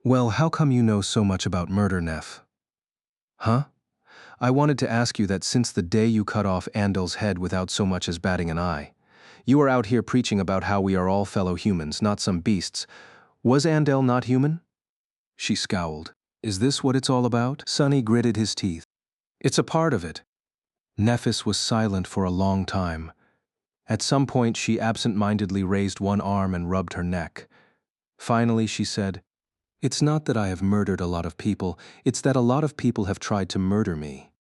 "Well, how come you know so much about murder, Neph?" "Huh? I wanted to ask you that since the day you cut off Andel's head without so much as batting an eye. You are out here preaching about how we are all fellow humans, not some beasts. Was Andel not human?" She scowled. "Is this what it's all about?" Sunny gritted his teeth. "It's a part of it." Nephis was silent for a long time. At some point, she absent-mindedly raised one arm and rubbed her neck. Finally, she said, "It's not that I have murdered a lot of people, it's that a lot of people have tried to murder me."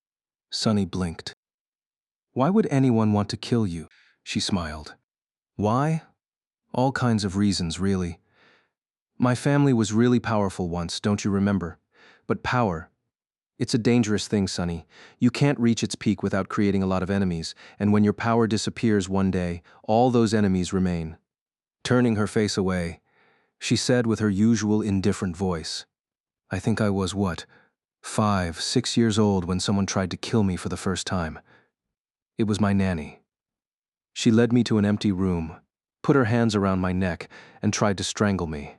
Sunny blinked. "Why would anyone want to kill you?" She smiled. "Why? All kinds of reasons, really. My family was really powerful once, don't you remember? But power, it's a dangerous thing, Sunny. You can't reach its peak without creating a lot of enemies, and when your power disappears one day, all those enemies remain." Turning her face away, she said with her usual indifferent voice, "I think I was, 5, 6 years old when someone tried to kill me for the first time. It was my nanny. She led me to an empty room, put her hands around my neck, and tried to strangle me.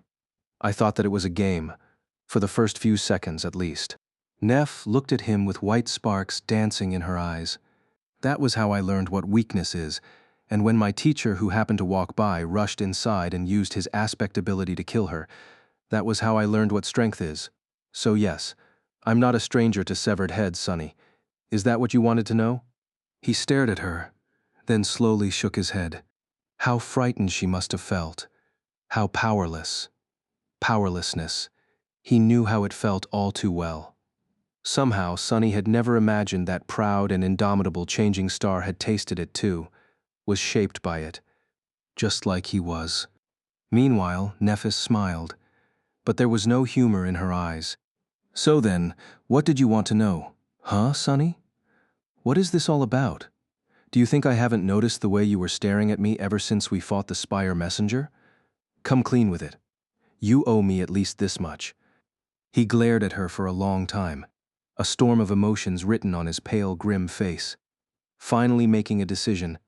I thought that it was a game, for the first few seconds at least." Neph looked at him with white sparks dancing in her eyes. "That was how I learned what weakness is, and when my teacher who happened to walk by rushed inside and used his aspect ability to kill her, that was how I learned what strength is. So yes, I'm not a stranger to severed heads, Sunny. Is that what you wanted to know?" He stared at her, then slowly shook his head. How frightened she must have felt. How powerless. Powerlessness. He knew how it felt all too well. Somehow, Sunny had never imagined that proud and indomitable Changing Star had tasted it too, was shaped by it, just like he was. Meanwhile, Nephis smiled, but there was no humor in her eyes. "So then, what did you want to know? Huh, Sunny? What is this all about? Do you think I haven't noticed the way you were staring at me ever since we fought the Spire Messenger? Come clean with it. You owe me at least this much." He glared at her for a long time, a storm of emotions written on his pale, grim face. Finally making a decision,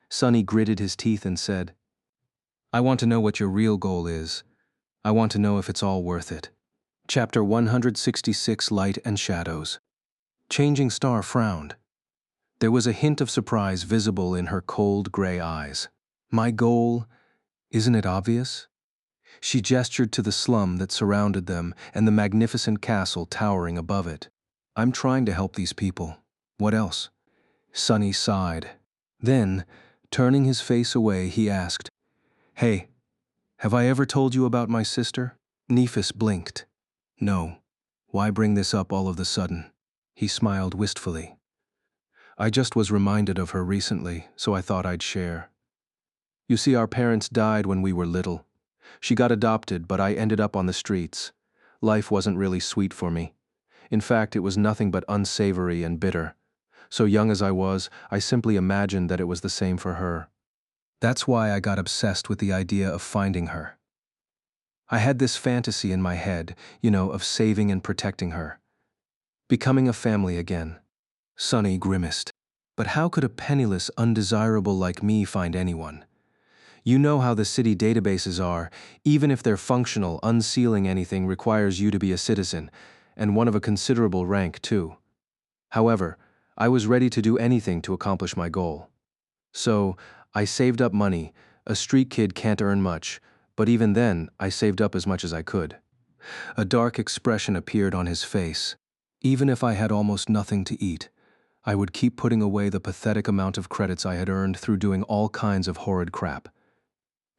Sunny gritted his teeth and said, "I want to know what your real goal is. I want to know if it's all worth it." Chapter 166, Light and Shadows. Changing Star frowned. There was a hint of surprise visible in her cold, gray eyes. "My goal, isn't it obvious?" She gestured to the slum that surrounded them and the magnificent castle towering above it. "I'm trying to help these people. What else?" Sunny sighed. Then, turning his face away, he asked, "Hey, have I ever told you about my sister?" Nephis blinked. "No. Why bring this up all of the sudden?" He smiled wistfully. "I just was reminded of her recently, so I thought I'd share. You see, our parents died when we were little. She got adopted, but I ended up on the streets. Life wasn't really sweet for me. In fact, it was nothing but unsavory and bitter. So young as I was, I simply imagined that it was the same for her. That's why I got obsessed with the idea of finding her. I had this fantasy in my head, of saving and protecting her. Becoming a family again." Sunny grimaced. "But how could a penniless, undesirable like me find anyone? You know how the city databases are. Even if they're functional, unsealing anything requires you to be a citizen, and one of a considerable rank, too. However, I was ready to do anything to accomplish my goal. So, I saved up money. A street kid can't earn much, but even then, I saved up as much as I could. A dark expression appeared on his face. Even if I had almost nothing to eat, I would keep putting away the pathetic amount of credits I had earned through doing all kinds of horrid crap.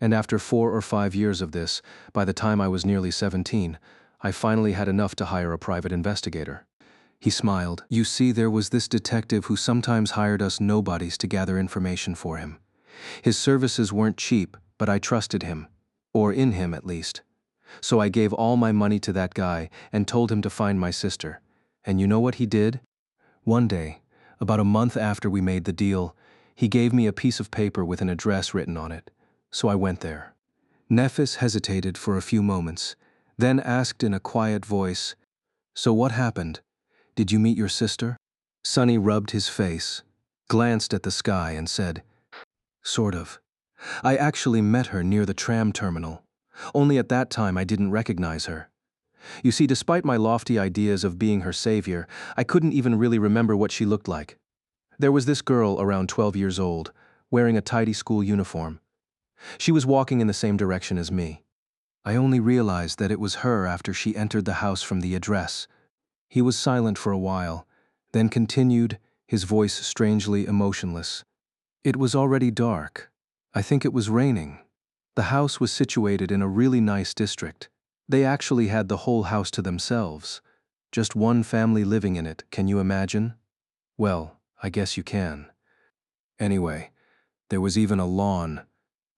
And after 4 or 5 years of this, by the time I was nearly 17, I finally had enough to hire a private investigator. He smiled. You see, there was this detective who sometimes hired us nobodies to gather information for him. His services weren't cheap, but I trusted him, or in him at least. So I gave all my money to that guy and told him to find my sister. And you know what he did? One day, about a month after we made the deal, he gave me a piece of paper with an address written on it. So I went there. Nephis hesitated for a few moments, then asked in a quiet voice, "So what happened? Did you meet your sister?" Sonny rubbed his face, glanced at the sky and said, "Sort of. I actually met her near the tram terminal. Only at that time I didn't recognize her. You see, despite my lofty ideas of being her savior, I couldn't even really remember what she looked like. There was this girl around 12 years old, wearing a tidy school uniform. She was walking in the same direction as me. I only realized that it was her after she entered the house from the address." He was silent for a while, then continued, his voice strangely emotionless. "It was already dark. I think it was raining. The house was situated in a really nice district. They actually had the whole house to themselves. Just one family living in it, can you imagine? Well, I guess you can. Anyway, there was even a lawn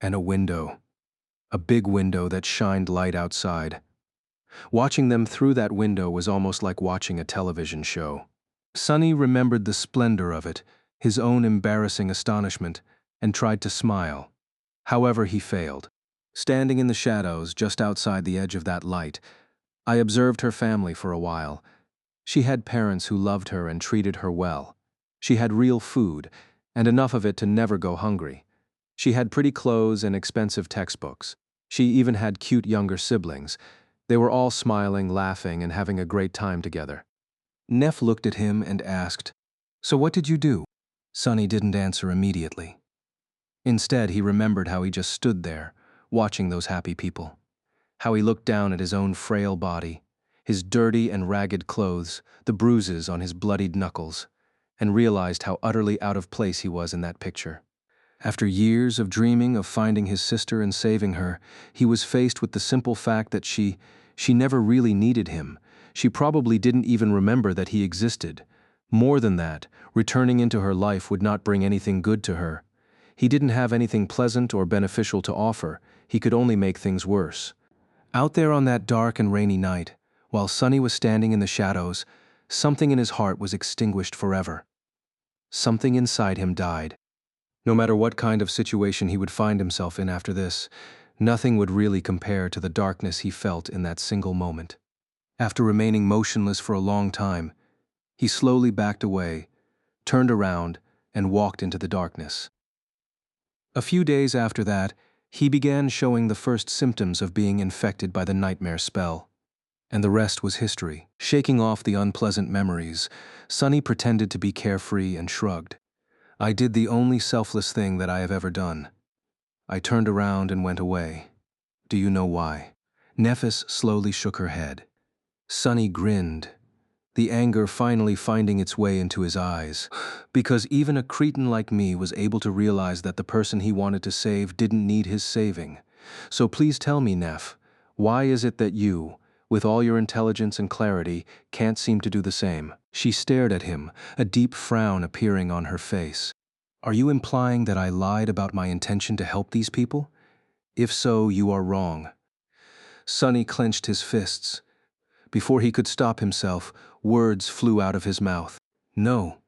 and a window. A big window that shined light outside. Watching them through that window was almost like watching a television show." Sonny remembered the splendor of it, his own embarrassing astonishment, and tried to smile. However, he failed. Standing in the shadows just outside the edge of that light, I observed her family for a while. She had parents who loved her and treated her well. She had real food, and enough of it to never go hungry. She had pretty clothes and expensive textbooks. She even had cute younger siblings. They were all smiling, laughing, and having a great time together. Neff looked at him and asked, "So what did you do?" Sonny didn't answer immediately. Instead, he remembered how he just stood there, watching those happy people. How he looked down at his own frail body, his dirty and ragged clothes, the bruises on his bloodied knuckles, and realized how utterly out of place he was in that picture. After years of dreaming of finding his sister and saving her, he was faced with the simple fact that she never really needed him. She probably didn't even remember that he existed. More than that, returning into her life would not bring anything good to her. He didn't have anything pleasant or beneficial to offer. He could only make things worse. Out there on that dark and rainy night, while Sonny was standing in the shadows, something in his heart was extinguished forever. Something inside him died. No matter what kind of situation he would find himself in after this, nothing would really compare to the darkness he felt in that single moment. After remaining motionless for a long time, he slowly backed away, turned around, and walked into the darkness. A few days after that, he began showing the first symptoms of being infected by the nightmare spell. And the rest was history. Shaking off the unpleasant memories, Sonny pretended to be carefree and shrugged. "I did the only selfless thing that I have ever done. I turned around and went away. Do you know why?" Nephis slowly shook her head. Sonny grinned, the anger finally finding its way into his eyes. "Because even a cretin like me was able to realize that the person he wanted to save didn't need his saving. So please tell me, Neph, why is it that you, with all your intelligence and clarity, can't seem to do the same?" She stared at him, a deep frown appearing on her face. "Are you implying that I lied about my intention to help these people? If so, you are wrong." Sonny clenched his fists. Before he could stop himself, words flew out of his mouth. No.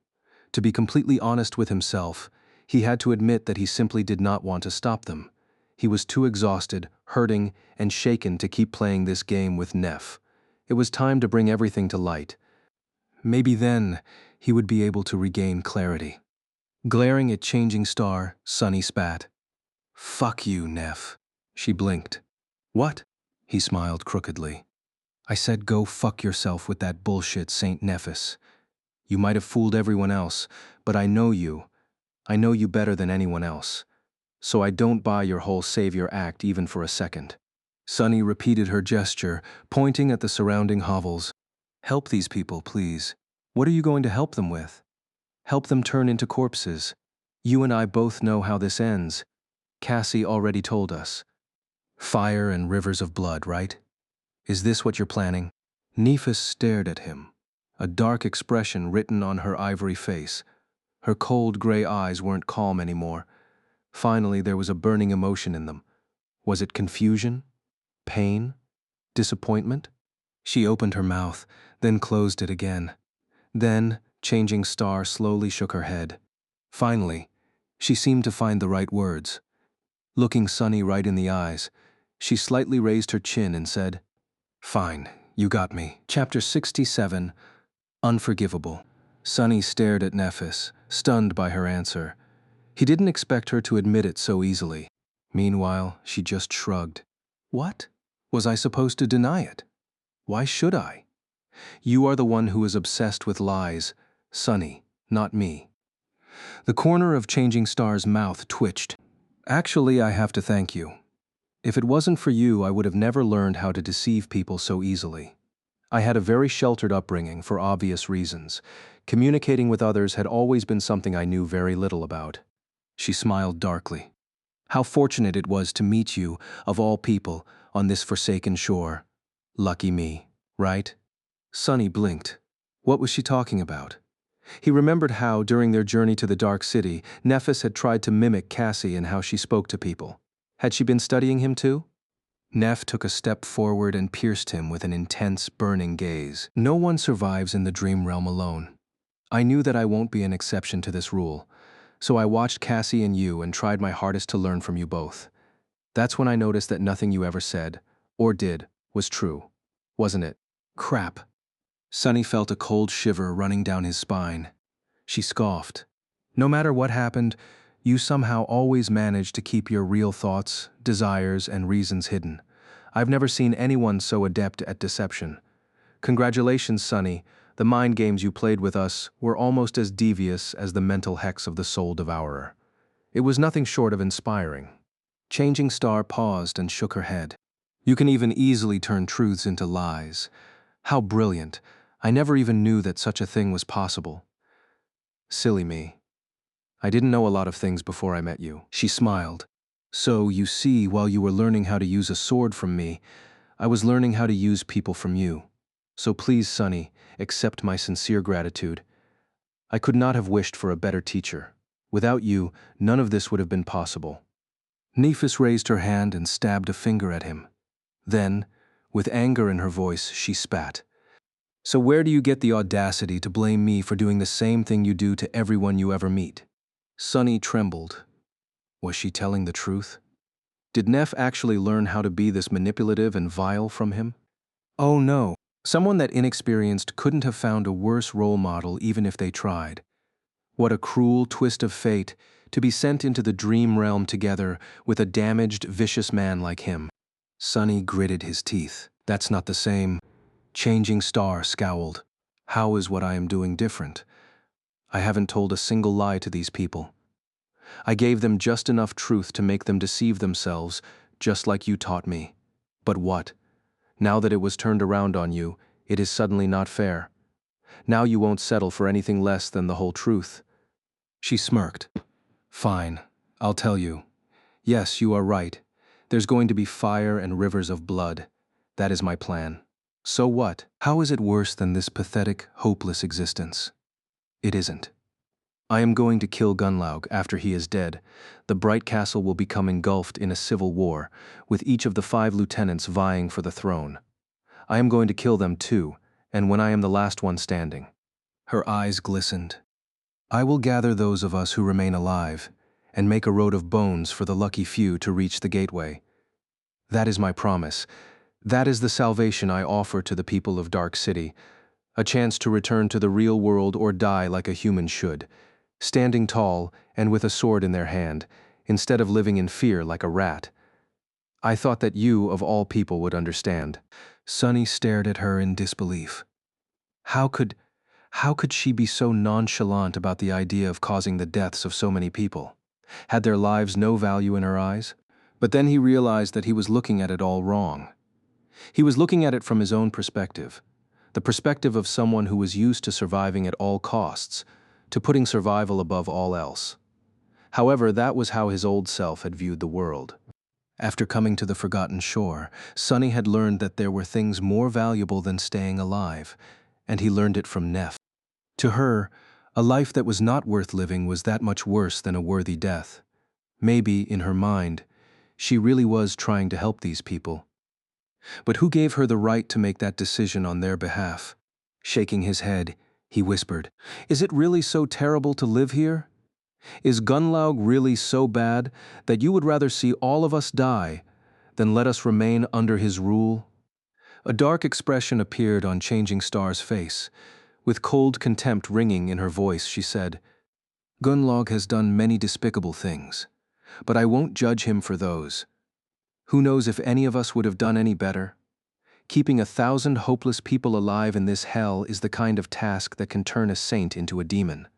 To be completely honest with himself, he had to admit that he simply did not want to stop them. He was too exhausted, hurting, and shaken to keep playing this game with Neph. It was time to bring everything to light. Maybe then he would be able to regain clarity. Glaring at Changing Star, Sonny spat. Fuck you, Neff. She blinked. What? He smiled crookedly. I said go fuck yourself with that bullshit, Saint Nephis. You might have fooled everyone else, but I know you. I know you better than anyone else. So I don't buy your whole savior act even for a second. Sunny repeated her gesture, pointing at the surrounding hovels. Help these people, please. What are you going to help them with? Help them turn into corpses. You and I both know how this ends. Cassie already told us. Fire and rivers of blood, right? Is this what you're planning? Nephis stared at him, a dark expression written on her ivory face. Her cold gray eyes weren't calm anymore. Finally, there was a burning emotion in them. Was it confusion? Pain? Disappointment? She opened her mouth, then closed it again. Then, Changing Star slowly shook her head. Finally, she seemed to find the right words. Looking Sunny right in the eyes, she slightly raised her chin and said, Fine, you got me. Chapter 67, Unforgivable. Sunny stared at Nephis, stunned by her answer. He didn't expect her to admit it so easily. Meanwhile, she just shrugged. What? Was I supposed to deny it? Why should I? You are the one who is obsessed with lies, Sunny, not me. The corner of Changing Star's mouth twitched. Actually, I have to thank you. If it wasn't for you, I would have never learned how to deceive people so easily. I had a very sheltered upbringing for obvious reasons. Communicating with others had always been something I knew very little about. She smiled darkly. How fortunate it was to meet you, of all people, on this forsaken shore. Lucky me, right? Sunny blinked. What was she talking about? He remembered how, during their journey to the Dark City, Nephis had tried to mimic Cassie in how she spoke to people. Had she been studying him too? Neph took a step forward and pierced him with an intense, burning gaze. No one survives in the dream realm alone. I knew that I won't be an exception to this rule, so I watched Cassie and you and tried my hardest to learn from you both. That's when I noticed that nothing you ever said, or did, was true. Wasn't it? Crap. Sunny felt a cold shiver running down his spine. She scoffed. No matter what happened, you somehow always managed to keep your real thoughts, desires, and reasons hidden. I've never seen anyone so adept at deception. Congratulations, Sunny. The mind games you played with us were almost as devious as the mental hex of the Soul Devourer. It was nothing short of inspiring. Changing Star paused and shook her head. You can even easily turn truths into lies. How brilliant. I never even knew that such a thing was possible. Silly me. I didn't know a lot of things before I met you. She smiled. So, you see, while you were learning how to use a sword from me, I was learning how to use people from you. So please, Sunny, accept my sincere gratitude. I could not have wished for a better teacher. Without you, none of this would have been possible. Nephis raised her hand and stabbed a finger at him. Then, with anger in her voice, she spat. So where do you get the audacity to blame me for doing the same thing you do to everyone you ever meet? Sunny trembled. Was she telling the truth? Did Neff actually learn how to be this manipulative and vile from him? Oh no, someone that inexperienced couldn't have found a worse role model even if they tried. What a cruel twist of fate to be sent into the dream realm together with a damaged, vicious man like him. Sunny gritted his teeth. That's not the same. Changing Star scowled. How is what I am doing different? I haven't told a single lie to these people. I gave them just enough truth to make them deceive themselves, just like you taught me. But what? Now that it was turned around on you, it is suddenly not fair. Now you won't settle for anything less than the whole truth. She smirked. Fine, I'll tell you. Yes, you are right. There's going to be fire and rivers of blood. That is my plan. So what? How is it worse than this pathetic, hopeless existence? It isn't. I am going to kill Gunlaug after he is dead. The Bright Castle will become engulfed in a civil war, with each of the 5 lieutenants vying for the throne. I am going to kill them too, and when I am the last one standing. Her eyes glistened. I will gather those of us who remain alive, and make a road of bones for the lucky few to reach the gateway. That is my promise. That is the salvation I offer to the people of Dark City, a chance to return to the real world or die like a human should, standing tall and with a sword in their hand, instead of living in fear like a rat. I thought that you, of all people, would understand." Sunny stared at her in disbelief. How could, how could she be so nonchalant about the idea of causing the deaths of so many people? Had their lives no value in her eyes? But then he realized that he was looking at it all wrong. He was looking at it from his own perspective, the perspective of someone who was used to surviving at all costs, to putting survival above all else. However, that was how his old self had viewed the world. After coming to the forgotten shore, Sunny had learned that there were things more valuable than staying alive, and he learned it from Neff. To her, a life that was not worth living was that much worse than a worthy death. Maybe, in her mind, she really was trying to help these people. But who gave her the right to make that decision on their behalf? Shaking his head, he whispered, "Is it really so terrible to live here? Is Gunlaug really so bad that you would rather see all of us die than let us remain under his rule?" A dark expression appeared on Changing Star's face. With cold contempt ringing in her voice, she said, "Gunlaug has done many despicable things, but I won't judge him for those. Who knows if any of us would have done any better? Keeping 1,000 hopeless people alive in this hell is the kind of task that can turn a saint into a demon.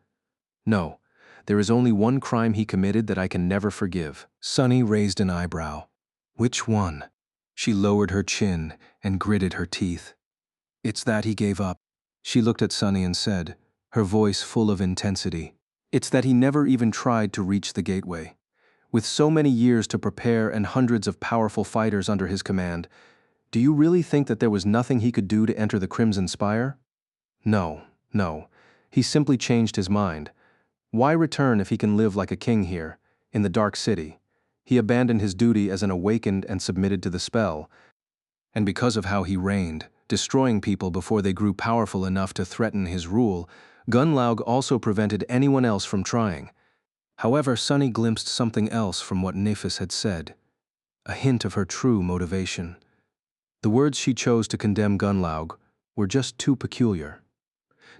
No, there is only one crime he committed that I can never forgive." Sunny raised an eyebrow. "Which one?" She lowered her chin and gritted her teeth. "It's that he gave up." She looked at Sunny and said, her voice full of intensity, "It's that he never even tried to reach the gateway. With so many years to prepare and hundreds of powerful fighters under his command, do you really think that there was nothing he could do to enter the Crimson Spire? No, no. He simply changed his mind. Why return if he can live like a king here, in the Dark City? He abandoned his duty as an awakened and submitted to the spell. And because of how he reigned, destroying people before they grew powerful enough to threaten his rule, Gunlaug also prevented anyone else from trying. However, Sunny glimpsed something else from what Nephis had said, a hint of her true motivation. The words she chose to condemn Gunlaug were just too peculiar.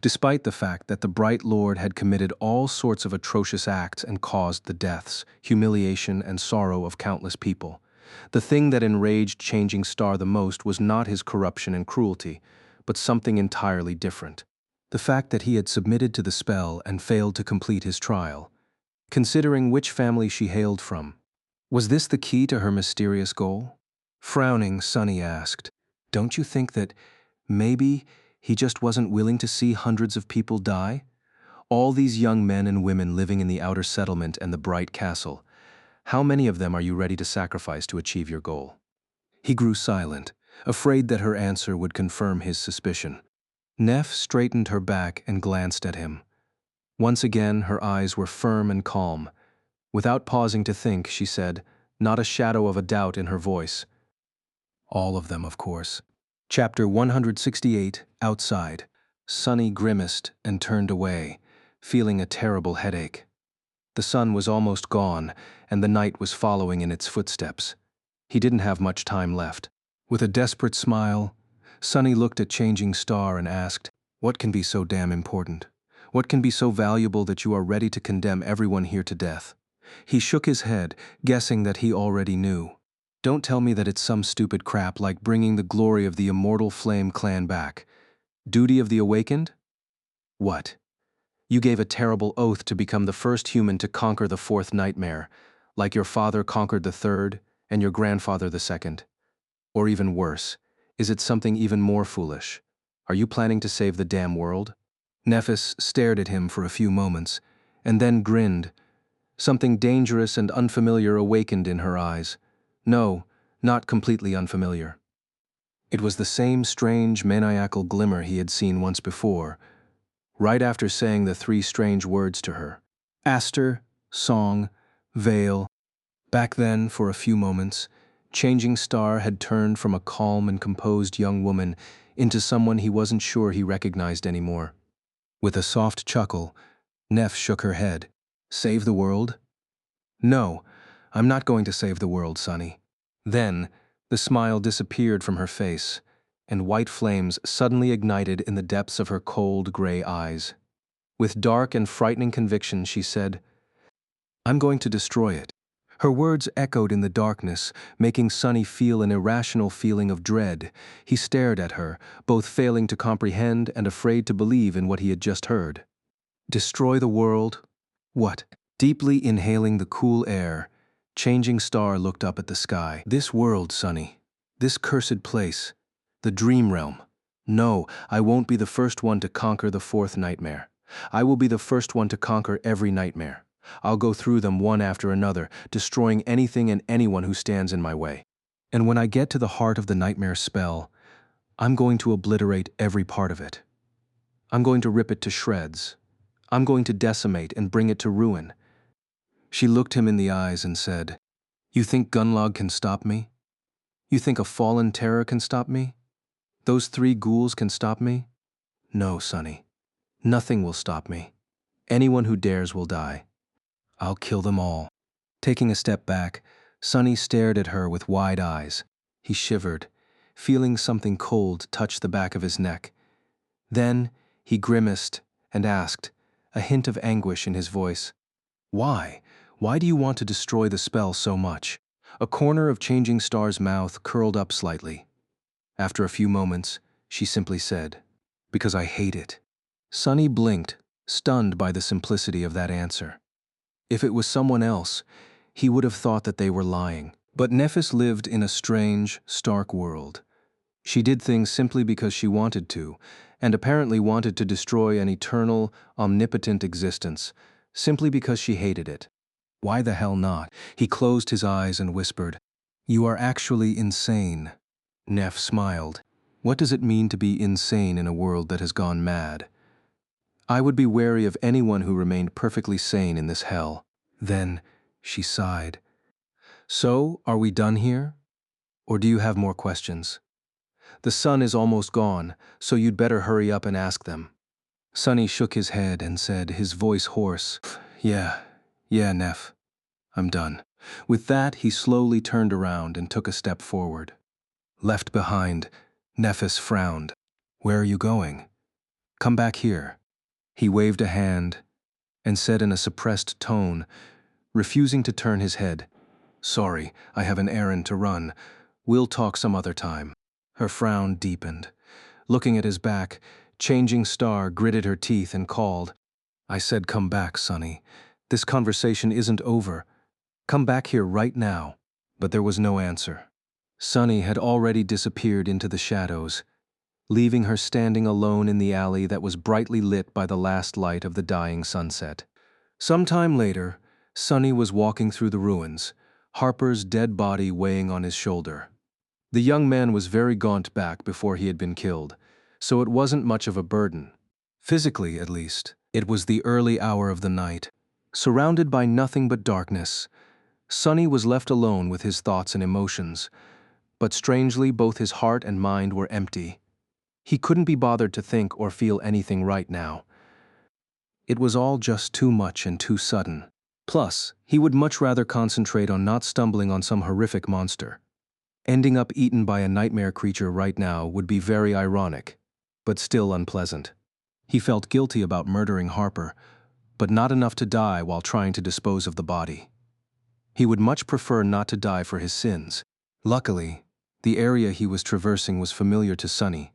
Despite the fact that the Bright Lord had committed all sorts of atrocious acts and caused the deaths, humiliation, and sorrow of countless people, the thing that enraged Changing Star the most was not his corruption and cruelty, but something entirely different. The fact that he had submitted to the spell and failed to complete his trial. Considering which family she hailed from, was this the key to her mysterious goal? Frowning, Sunny asked, "Don't you think that maybe he just wasn't willing to see hundreds of people die? All these young men and women living in the outer settlement and the Bright Castle. How many of them are you ready to sacrifice to achieve your goal?" He grew silent, afraid that her answer would confirm his suspicion. Neff straightened her back and glanced at him. Once again, her eyes were firm and calm. Without pausing to think, she said, not a shadow of a doubt in her voice, "All of them, of course." Chapter 168, Outside. Sunny grimaced and turned away, feeling a terrible headache. The sun was almost gone, and the night was following in its footsteps. He didn't have much time left. With a desperate smile, Sunny looked at Changing Star and asked, "What can be so damn important? What can be so valuable that you are ready to condemn everyone here to death?" He shook his head, guessing that he already knew. "Don't tell me that it's some stupid crap like bringing the glory of the immortal Flame Clan back. Duty of the Awakened? What? You gave a terrible oath to become the first human to conquer the fourth nightmare, like your father conquered the third, and your grandfather the second. Or even worse, is it something even more foolish? Are you planning to save the damn world?" Nephis stared at him for a few moments, and then grinned. Something dangerous and unfamiliar awakened in her eyes. No, not completely unfamiliar. It was the same strange, maniacal glimmer he had seen once before, right after saying the three strange words to her. Aster, Song, Veil. Back then, for a few moments, Changing Star had turned from a calm and composed young woman into someone he wasn't sure he recognized anymore. With a soft chuckle, Neff shook her head. "Save the world? No, I'm not going to save the world, Sunny." Then, the smile disappeared from her face, and white flames suddenly ignited in the depths of her cold, gray eyes. With dark and frightening conviction, she said, "I'm going to destroy it." Her words echoed in the darkness, making Sunny feel an irrational feeling of dread. He stared at her, both failing to comprehend and afraid to believe in what he had just heard. Destroy the world? What? Deeply inhaling the cool air, Changing Star looked up at the sky. This world, Sunny. This cursed place. The dream realm. No, I won't be the first one to conquer the fourth nightmare. I will be the first one to conquer every nightmare. I'll go through them one after another, destroying anything and anyone who stands in my way. And when I get to the heart of the nightmare spell, I'm going to obliterate every part of it. I'm going to rip it to shreds. I'm going to decimate and bring it to ruin. She looked him in the eyes and said, "You think Gunlog can stop me? You think a fallen terror can stop me? Those 3 ghouls can stop me? No, Sunny. Nothing will stop me. Anyone who dares will die. I'll kill them all." Taking a step back, Sunny stared at her with wide eyes. He shivered, feeling something cold touch the back of his neck. Then he grimaced and asked, a hint of anguish in his voice, "Why? Why do you want to destroy the spell so much?" A corner of Changing Star's mouth curled up slightly. After a few moments, she simply said, "Because I hate it." Sunny blinked, stunned by the simplicity of that answer. If it was someone else, he would have thought that they were lying. But Nephis lived in a strange, stark world. She did things simply because she wanted to, and apparently wanted to destroy an eternal, omnipotent existence, simply because she hated it. Why the hell not? He closed his eyes and whispered, "You are actually insane." Neph smiled. What does it mean to be insane in a world that has gone mad? I would be wary of anyone who remained perfectly sane in this hell. Then she sighed. "So, are we done here? Or do you have more questions? The sun is almost gone, so you'd better hurry up and ask them." Sunny shook his head and said, his voice hoarse, Yeah, Neph, I'm done." With that, he slowly turned around and took a step forward. Left behind, Nephis frowned. "Where are you going?" "Come back here." He waved a hand and said in a suppressed tone, refusing to turn his head, "Sorry, I have an errand to run. We'll talk some other time." Her frown deepened. Looking at his back, Changing Star gritted her teeth and called, "I said come back, Sunny. This conversation isn't over. Come back here right now." But there was no answer. Sunny had already disappeared into the shadows, leaving her standing alone in the alley that was brightly lit by the last light of the dying sunset. Some time later, Sunny was walking through the ruins, Harper's dead body weighing on his shoulder. The young man was very gaunt back before he had been killed, so it wasn't much of a burden. Physically, at least. It was the early hour of the night. Surrounded by nothing but darkness, Sunny was left alone with his thoughts and emotions, but strangely both his heart and mind were empty. He couldn't be bothered to think or feel anything right now. It was all just too much and too sudden. Plus, he would much rather concentrate on not stumbling on some horrific monster. Ending up eaten by a nightmare creature right now would be very ironic, but still unpleasant. He felt guilty about murdering Harper, but not enough to die while trying to dispose of the body. He would much prefer not to die for his sins. Luckily, the area he was traversing was familiar to Sunny.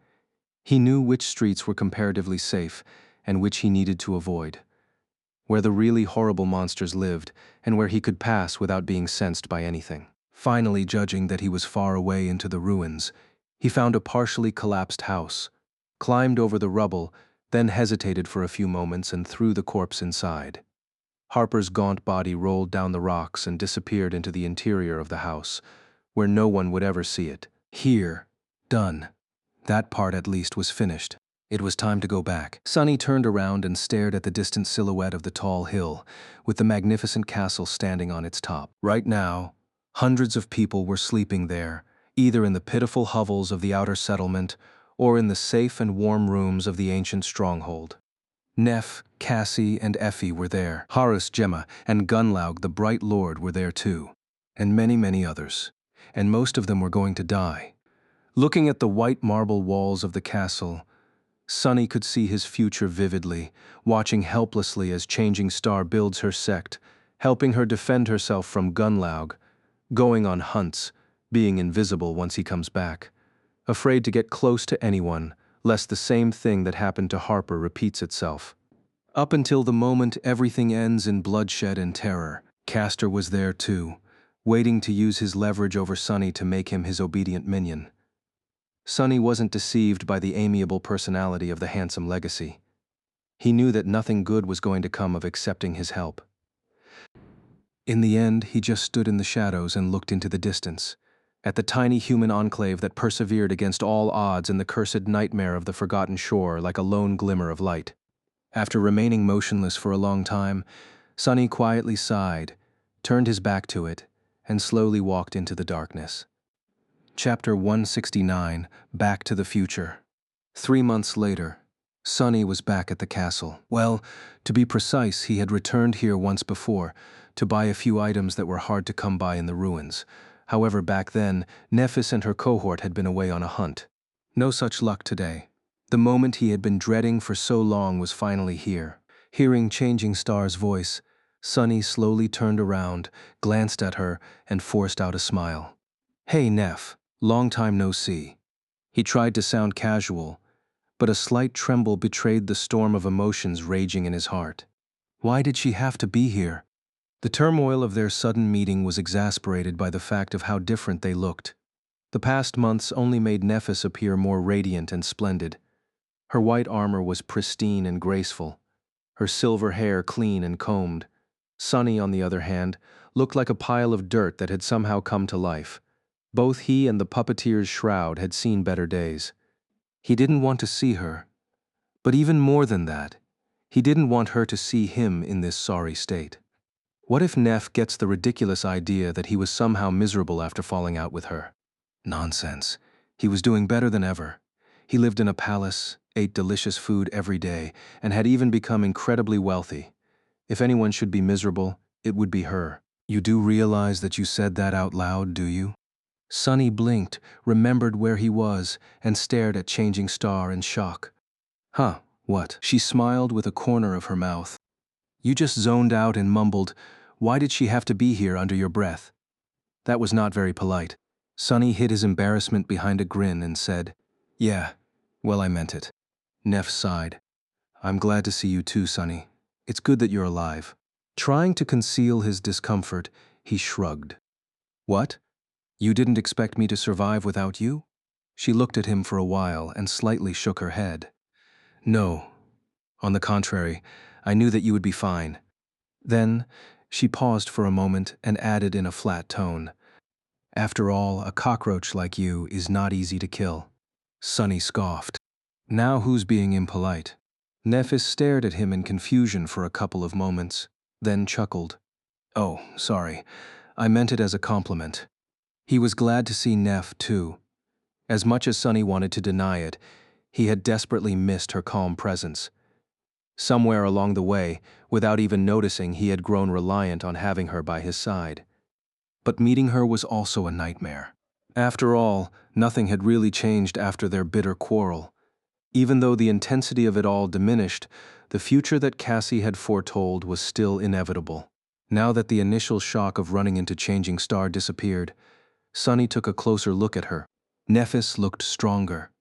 He knew which streets were comparatively safe and which he needed to avoid, where the really horrible monsters lived and where he could pass without being sensed by anything. Finally, judging that he was far away into the ruins, he found a partially collapsed house, climbed over the rubble, then hesitated for a few moments and threw the corpse inside. Harper's gaunt body rolled down the rocks and disappeared into the interior of the house, where no one would ever see it. Here, done. That part at least was finished. It was time to go back. Sunny turned around and stared at the distant silhouette of the tall hill, with the magnificent castle standing on its top. Right now, hundreds of people were sleeping there, either in the pitiful hovels of the outer settlement or in the safe and warm rooms of the ancient stronghold. Neph, Cassie, and Effie were there. Horus, Gemma, and Gunlaug the Bright Lord were there too. And many, many others. And most of them were going to die. Looking at the white marble walls of the castle, Sunny could see his future vividly, watching helplessly as Changing Star builds her sect helping her defend herself from Gunlaug, going on hunts, being invisible once he comes back, afraid to get close to anyone, lest the same thing that happened to Harper repeats itself. Up until the moment everything ends in bloodshed and terror, Castor was there too, waiting to use his leverage over Sonny to make him his obedient minion. Sonny wasn't deceived by the amiable personality of the handsome legacy. He knew that nothing good was going to come of accepting his help. In the end, he just stood in the shadows and looked into the distance, at the tiny human enclave that persevered against all odds in the cursed nightmare of the forgotten shore like a lone glimmer of light. After remaining motionless for a long time, Sonny quietly sighed, turned his back to it, and slowly walked into the darkness. Chapter 169, Back to the Future. 3 months later, Sonny was back at the castle. Well, to be precise, he had returned here once before, to buy a few items that were hard to come by in the ruins. However, back then, Nephis and her cohort had been away on a hunt. No such luck today. The moment he had been dreading for so long was finally here. Hearing Changing Star's voice, Sonny slowly turned around, glanced at her, and forced out a smile. "Hey, Neph, long time no see." He tried to sound casual, but a slight tremble betrayed the storm of emotions raging in his heart. Why did she have to be here? The turmoil of their sudden meeting was exasperated by the fact of how different they looked. The past months only made Nephis appear more radiant and splendid. Her white armor was pristine and graceful, her silver hair clean and combed. Sonny, on the other hand, looked like a pile of dirt that had somehow come to life. Both he and the puppeteer's shroud had seen better days. He didn't want to see her, but even more than that, he didn't want her to see him in this sorry state. What if Neph gets the ridiculous idea that he was somehow miserable after falling out with her? Nonsense. He was doing better than ever. He lived in a palace, ate delicious food every day, and had even become incredibly wealthy. If anyone should be miserable, it would be her. You do realize that you said that out loud, do you? Sonny blinked, remembered where he was, and stared at Changing Star in shock. Huh, what? She smiled with a corner of her mouth. You just zoned out and mumbled, "Why did she have to be here?" under your breath. That was not very polite. Sonny hid his embarrassment behind a grin and said, "Yeah, well, I meant it." Neff sighed. "I'm glad to see you too, Sonny. It's good that you're alive." Trying to conceal his discomfort, he shrugged. "What? You didn't expect me to survive without you?" She looked at him for a while and slightly shook her head. "No. On the contrary, I knew that you would be fine." Then, she paused for a moment and added in a flat tone, "After all, a cockroach like you is not easy to kill." Sonny scoffed. Now who's being impolite? Nephis stared at him in confusion for a couple of moments, then chuckled. "Oh, sorry. I meant it as a compliment." He was glad to see Neph, too. As much as Sonny wanted to deny it, he had desperately missed her calm presence. Somewhere along the way, without even noticing, he had grown reliant on having her by his side. But meeting her was also a nightmare. After all, nothing had really changed after their bitter quarrel. Even though the intensity of it all diminished, the future that Cassie had foretold was still inevitable. Now that the initial shock of running into Changing Star disappeared, Sonny took a closer look at her. Nephis looked stronger.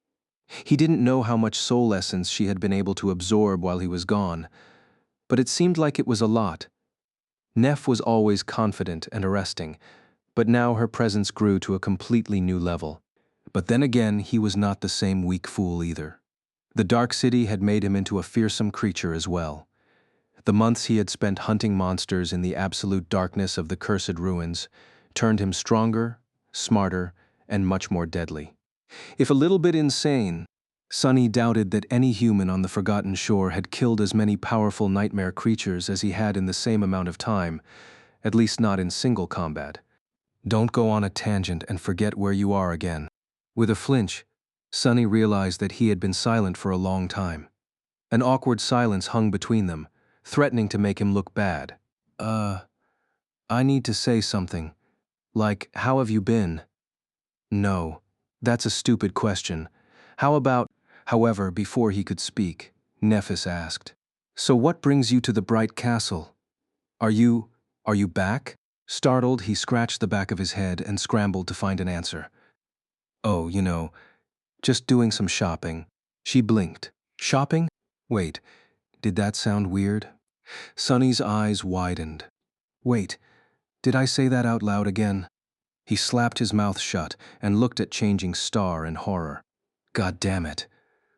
He didn't know how much soul essence she had been able to absorb while he was gone, but it seemed like it was a lot. Neph was always confident and arresting, but now her presence grew to a completely new level. But then again, he was not the same weak fool either. The Dark City had made him into a fearsome creature as well. The months he had spent hunting monsters in the absolute darkness of the cursed ruins turned him stronger, smarter, and much more deadly. If a little bit insane, Sonny doubted that any human on the Forgotten Shore had killed as many powerful nightmare creatures as he had in the same amount of time, at least not in single combat. Don't go on a tangent and forget where you are again. With a flinch, Sonny realized that he had been silent for a long time. An awkward silence hung between them, threatening to make him look bad. I need to say something. Like, how have you been?" "No, that's a stupid question. How about—" However, before he could speak, Nephis asked, "So what brings you to the Bright Castle? Are you Are you back? Startled, he scratched the back of his head and scrambled to find an answer. Oh, just doing some shopping. She blinked. Shopping? Wait, did that sound weird? Sonny's eyes widened. Wait, did I say that out loud again? He slapped his mouth shut and looked at Changing Star in horror. God damn it.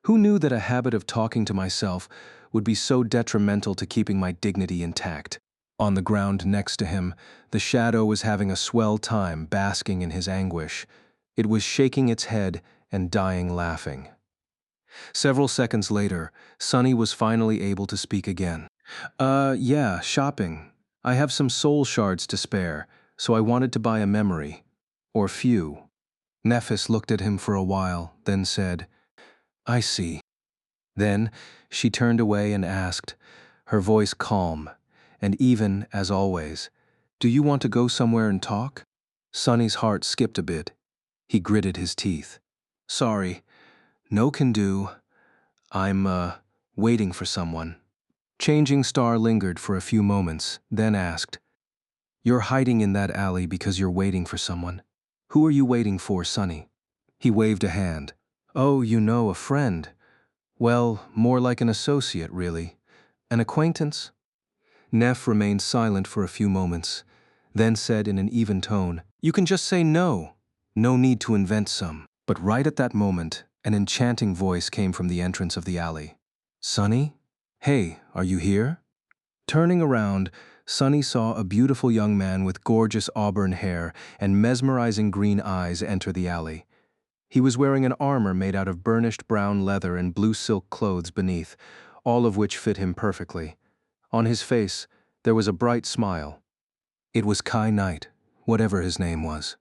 Who knew that a habit of talking to myself would be so detrimental to keeping my dignity intact? On the ground next to him, the shadow was having a swell time basking in his anguish. It was shaking its head and dying laughing. Several seconds later, Sonny was finally able to speak again. Yeah, shopping. I have some soul shards to spare, so I wanted to buy a memory. Or few. Nephis looked at him for a while, then said, I see. Then she turned away and asked, her voice calm, and even, as always, do you want to go somewhere and talk? Sonny's heart skipped a bit. He gritted his teeth. Sorry, no can do. I'm, waiting for someone. Changing Star lingered for a few moments, then asked, You're hiding in that alley because you're waiting for someone. Who are you waiting for, Sonny? He waved a hand. Oh, a friend. Well, more like an associate, really. An acquaintance? Neff remained silent for a few moments, then said in an even tone, You can just say no. No need to invent some. But right at that moment, an enchanting voice came from the entrance of the alley. Sonny? Hey, are you here? Turning around, Sonny saw a beautiful young man with gorgeous auburn hair and mesmerizing green eyes enter the alley. He was wearing an armor made out of burnished brown leather and blue silk clothes beneath, all of which fit him perfectly. On his face, there was a bright smile. It was Kai Knight, whatever his name was.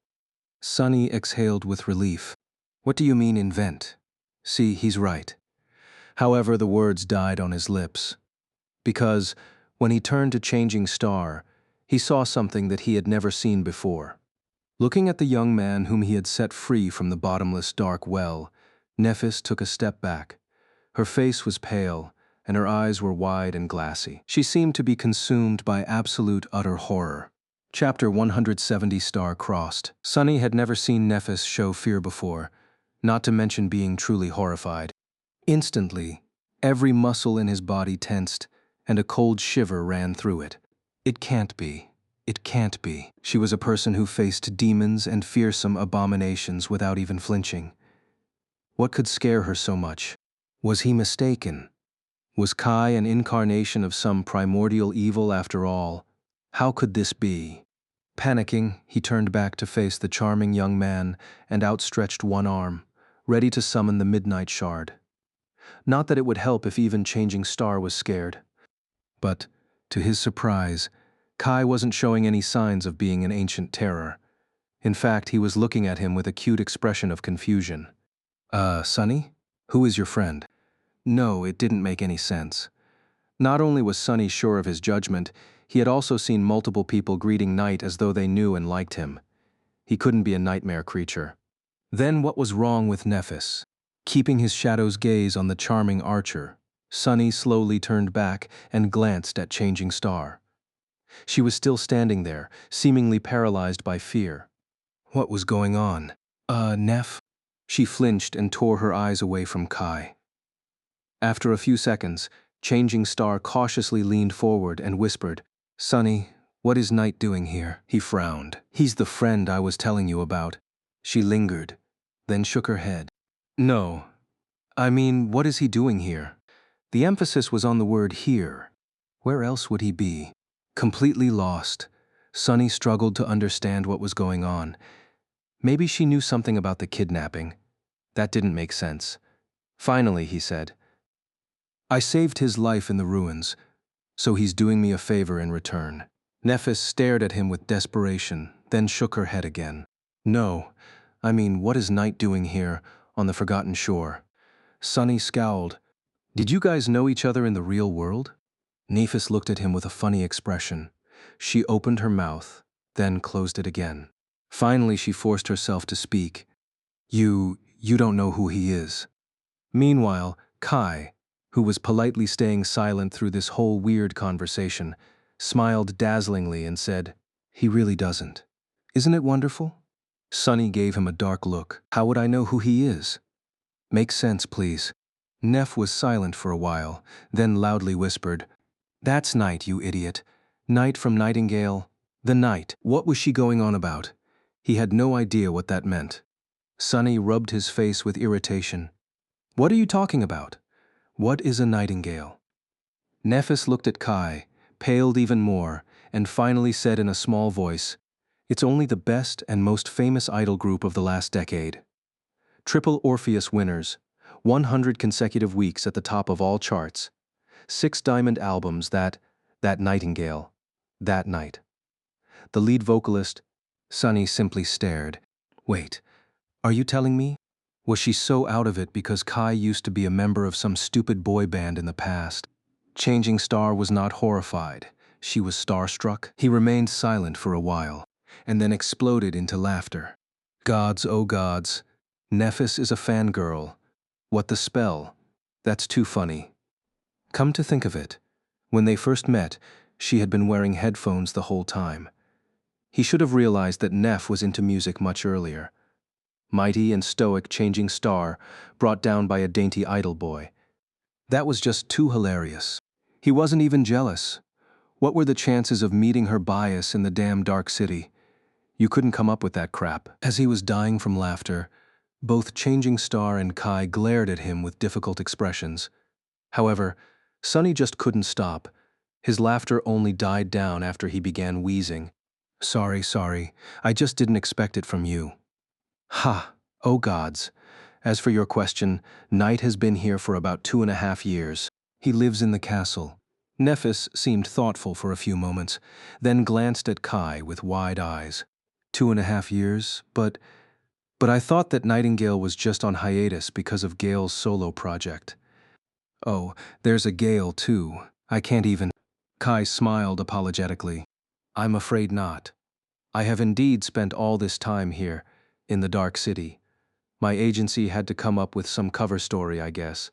Sonny exhaled with relief. What do you mean invent? See, he's right. However, the words died on his lips. Because, when he turned to Changing Star, he saw something that he had never seen before. Looking at the young man whom he had set free from the bottomless dark well, Nephis took a step back. Her face was pale, and her eyes were wide and glassy. She seemed to be consumed by absolute utter horror. Chapter 170 Star-Crossed. Sonny had never seen Nephis show fear before, not to mention being truly horrified. Instantly, every muscle in his body tensed, and a cold shiver ran through it. It can't be. It can't be. She was a person who faced demons and fearsome abominations without even flinching. What could scare her so much? Was he mistaken? Was Kai an incarnation of some primordial evil after all? How could this be? Panicking, he turned back to face the charming young man and outstretched one arm, ready to summon the Midnight Shard. Not that it would help if even Changing Star was scared. But, to his surprise, Kai wasn't showing any signs of being an ancient terror. In fact, he was looking at him with a cute expression of confusion. Sonny? Who is your friend? No, it didn't make any sense. Not only was Sonny sure of his judgment, he had also seen multiple people greeting Night as though they knew and liked him. He couldn't be a nightmare creature. Then what was wrong with Nephis? Keeping his shadow's gaze on the charming archer, Sonny slowly turned back and glanced at Changing Star. She was still standing there, seemingly paralyzed by fear. What was going on? Neph? She flinched and tore her eyes away from Kai. After a few seconds, Changing Star cautiously leaned forward and whispered, Sonny, what is Night doing here? He frowned. He's the friend I was telling you about. She lingered, then shook her head. No. I mean, what is he doing here? The emphasis was on the word here. Where else would he be? Completely lost, Sonny struggled to understand what was going on. Maybe she knew something about the kidnapping. That didn't make sense. Finally, he said, I saved his life in the ruins, so he's doing me a favor in return. Nephis stared at him with desperation, then shook her head again. No, I mean, what is Night doing here, on the Forgotten Shore? Sonny scowled. Did you guys know each other in the real world? Nephis looked at him with a funny expression. She opened her mouth, then closed it again. Finally, she forced herself to speak. You don't know who he is. Meanwhile, Kai, who was politely staying silent through this whole weird conversation, smiled dazzlingly and said, "He really doesn't. Isn't it wonderful?" Sunny gave him a dark look. "How would I know who he is?" "Make sense, please." Neff was silent for a while, then loudly whispered, "That's Night, you idiot. Night from Nightingale. The Night." What was she going on about? He had no idea what that meant. Sunny rubbed his face with irritation. "What are you talking about? What is a nightingale?" Nephis looked at Kai, paled even more, and finally said in a small voice, "It's only the best and most famous idol group of the last decade. Triple Orpheus winners, 100 consecutive weeks at the top of all charts, 6 diamond albums that Nightingale, that night." The lead vocalist, Sunny, simply stared. "Wait, are you telling me? Was she so out of it because Kai used to be a member of some stupid boy band in the past?" Changing Star was not horrified. She was starstruck. He remained silent for a while, and then exploded into laughter. "Gods, oh gods. Nephis is a fangirl. What the spell? That's too funny. Come to think of it, when they first met, she had been wearing headphones the whole time. He should have realized that Neph was into music much earlier. Mighty and stoic Changing Star, brought down by a dainty idol boy. That was just too hilarious. He wasn't even jealous. What were the chances of meeting her bias in the damn dark city? You couldn't come up with that crap." As he was dying from laughter, both Changing Star and Kai glared at him with difficult expressions. However, Sunny just couldn't stop. His laughter only died down after he began wheezing. Sorry, I just didn't expect it from you." "Ha, oh gods. As for your question, Knight has been here for about 2.5 years. He lives in the castle." Nephis seemed thoughtful for a few moments, then glanced at Kai with wide eyes. 2.5 years? But I thought that Nightingale was just on hiatus because of Gale's solo project." "Oh, there's a Gale too. I can't even—" Kai smiled apologetically. "I'm afraid not. I have indeed spent all this time here, in the Dark City. My agency had to come up with some cover story, I guess.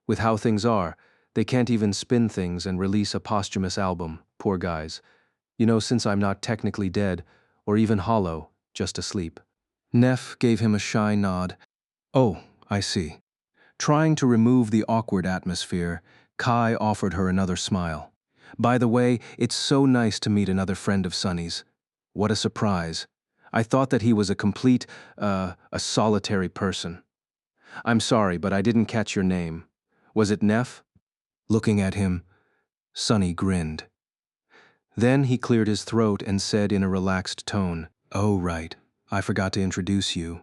With how things are, they can't even spin things and release a posthumous album, poor guys. You know, since I'm not technically dead, or even hollow, just asleep." Neff gave him a shy nod. "Oh, I see." Trying to remove the awkward atmosphere, Kai offered her another smile. "By the way, it's so nice to meet another friend of Sunny's. What a surprise. I thought that he was a complete, a solitary person. I'm sorry, but I didn't catch your name. Was it Neff?" Looking at him, Sunny grinned. Then he cleared his throat and said in a relaxed tone, "Oh, right. I forgot to introduce you.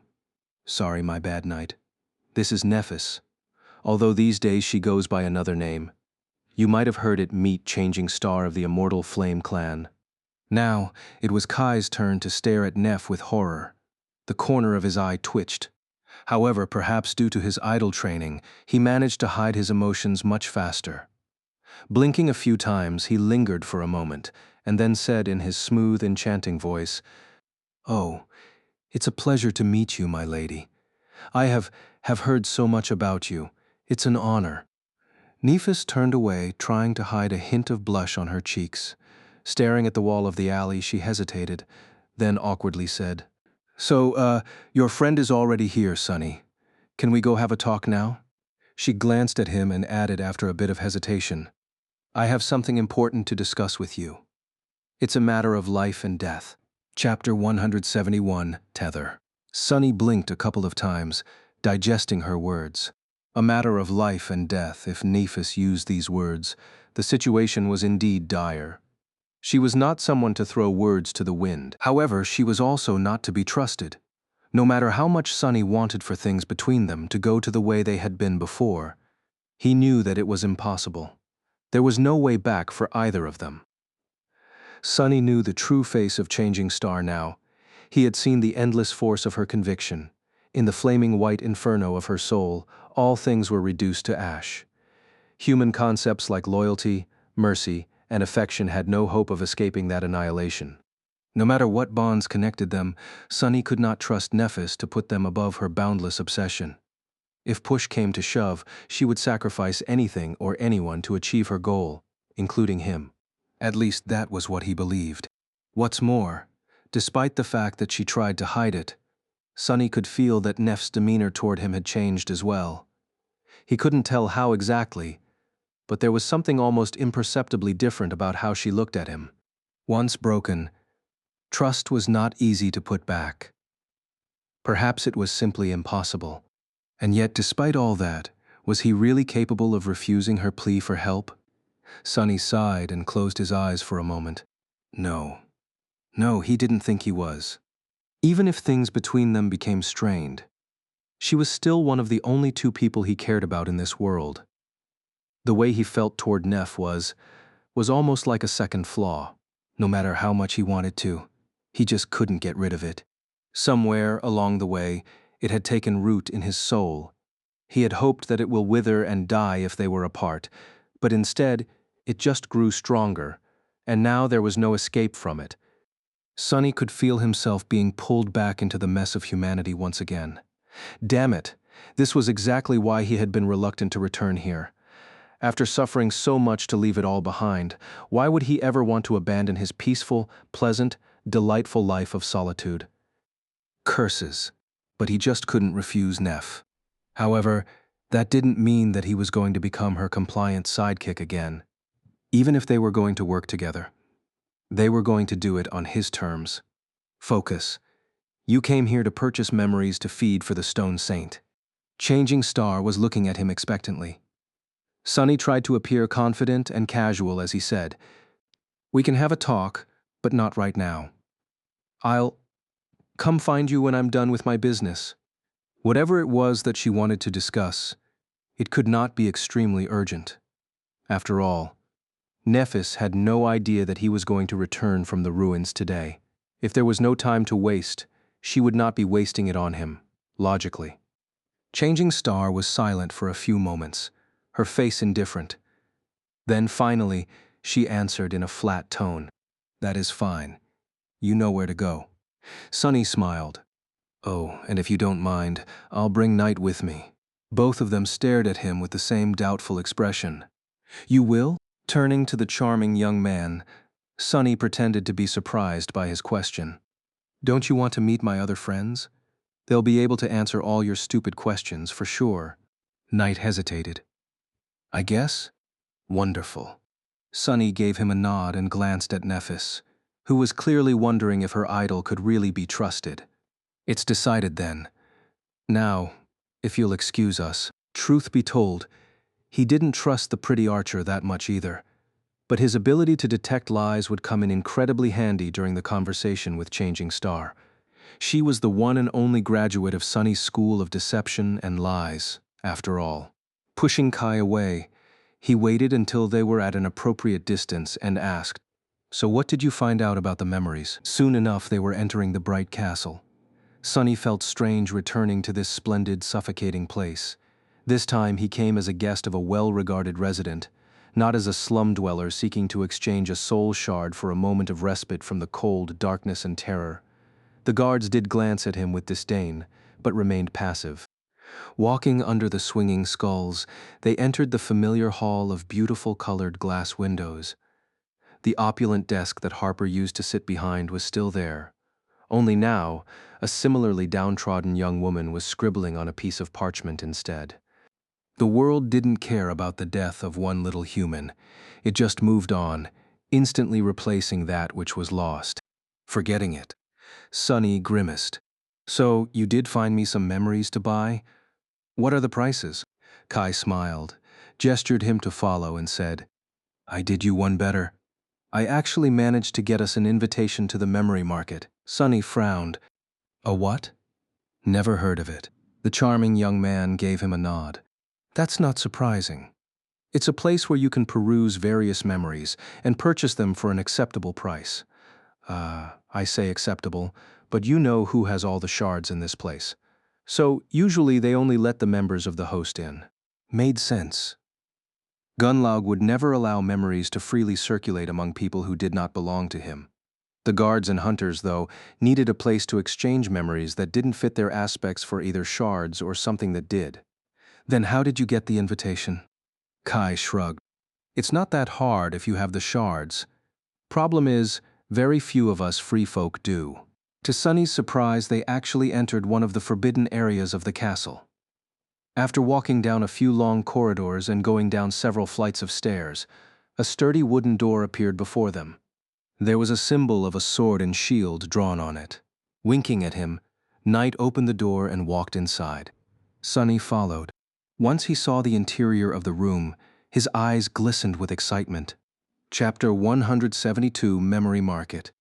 Sorry, my bad night. This is Nephis, although these days she goes by another name. You might have heard it meet Changing Star of the Immortal Flame Clan." Now, it was Kai's turn to stare at Neff with horror. The corner of his eye twitched. However, perhaps due to his idol training, he managed to hide his emotions much faster. Blinking a few times, he lingered for a moment, and then said in his smooth, enchanting voice, "Oh, it's a pleasure to meet you, my lady. I have heard so much about you. It's an honor." Nephis turned away, trying to hide a hint of blush on her cheeks. Staring at the wall of the alley, she hesitated, then awkwardly said, "So, your friend is already here, Sunny. Can we go have a talk now?" She glanced at him and added after a bit of hesitation, "I have something important to discuss with you. It's a matter of life and death." Chapter 171, Tether. Sunny blinked a couple of times, digesting her words. A matter of life and death, if Nephis used these words. The situation was indeed dire. She was not someone to throw words to the wind. However, she was also not to be trusted. No matter how much Sunny wanted for things between them to go to the way they had been before, he knew that it was impossible. There was no way back for either of them. Sunny knew the true face of Changing Star now. He had seen the endless force of her conviction. In the flaming white inferno of her soul, all things were reduced to ash. Human concepts like loyalty, mercy, and affection had no hope of escaping that annihilation. No matter what bonds connected them, Sunny could not trust Nephis to put them above her boundless obsession. If push came to shove, she would sacrifice anything or anyone to achieve her goal, including him. At least that was what he believed. What's more, despite the fact that she tried to hide it, Sunny could feel that Neff's demeanor toward him had changed as well. He couldn't tell how exactly, but there was something almost imperceptibly different about how she looked at him. Once broken, trust was not easy to put back. Perhaps it was simply impossible. And yet, despite all that, was he really capable of refusing her plea for help? Sunny sighed and closed his eyes for a moment. No. No, he didn't think he was. Even if things between them became strained, she was still one of the only two people he cared about in this world. The way he felt toward Neff was almost like a second flaw. No matter how much he wanted to, he just couldn't get rid of it. Somewhere along the way, it had taken root in his soul. He had hoped that it will wither and die if they were apart, but instead, it just grew stronger, and now there was no escape from it. Sunny could feel himself being pulled back into the mess of humanity once again. Damn it, this was exactly why he had been reluctant to return here. After suffering so much to leave it all behind, why would he ever want to abandon his peaceful, pleasant, delightful life of solitude? Curses. But he just couldn't refuse Neff. However, that didn't mean that he was going to become her compliant sidekick again. Even if they were going to work together, they were going to do it on his terms. Focus. You came here to purchase memories to feed for the Stone Saint. Changing Star was looking at him expectantly. Sunny tried to appear confident and casual as he said, "We can have a talk, but not right now. I'll come find you when I'm done with my business." Whatever it was that she wanted to discuss, it could not be extremely urgent. After all, Nephis had no idea that he was going to return from the ruins today. If there was no time to waste, she would not be wasting it on him, logically. Changing Star was silent for a few moments, her face indifferent. Then finally, she answered in a flat tone, "That is fine. You know where to go." Sunny smiled. "Oh, and if you don't mind, I'll bring Night with me." Both of them stared at him with the same doubtful expression. "You will?" Turning to the charming young man, Sunny pretended to be surprised by his question. "Don't you want to meet my other friends? They'll be able to answer all your stupid questions, for sure." Night hesitated. "I guess?" "Wonderful." Sunny gave him a nod and glanced at Nephis, who was clearly wondering if her idol could really be trusted. "It's decided then. Now, if you'll excuse us." Truth be told, he didn't trust the pretty archer that much either, but his ability to detect lies would come in incredibly handy during the conversation with Changing Star. She was the one and only graduate of Sunny's school of deception and lies, after all. Pushing Kai away, he waited until they were at an appropriate distance and asked, "So what did you find out about the memories?" Soon enough they were entering the bright castle. Sunny felt strange returning to this splendid, suffocating place. This time he came as a guest of a well-regarded resident, not as a slum dweller seeking to exchange a soul shard for a moment of respite from the cold, darkness, and terror. The guards did glance at him with disdain, but remained passive. Walking under the swinging skulls, they entered the familiar hall of beautiful colored glass windows. The opulent desk that Harper used to sit behind was still there. Only now, a similarly downtrodden young woman was scribbling on a piece of parchment instead. The world didn't care about the death of one little human. It just moved on, instantly replacing that which was lost. Forgetting it. Sunny grimaced. "So, you did find me some memories to buy? What are the prices?" Kai smiled, gestured him to follow, and said, "I did you one better. I actually managed to get us an invitation to the memory market." Sunny frowned. "A what?" "Never heard of it." The charming young man gave him a nod. "That's not surprising. It's a place where you can peruse various memories and purchase them for an acceptable price. I say acceptable, but you know who has all the shards in this place. So usually they only let the members of the host in." Made sense. Gunlaug would never allow memories to freely circulate among people who did not belong to him. The guards and hunters, though, needed a place to exchange memories that didn't fit their aspects for either shards or something that did. "Then how did you get the invitation?" Kai shrugged. "It's not that hard if you have the shards. Problem is, very few of us free folk do. To Sunny's surprise, they actually entered one of the forbidden areas of the castle. After walking down a few long corridors and going down several flights of stairs, a sturdy wooden door appeared before them. There was a symbol of a sword and shield drawn on it. Winking at him, Knight opened the door and walked inside. Sunny followed. Once he saw the interior of the room, his eyes glistened with excitement. Chapter 172, Memory Market.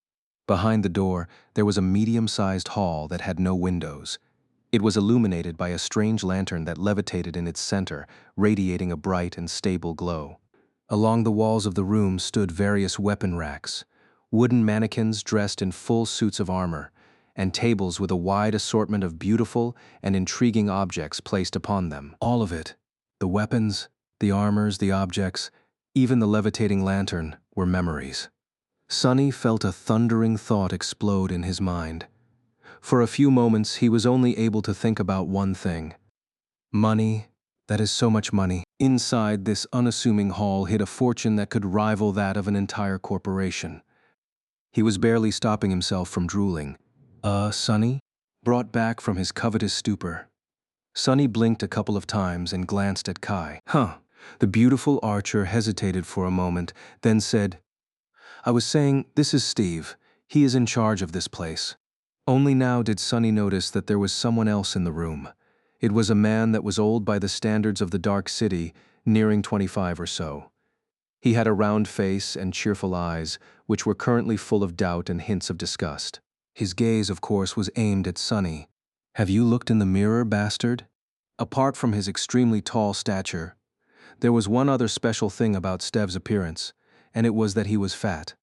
Behind the door, there was a medium-sized hall that had no windows. It was illuminated by a strange lantern that levitated in its center, radiating a bright and stable glow. Along the walls of the room stood various weapon racks, wooden mannequins dressed in full suits of armor, and tables with a wide assortment of beautiful and intriguing objects placed upon them. All of it, the weapons, the armors, the objects, even the levitating lantern, were memories. Sunny felt a thundering thought explode in his mind. For a few moments, he was only able to think about one thing. Money. That is so much money. Inside this unassuming hall hid a fortune that could rival that of an entire corporation. He was barely stopping himself from drooling. Sunny? Brought back from his covetous stupor. Sunny blinked a couple of times and glanced at Kai. The beautiful archer hesitated for a moment, then said, "I was saying, this is Steve. He is in charge of this place." Only now did Sunny notice that there was someone else in the room. It was a man that was old by the standards of the Dark City, nearing 25 or so. He had a round face and cheerful eyes, which were currently full of doubt and hints of disgust. His gaze, of course, was aimed at Sunny. "Have you looked in the mirror, bastard?" Apart from his extremely tall stature, there was one other special thing about Stev's appearance, and it was that he was fat.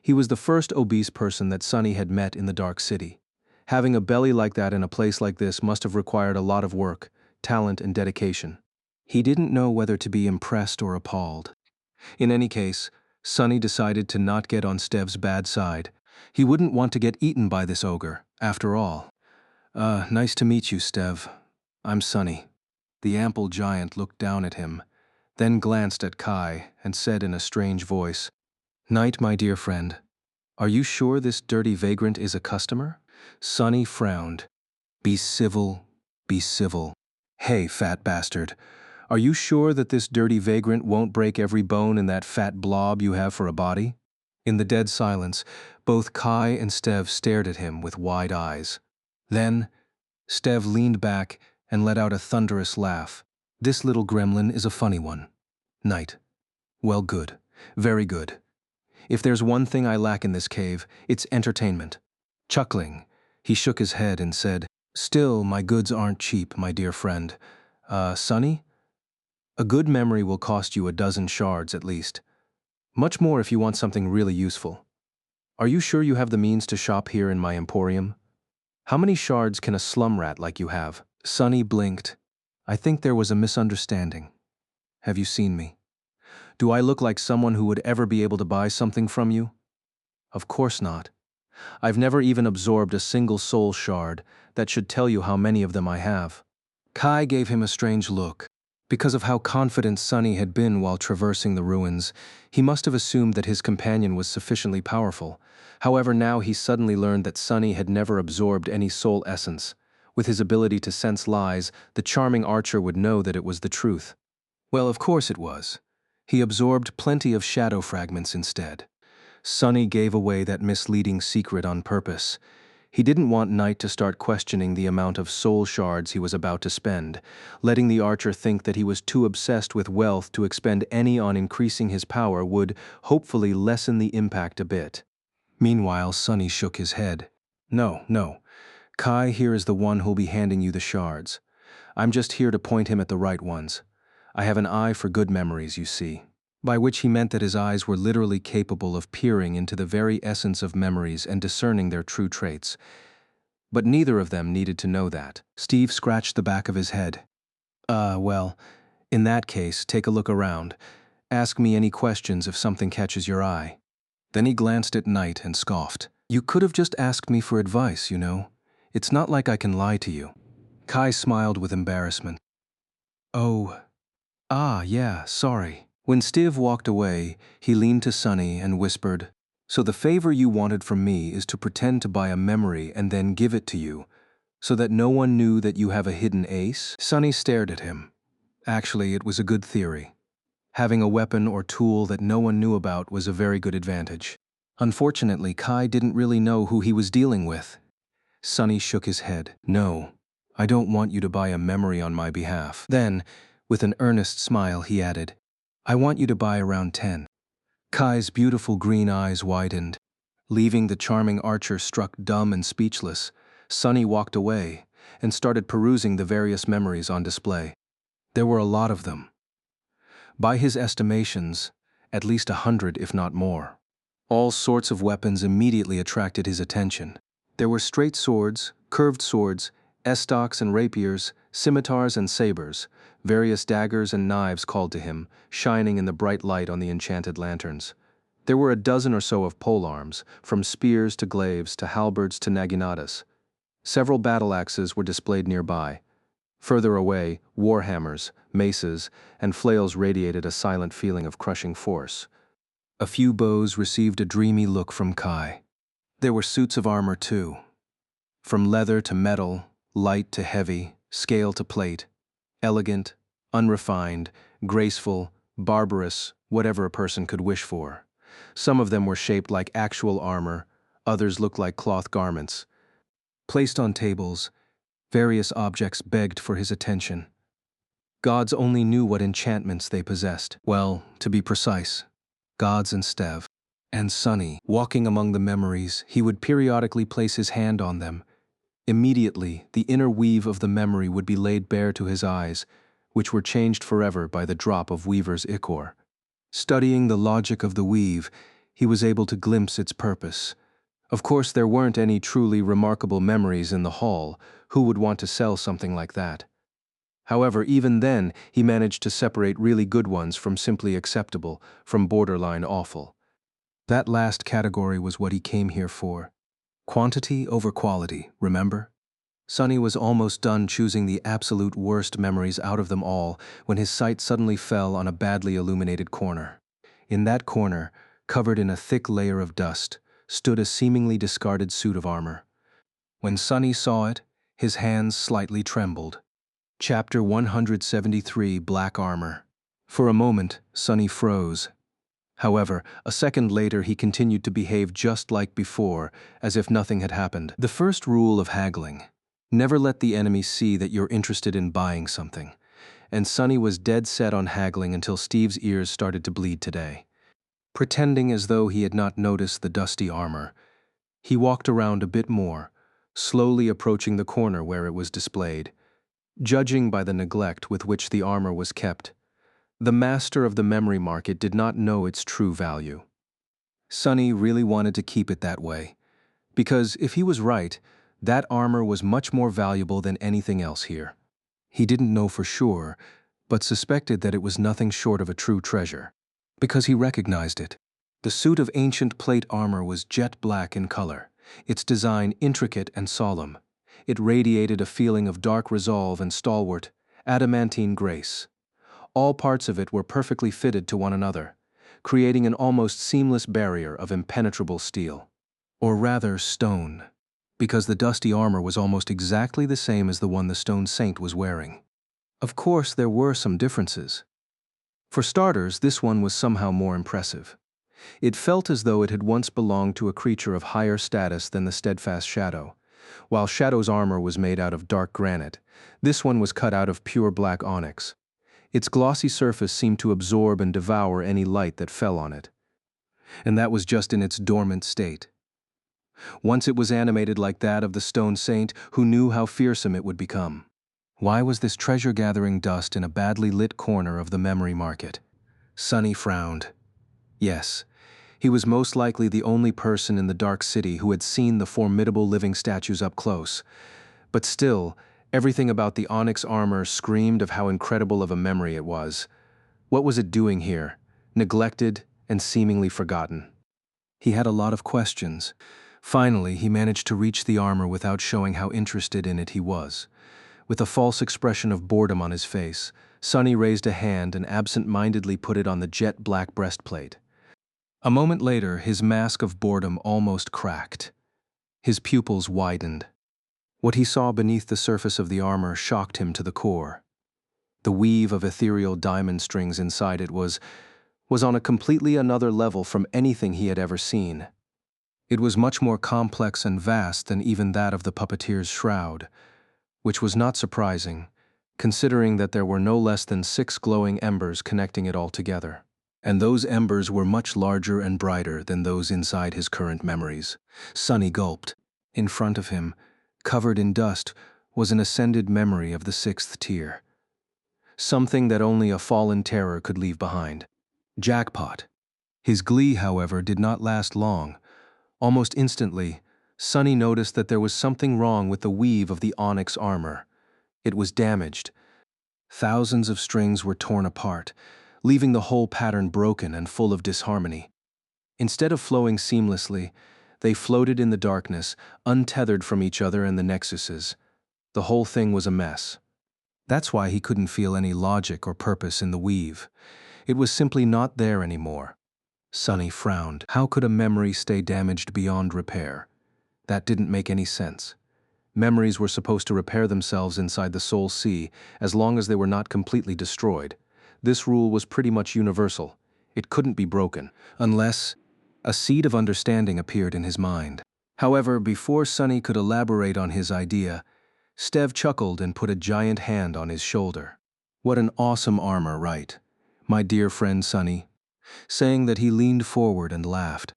He was the first obese person that Sunny had met in the Dark City. Having a belly like that in a place like this must have required a lot of work, talent, and dedication. He didn't know whether to be impressed or appalled. In any case, Sunny decided to not get on Stev's bad side. He wouldn't want to get eaten by this ogre, after all. Nice to meet you, Stev. I'm Sunny." The ample giant looked down at him, then glanced at Kai and said in a strange voice, "Knight, my dear friend, are you sure this dirty vagrant is a customer?" Sunny frowned. "Be civil, be civil. Hey, fat bastard, are you sure that this dirty vagrant won't break every bone in that fat blob you have for a body?" In the dead silence, both Kai and Stev stared at him with wide eyes. Then, Stev leaned back and let out a thunderous laugh. "This little gremlin is a funny one. Knight. Well, good. Very good. If there's one thing I lack in this cave, it's entertainment." Chuckling, he shook his head and said, "Still, my goods aren't cheap, my dear friend. Sunny? A good memory will cost you a dozen shards at least. Much more if you want something really useful. Are you sure you have the means to shop here in my emporium? How many shards can a slum rat like you have?" Sunny blinked. "I think there was a misunderstanding. Have you seen me? Do I look like someone who would ever be able to buy something from you? Of course not. I've never even absorbed a single soul shard. That should tell you how many of them I have." Kai gave him a strange look. Because of how confident Sunny had been while traversing the ruins, he must have assumed that his companion was sufficiently powerful. However, now he suddenly learned that Sunny had never absorbed any soul essence. With his ability to sense lies, the charming archer would know that it was the truth. Well, of course it was. He absorbed plenty of shadow fragments instead. Sunny gave away that misleading secret on purpose. He didn't want Knight to start questioning the amount of soul shards he was about to spend, letting the archer think that he was too obsessed with wealth to expend any on increasing his power would, hopefully, lessen the impact a bit. Meanwhile, Sunny shook his head. No. Kai here is the one who'll be handing you the shards. I'm just here to point him at the right ones. I have an eye for good memories, you see." By which he meant that his eyes were literally capable of peering into the very essence of memories and discerning their true traits. But neither of them needed to know that. Steve scratched the back of his head. Well, in that case, take a look around. Ask me any questions if something catches your eye." Then he glanced at Knight and scoffed. "You could have just asked me for advice, you know. It's not like I can lie to you." Kai smiled with embarrassment. "Oh, yeah, sorry." When Steve walked away, he leaned to Sunny and whispered, So the favor you wanted from me is to pretend to buy a memory and then give it to you, so that no one knew that you have a hidden ace? Sunny stared at him. Actually, it was a good theory. Having a weapon or tool that no one knew about was a very good advantage. Unfortunately, Kai didn't really know who he was dealing with. Sunny shook his head. No, I don't want you to buy a memory on my behalf. Then, with an earnest smile, he added, I want you to buy around 10. Kai's beautiful green eyes widened. Leaving the charming archer struck dumb and speechless, Sunny walked away and started perusing the various memories on display. There were a lot of them. By his estimations, at least 100 if not more. All sorts of weapons immediately attracted his attention. There were straight swords, curved swords, estocks and rapiers, scimitars and sabers. Various daggers and knives called to him, shining in the bright light on the enchanted lanterns. There were a dozen or so of polearms, from spears to glaives to halberds to naginatas. Several battle axes were displayed nearby. Further away, warhammers, maces, and flails radiated a silent feeling of crushing force. A few bows received a dreamy look from Kai. There were suits of armor too. From leather to metal, light to heavy, scale to plate. Elegant, unrefined, graceful, barbarous, whatever a person could wish for. Some of them were shaped like actual armor, others looked like cloth garments. Placed on tables, various objects begged for his attention. Gods only knew what enchantments they possessed. Well, to be precise, gods and Stev. And Sunny, walking among the memories, he would periodically place his hand on them. Immediately, the inner weave of the memory would be laid bare to his eyes, which were changed forever by the drop of Weaver's ichor. Studying the logic of the weave, he was able to glimpse its purpose. Of course, there weren't any truly remarkable memories in the hall. Who would want to sell something like that? However, even then, he managed to separate really good ones from simply acceptable, from borderline awful. That last category was what he came here for. Quantity over quality, remember? Sunny was almost done choosing the absolute worst memories out of them all when his sight suddenly fell on a badly illuminated corner. In that corner, covered in a thick layer of dust, stood a seemingly discarded suit of armor. When Sunny saw it, his hands slightly trembled. Chapter 173, Black Armor. For a moment, Sunny froze. However, a second later he continued to behave just like before, as if nothing had happened. The first rule of haggling: never let the enemy see that you're interested in buying something. And Sunny was dead set on haggling until Steve's ears started to bleed today. Pretending as though he had not noticed the dusty armor, he walked around a bit more, slowly approaching the corner where it was displayed. Judging by the neglect with which the armor was kept, the master of the memory market did not know its true value. Sunny really wanted to keep it that way, because if he was right, that armor was much more valuable than anything else here. He didn't know for sure, but suspected that it was nothing short of a true treasure, because he recognized it. The suit of ancient plate armor was jet black in color, its design intricate and solemn. It radiated a feeling of dark resolve and stalwart, adamantine grace. All parts of it were perfectly fitted to one another, creating an almost seamless barrier of impenetrable steel. Or rather, stone, because the dusty armor was almost exactly the same as the one the Stone Saint was wearing. Of course, there were some differences. For starters, this one was somehow more impressive. It felt as though it had once belonged to a creature of higher status than the steadfast Shadow. While Shadow's armor was made out of dark granite, this one was cut out of pure black onyx. Its glossy surface seemed to absorb and devour any light that fell on it. And that was just in its dormant state. Once it was animated like that of the Stone Saint, who knew how fearsome it would become. Why was this treasure-gathering dust in a badly lit corner of the memory market? Sunny frowned. Yes, he was most likely the only person in the Dark City who had seen the formidable living statues up close. But still, everything about the onyx armor screamed of how incredible of a memory it was. What was it doing here, neglected and seemingly forgotten? He had a lot of questions. Finally, he managed to reach the armor without showing how interested in it he was. With a false expression of boredom on his face, Sunny raised a hand and absent-mindedly put it on the jet-black breastplate. A moment later, his mask of boredom almost cracked. His pupils widened. What he saw beneath the surface of the armor shocked him to the core. The weave of ethereal diamond strings inside it was on a completely another level from anything he had ever seen. It was much more complex and vast than even that of the puppeteer's shroud, which was not surprising, considering that there were no less than 6 glowing embers connecting it all together. And those embers were much larger and brighter than those inside his current memories. Sonny gulped. In front of him, covered in dust, was an ascended memory of the 6th tier. Something that only a fallen terror could leave behind. Jackpot. His glee, however, did not last long. Almost instantly, Sonny noticed that there was something wrong with the weave of the onyx armor. It was damaged. Thousands of strings were torn apart, leaving the whole pattern broken and full of disharmony. Instead of flowing seamlessly, they floated in the darkness, untethered from each other and the nexuses. The whole thing was a mess. That's why he couldn't feel any logic or purpose in the weave. It was simply not there anymore. Sonny frowned. How could a memory stay damaged beyond repair? That didn't make any sense. Memories were supposed to repair themselves inside the soul sea as long as they were not completely destroyed. This rule was pretty much universal. It couldn't be broken, unless a seed of understanding appeared in his mind. However, before Sonny could elaborate on his idea, Stev chuckled and put a giant hand on his shoulder. What an awesome armor, right? My dear friend Sonny, saying that he leaned forward and laughed.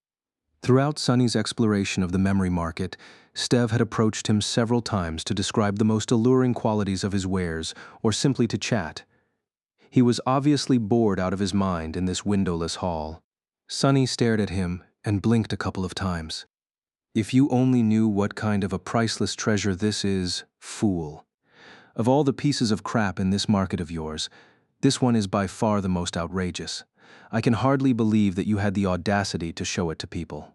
Throughout Sonny's exploration of the memory market, Stev had approached him several times to describe the most alluring qualities of his wares or simply to chat. He was obviously bored out of his mind in this windowless hall. Sonny stared at him and blinked a couple of times. If you only knew what kind of a priceless treasure this is, fool. Of all the pieces of crap in this market of yours, this one is by far the most outrageous. I can hardly believe that you had the audacity to show it to people.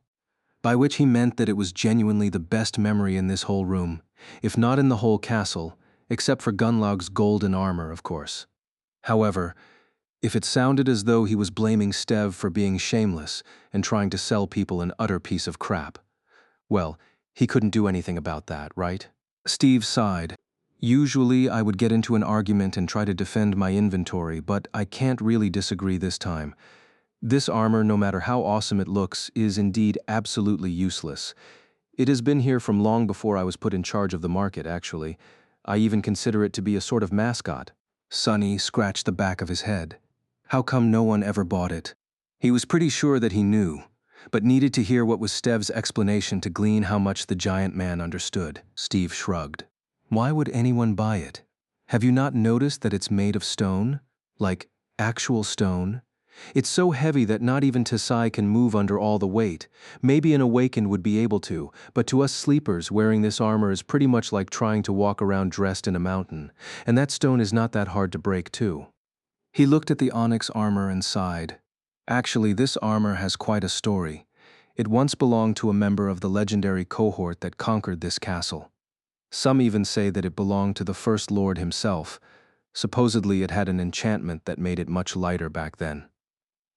By which he meant that it was genuinely the best memory in this whole room, if not in the whole castle, except for Gunlog's golden armor, of course. However, if it sounded as though he was blaming Stev for being shameless and trying to sell people an utter piece of crap, well, he couldn't do anything about that, right? Steve sighed. Usually I would get into an argument and try to defend my inventory, but I can't really disagree this time. This armor, no matter how awesome it looks, is indeed absolutely useless. It has been here from long before I was put in charge of the market, actually. I even consider it to be a sort of mascot. Sonny scratched the back of his head. How come no one ever bought it? He was pretty sure that he knew, but needed to hear what was Stev's explanation to glean how much the giant man understood. Steve shrugged. Why would anyone buy it? Have you not noticed that it's made of stone? Like, actual stone? It's so heavy that not even Tesai can move under all the weight. Maybe an awakened would be able to, but to us sleepers, wearing this armor is pretty much like trying to walk around dressed in a mountain, and that stone is not that hard to break too. He looked at the onyx armor and sighed. Actually, this armor has quite a story. It once belonged to a member of the legendary cohort that conquered this castle. Some even say that it belonged to the First Lord himself. Supposedly it had an enchantment that made it much lighter back then.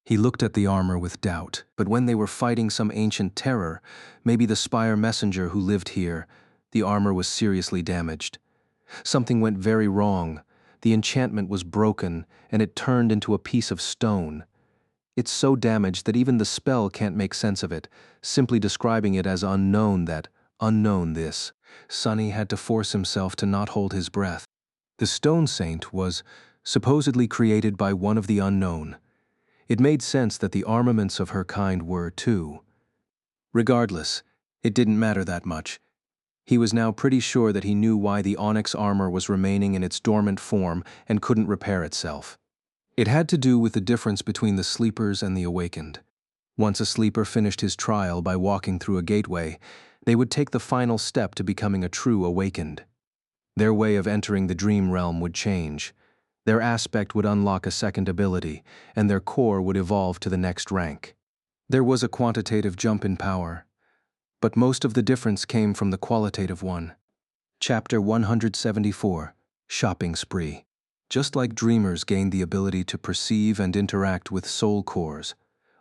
He looked at the armor with doubt, but when they were fighting some ancient terror, maybe the Spire messenger who lived here, the armor was seriously damaged. Something went very wrong. The enchantment was broken, and it turned into a piece of stone. It's so damaged that even the spell can't make sense of it, simply describing it as unknown this. Sonny had to force himself to not hold his breath. The Stone Saint was supposedly created by one of the unknown. It made sense that the armaments of her kind were, too. Regardless, it didn't matter that much. He was now pretty sure that he knew why the onyx armor was remaining in its dormant form and couldn't repair itself. It had to do with the difference between the sleepers and the awakened. Once a sleeper finished his trial by walking through a gateway, they would take the final step to becoming a true awakened. Their way of entering the dream realm would change. Their aspect would unlock a second ability, and their core would evolve to the next rank. There was a quantitative jump in power, but most of the difference came from the qualitative one. Chapter 174, Shopping Spree. Just like dreamers gained the ability to perceive and interact with soul cores,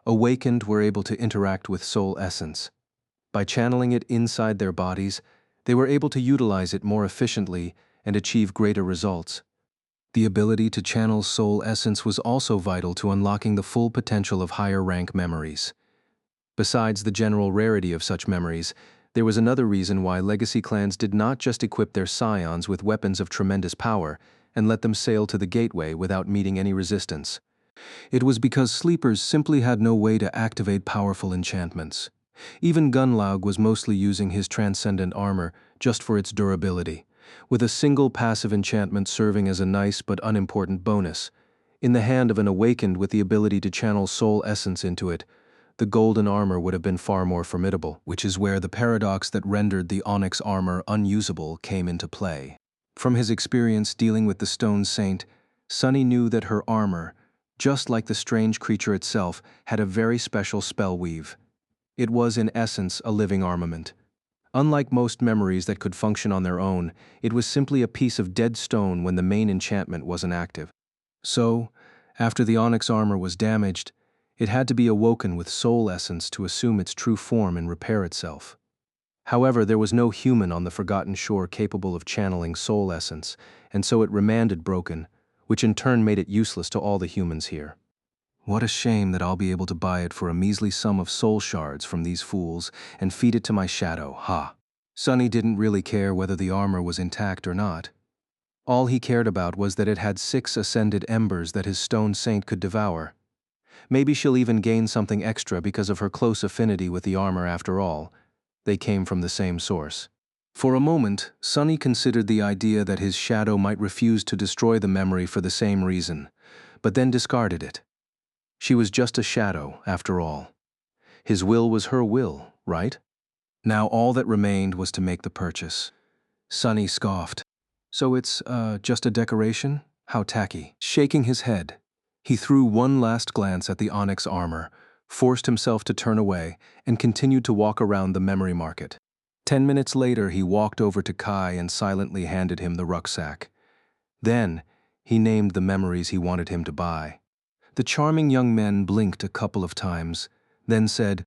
Awakened were able to interact with soul essence. By channeling it inside their bodies, they were able to utilize it more efficiently and achieve greater results. The ability to channel soul essence was also vital to unlocking the full potential of higher rank memories. Besides the general rarity of such memories, there was another reason why legacy clans did not just equip their scions with weapons of tremendous power and let them sail to the gateway without meeting any resistance. It was because sleepers simply had no way to activate powerful enchantments. Even Gunlaug was mostly using his transcendent armor just for its durability, with a single passive enchantment serving as a nice but unimportant bonus. In the hand of an awakened with the ability to channel soul essence into it, the golden armor would have been far more formidable, which is where the paradox that rendered the onyx armor unusable came into play. From his experience dealing with the Stone Saint, Sunny knew that her armor, just like the strange creature itself, had a very special spell weave. It was in essence a living armament. Unlike most memories that could function on their own, it was simply a piece of dead stone when the main enchantment wasn't active. So, after the onyx armor was damaged, it had to be awoken with soul essence to assume its true form and repair itself. However, there was no human on the Forgotten Shore capable of channeling soul essence, and so it remained broken, which in turn made it useless to all the humans here. What a shame that I'll be able to buy it for a measly sum of soul shards from these fools and feed it to my shadow, ha! Sunny didn't really care whether the armor was intact or not. All he cared about was that it had 6 ascended embers that his Stone Saint could devour. Maybe she'll even gain something extra because of her close affinity with the armor after all. They came from the same source. For a moment, Sunny considered the idea that his shadow might refuse to destroy the memory for the same reason, but then discarded it. She was just a shadow, after all. His will was her will, right? Now all that remained was to make the purchase. Sunny scoffed. So it's, just a decoration? How tacky. Shaking his head, he threw one last glance at the onyx armor, forced himself to turn away, and continued to walk around the memory market. 10 minutes later, he walked over to Kai and silently handed him the rucksack. Then, he named the memories he wanted him to buy. The charming young man blinked a couple of times, then said,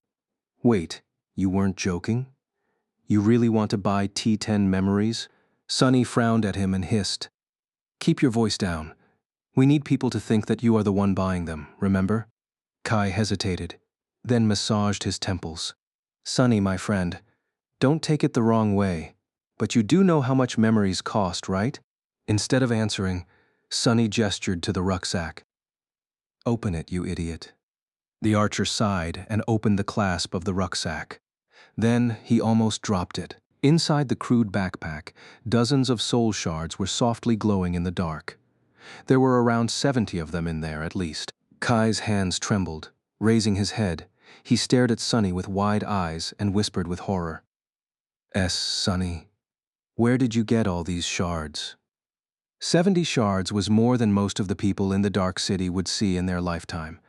"Wait, you weren't joking? You really want to buy T10 memories?" Sunny frowned at him and hissed, "Keep your voice down. We need people to think that you are the one buying them, remember?" Kai hesitated, then massaged his temples. "Sunny, my friend, don't take it the wrong way, but you do know how much memories cost, right?" Instead of answering, Sunny gestured to the rucksack. "Open it, you idiot." The archer sighed and opened the clasp of the rucksack. Then he almost dropped it. Inside the crude backpack, dozens of soul shards were softly glowing in the dark. There were around 70 of them in there, at least. Kai's hands trembled. Raising his head, he stared at Sunny with wide eyes and whispered with horror, Sunny, where did you get all these shards?" 70 shards was more than most of the people in the Dark City would see in their lifetime.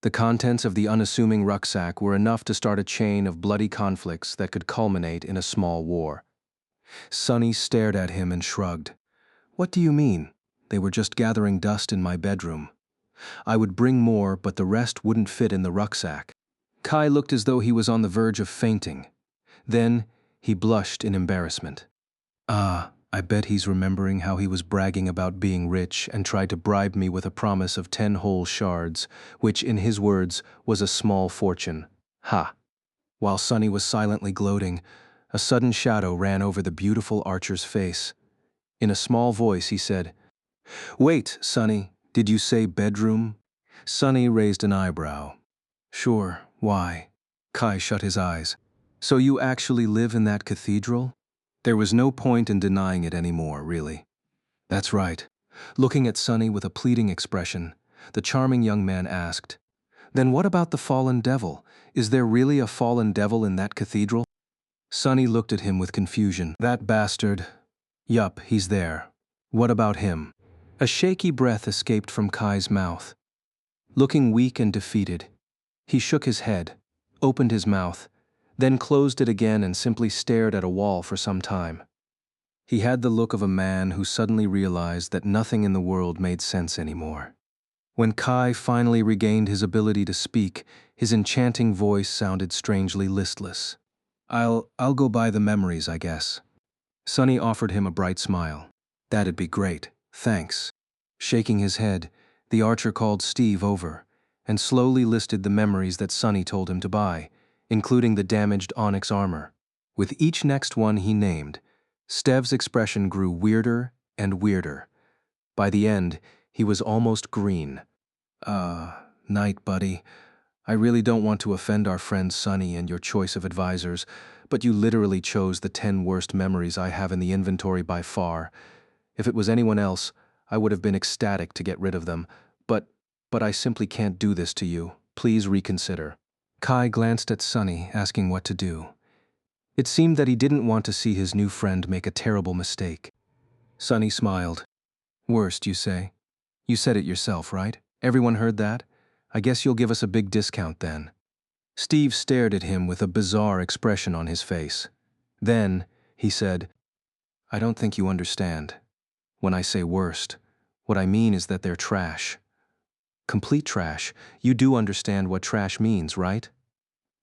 The contents of the unassuming rucksack were enough to start a chain of bloody conflicts that could culminate in a small war. Sunny stared at him and shrugged. "What do you mean? They were just gathering dust in my bedroom. I would bring more, but the rest wouldn't fit in the rucksack." Kai looked as though he was on the verge of fainting. Then he blushed in embarrassment. I bet he's remembering how he was bragging about being rich and tried to bribe me with a promise of 10 whole shards, which, in his words, was a small fortune. Ha! While Sunny was silently gloating, a sudden shadow ran over the beautiful archer's face. In a small voice he said, "Wait, Sunny, did you say bedroom?" Sunny raised an eyebrow. "Sure, why?" Kai shut his eyes. "So you actually live in that cathedral?" There was no point in denying it anymore, really. "That's right." Looking at Sunny with a pleading expression, the charming young man asked, "Then what about the fallen devil? Is there really a fallen devil in that cathedral?" Sunny looked at him with confusion. "That bastard. Yup, he's there. What about him?" A shaky breath escaped from Kai's mouth. Looking weak and defeated, he shook his head, opened his mouth, then closed it again and simply stared at a wall for some time. He had the look of a man who suddenly realized that nothing in the world made sense anymore. When Kai finally regained his ability to speak, his enchanting voice sounded strangely listless. I'll go buy the memories, I guess. Sunny offered him a bright smile. That'd be great, thanks. Shaking his head, the archer called Steve over and slowly listed the memories that Sunny told him to buy, including the damaged onyx armor. With each next one he named, Stev's expression grew weirder and weirder. By the end, he was almost green. Night, buddy. I really don't want to offend our friend Sunny and your choice of advisors, but you literally chose the 10 worst memories I have in the inventory by far. If it was anyone else, I would have been ecstatic to get rid of them, but I simply can't do this to you. Please reconsider. Kai glanced at Sunny, asking what to do. It seemed that he didn't want to see his new friend make a terrible mistake. Sunny smiled. Worst, you say? You said it yourself, right? Everyone heard that? I guess you'll give us a big discount then. Steve stared at him with a bizarre expression on his face. Then, he said, I don't think you understand. When I say worst, what I mean is that they're trash. Complete trash. You do understand what trash means, right?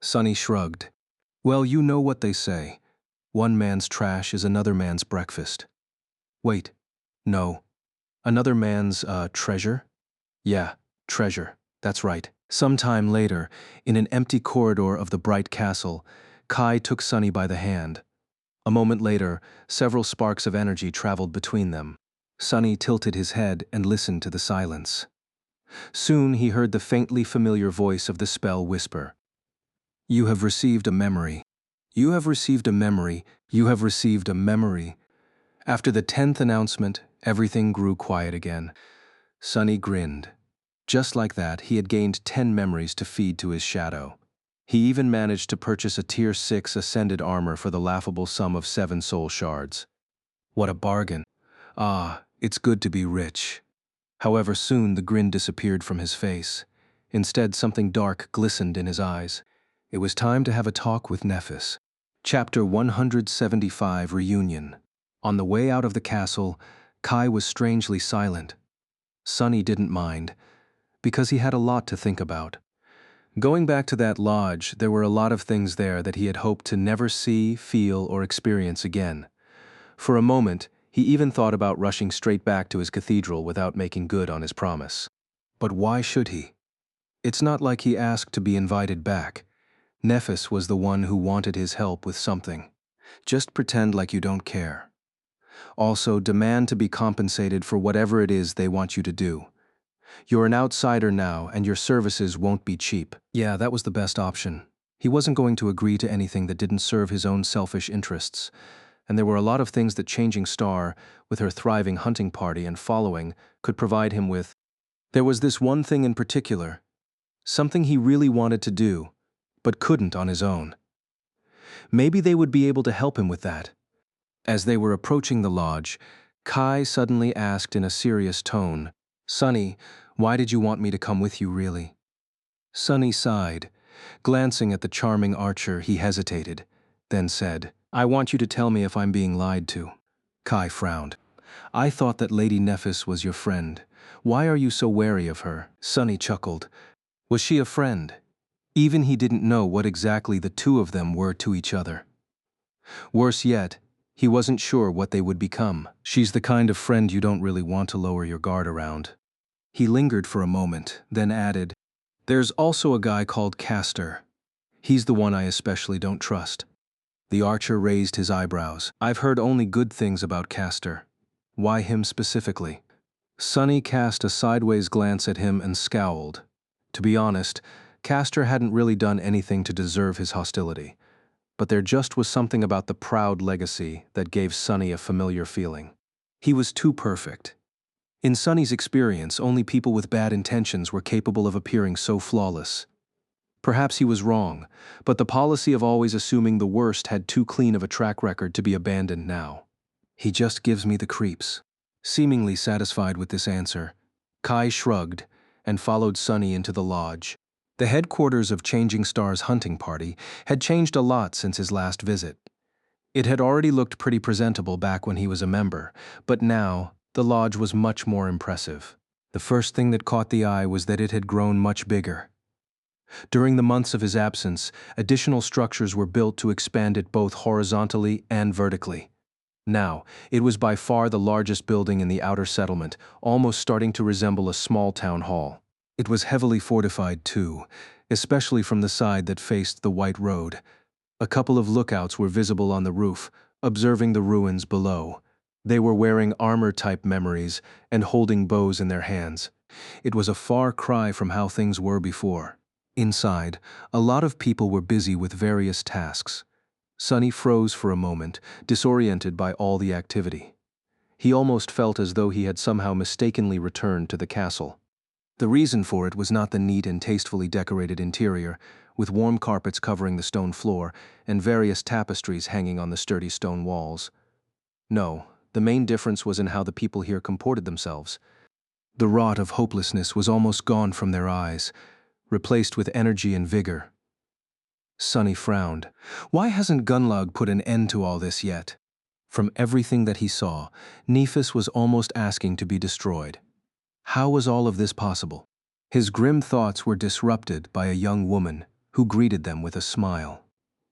Sunny shrugged. Well, you know what they say. One man's trash is another man's breakfast. Wait. No. Another man's, treasure? Yeah, treasure. That's right. Sometime later, in an empty corridor of the bright castle, Kai took Sunny by the hand. A moment later, several sparks of energy traveled between them. Sunny tilted his head and listened to the silence. Soon he heard the faintly familiar voice of the spell whisper. You have received a memory. You have received a memory. You have received a memory. After the 10th announcement, everything grew quiet again. Sunny grinned. Just like that, he had gained 10 memories to feed to his shadow. He even managed to purchase a Tier 6 Ascended armor for the laughable sum of 7 soul shards. What a bargain. Ah, it's good to be rich. However, soon the grin disappeared from his face. Instead, something dark glistened in his eyes. It was time to have a talk with Nephis. Chapter 175 Reunion. On the way out of the castle, Kai was strangely silent. Sunny didn't mind, because he had a lot to think about. Going back to that lodge, there were a lot of things there that he had hoped to never see, feel, or experience again. For a moment, he even thought about rushing straight back to his cathedral without making good on his promise. But why should he? It's not like he asked to be invited back. Nephis was the one who wanted his help with something. Just pretend like you don't care. Also, demand to be compensated for whatever it is they want you to do. You're an outsider now, and your services won't be cheap. Yeah, that was the best option. He wasn't going to agree to anything that didn't serve his own selfish interests. And there were a lot of things that Changing Star, with her thriving hunting party and following, could provide him with. There was this one thing in particular, something he really wanted to do, but couldn't on his own. Maybe they would be able to help him with that. As they were approaching the lodge, Kai suddenly asked in a serious tone, Sunny, why did you want me to come with you, really? Sunny sighed. Glancing at the charming archer, he hesitated, then said, I want you to tell me if I'm being lied to. Kai frowned. I thought that Lady Nephis was your friend. Why are you so wary of her? Sunny chuckled. Was she a friend? Even he didn't know what exactly the two of them were to each other. Worse yet, he wasn't sure what they would become. She's the kind of friend you don't really want to lower your guard around. He lingered for a moment, then added, There's also a guy called Castor. He's the one I especially don't trust. The archer raised his eyebrows. I've heard only good things about Castor. Why him specifically? Sunny cast a sideways glance at him and scowled. To be honest, Castor hadn't really done anything to deserve his hostility. But there just was something about the proud legacy that gave Sunny a familiar feeling. He was too perfect. In Sunny's experience, only people with bad intentions were capable of appearing so flawless. Perhaps he was wrong, but the policy of always assuming the worst had too clean of a track record to be abandoned now. He just gives me the creeps. Seemingly satisfied with this answer, Kai shrugged and followed Sunny into the lodge. The headquarters of Changing Star's hunting party had changed a lot since his last visit. It had already looked pretty presentable back when he was a member, but now the lodge was much more impressive. The first thing that caught the eye was that it had grown much bigger. During the months of his absence, additional structures were built to expand it both horizontally and vertically. Now, it was by far the largest building in the outer settlement, almost starting to resemble a small town hall. It was heavily fortified too, especially from the side that faced the white road. A couple of lookouts were visible on the roof, observing the ruins below. They were wearing armor-type memories and holding bows in their hands. It was a far cry from how things were before. Inside, a lot of people were busy with various tasks. Sonny froze for a moment, disoriented by all the activity. He almost felt as though he had somehow mistakenly returned to the castle. The reason for it was not the neat and tastefully decorated interior, with warm carpets covering the stone floor and various tapestries hanging on the sturdy stone walls. No, the main difference was in how the people here comported themselves. The rot of hopelessness was almost gone from their eyes, replaced with energy and vigor. Sonny frowned. Why hasn't Gunlug put an end to all this yet? From everything that he saw, Nephis was almost asking to be destroyed. How was all of this possible? His grim thoughts were disrupted by a young woman who greeted them with a smile.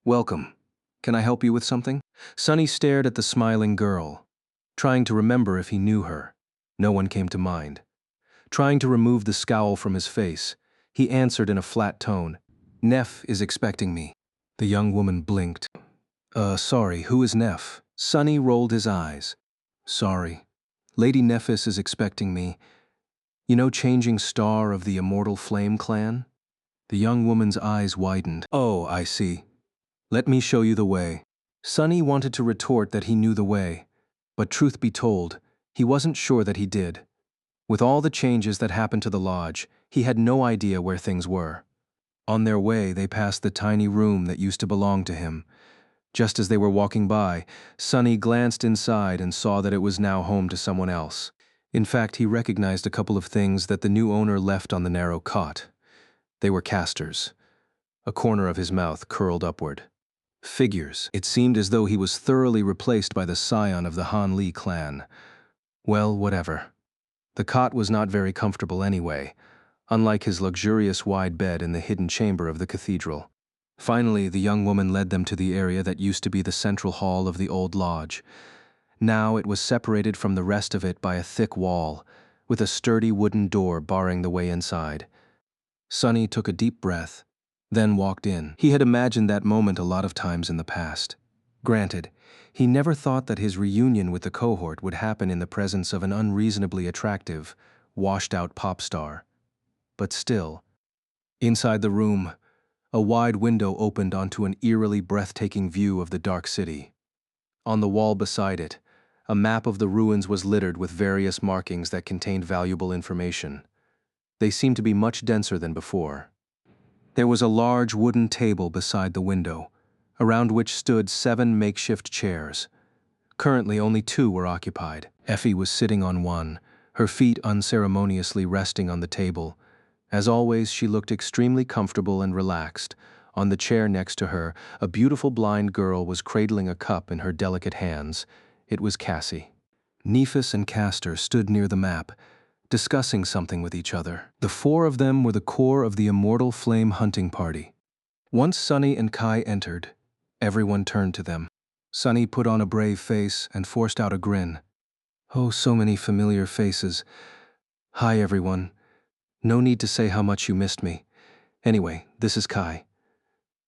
Welcome. Can I help you with something? Sonny stared at the smiling girl, trying to remember if he knew her. No one came to mind. Trying to remove the scowl from his face, he answered in a flat tone, Neph is expecting me. The young woman blinked. Sorry, who is Neph? Sonny rolled his eyes. Sorry. Lady Nephis is expecting me. You know Changing Star of the Immortal Flame clan? The young woman's eyes widened. Oh, I see. Let me show you the way. Sonny wanted to retort that he knew the way, but truth be told, he wasn't sure that he did. With all the changes that happened to the lodge, he had no idea where things were. On their way, they passed the tiny room that used to belong to him. Just as they were walking by, Sonny glanced inside and saw that it was now home to someone else. In fact, he recognized a couple of things that the new owner left on the narrow cot. They were casters. A corner of his mouth curled upward. Figures. It seemed as though he was thoroughly replaced by the scion of the Han Li clan. Well, whatever. The cot was not very comfortable anyway, unlike his luxurious wide bed in the hidden chamber of the cathedral. Finally, the young woman led them to the area that used to be the central hall of the old lodge. Now it was separated from the rest of it by a thick wall, with a sturdy wooden door barring the way inside. Sonny took a deep breath, then walked in. He had imagined that moment a lot of times in the past. Granted, he never thought that his reunion with the cohort would happen in the presence of an unreasonably attractive, washed-out pop star. But still, inside the room, a wide window opened onto an eerily breathtaking view of the dark city. On the wall beside it, a map of the ruins was littered with various markings that contained valuable information. They seemed to be much denser than before. There was a large wooden table beside the window, around which stood 7 makeshift chairs. Currently, only 2 were occupied. Effie was sitting on one, her feet unceremoniously resting on the table. As always, she looked extremely comfortable and relaxed. On the chair next to her, a beautiful blind girl was cradling a cup in her delicate hands. It was Cassie. Nephis and Castor stood near the map, discussing something with each other. The 4 of them were the core of the Immortal Flame hunting party. Once Sonny and Kai entered, everyone turned to them. Sonny put on a brave face and forced out a grin. Oh, so many familiar faces. Hi, everyone. No need to say how much you missed me. Anyway, this is Kai.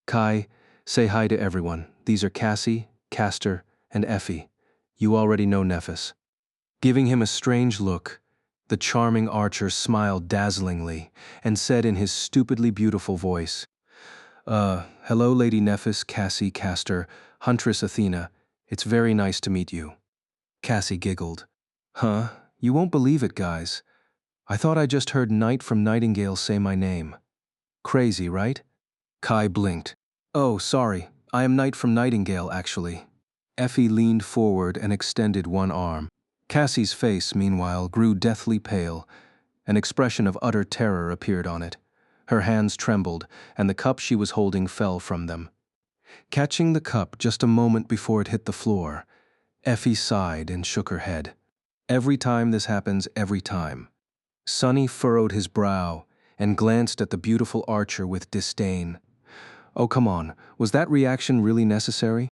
Kai, say hi to everyone. These are Cassie, Castor, and Effie. You already know Nephis. Giving him a strange look, the charming archer smiled dazzlingly and said in his stupidly beautiful voice, hello Lady Nephis, Cassie, Castor, Huntress Athena. It's very nice to meet you. Cassie giggled. Huh? You won't believe it, guys. I thought I just heard Knight from Nightingale say my name. Crazy, right? Kai blinked. Oh, sorry. I am Knight from Nightingale, actually. Effie leaned forward and extended one arm. Cassie's face, meanwhile, grew deathly pale. An expression of utter terror appeared on it. Her hands trembled, and the cup she was holding fell from them. Catching the cup just a moment before it hit the floor, Effie sighed and shook her head. Every time this happens, every time. Sonny furrowed his brow and glanced at the beautiful Archer with disdain. Oh, come on, was that reaction really necessary?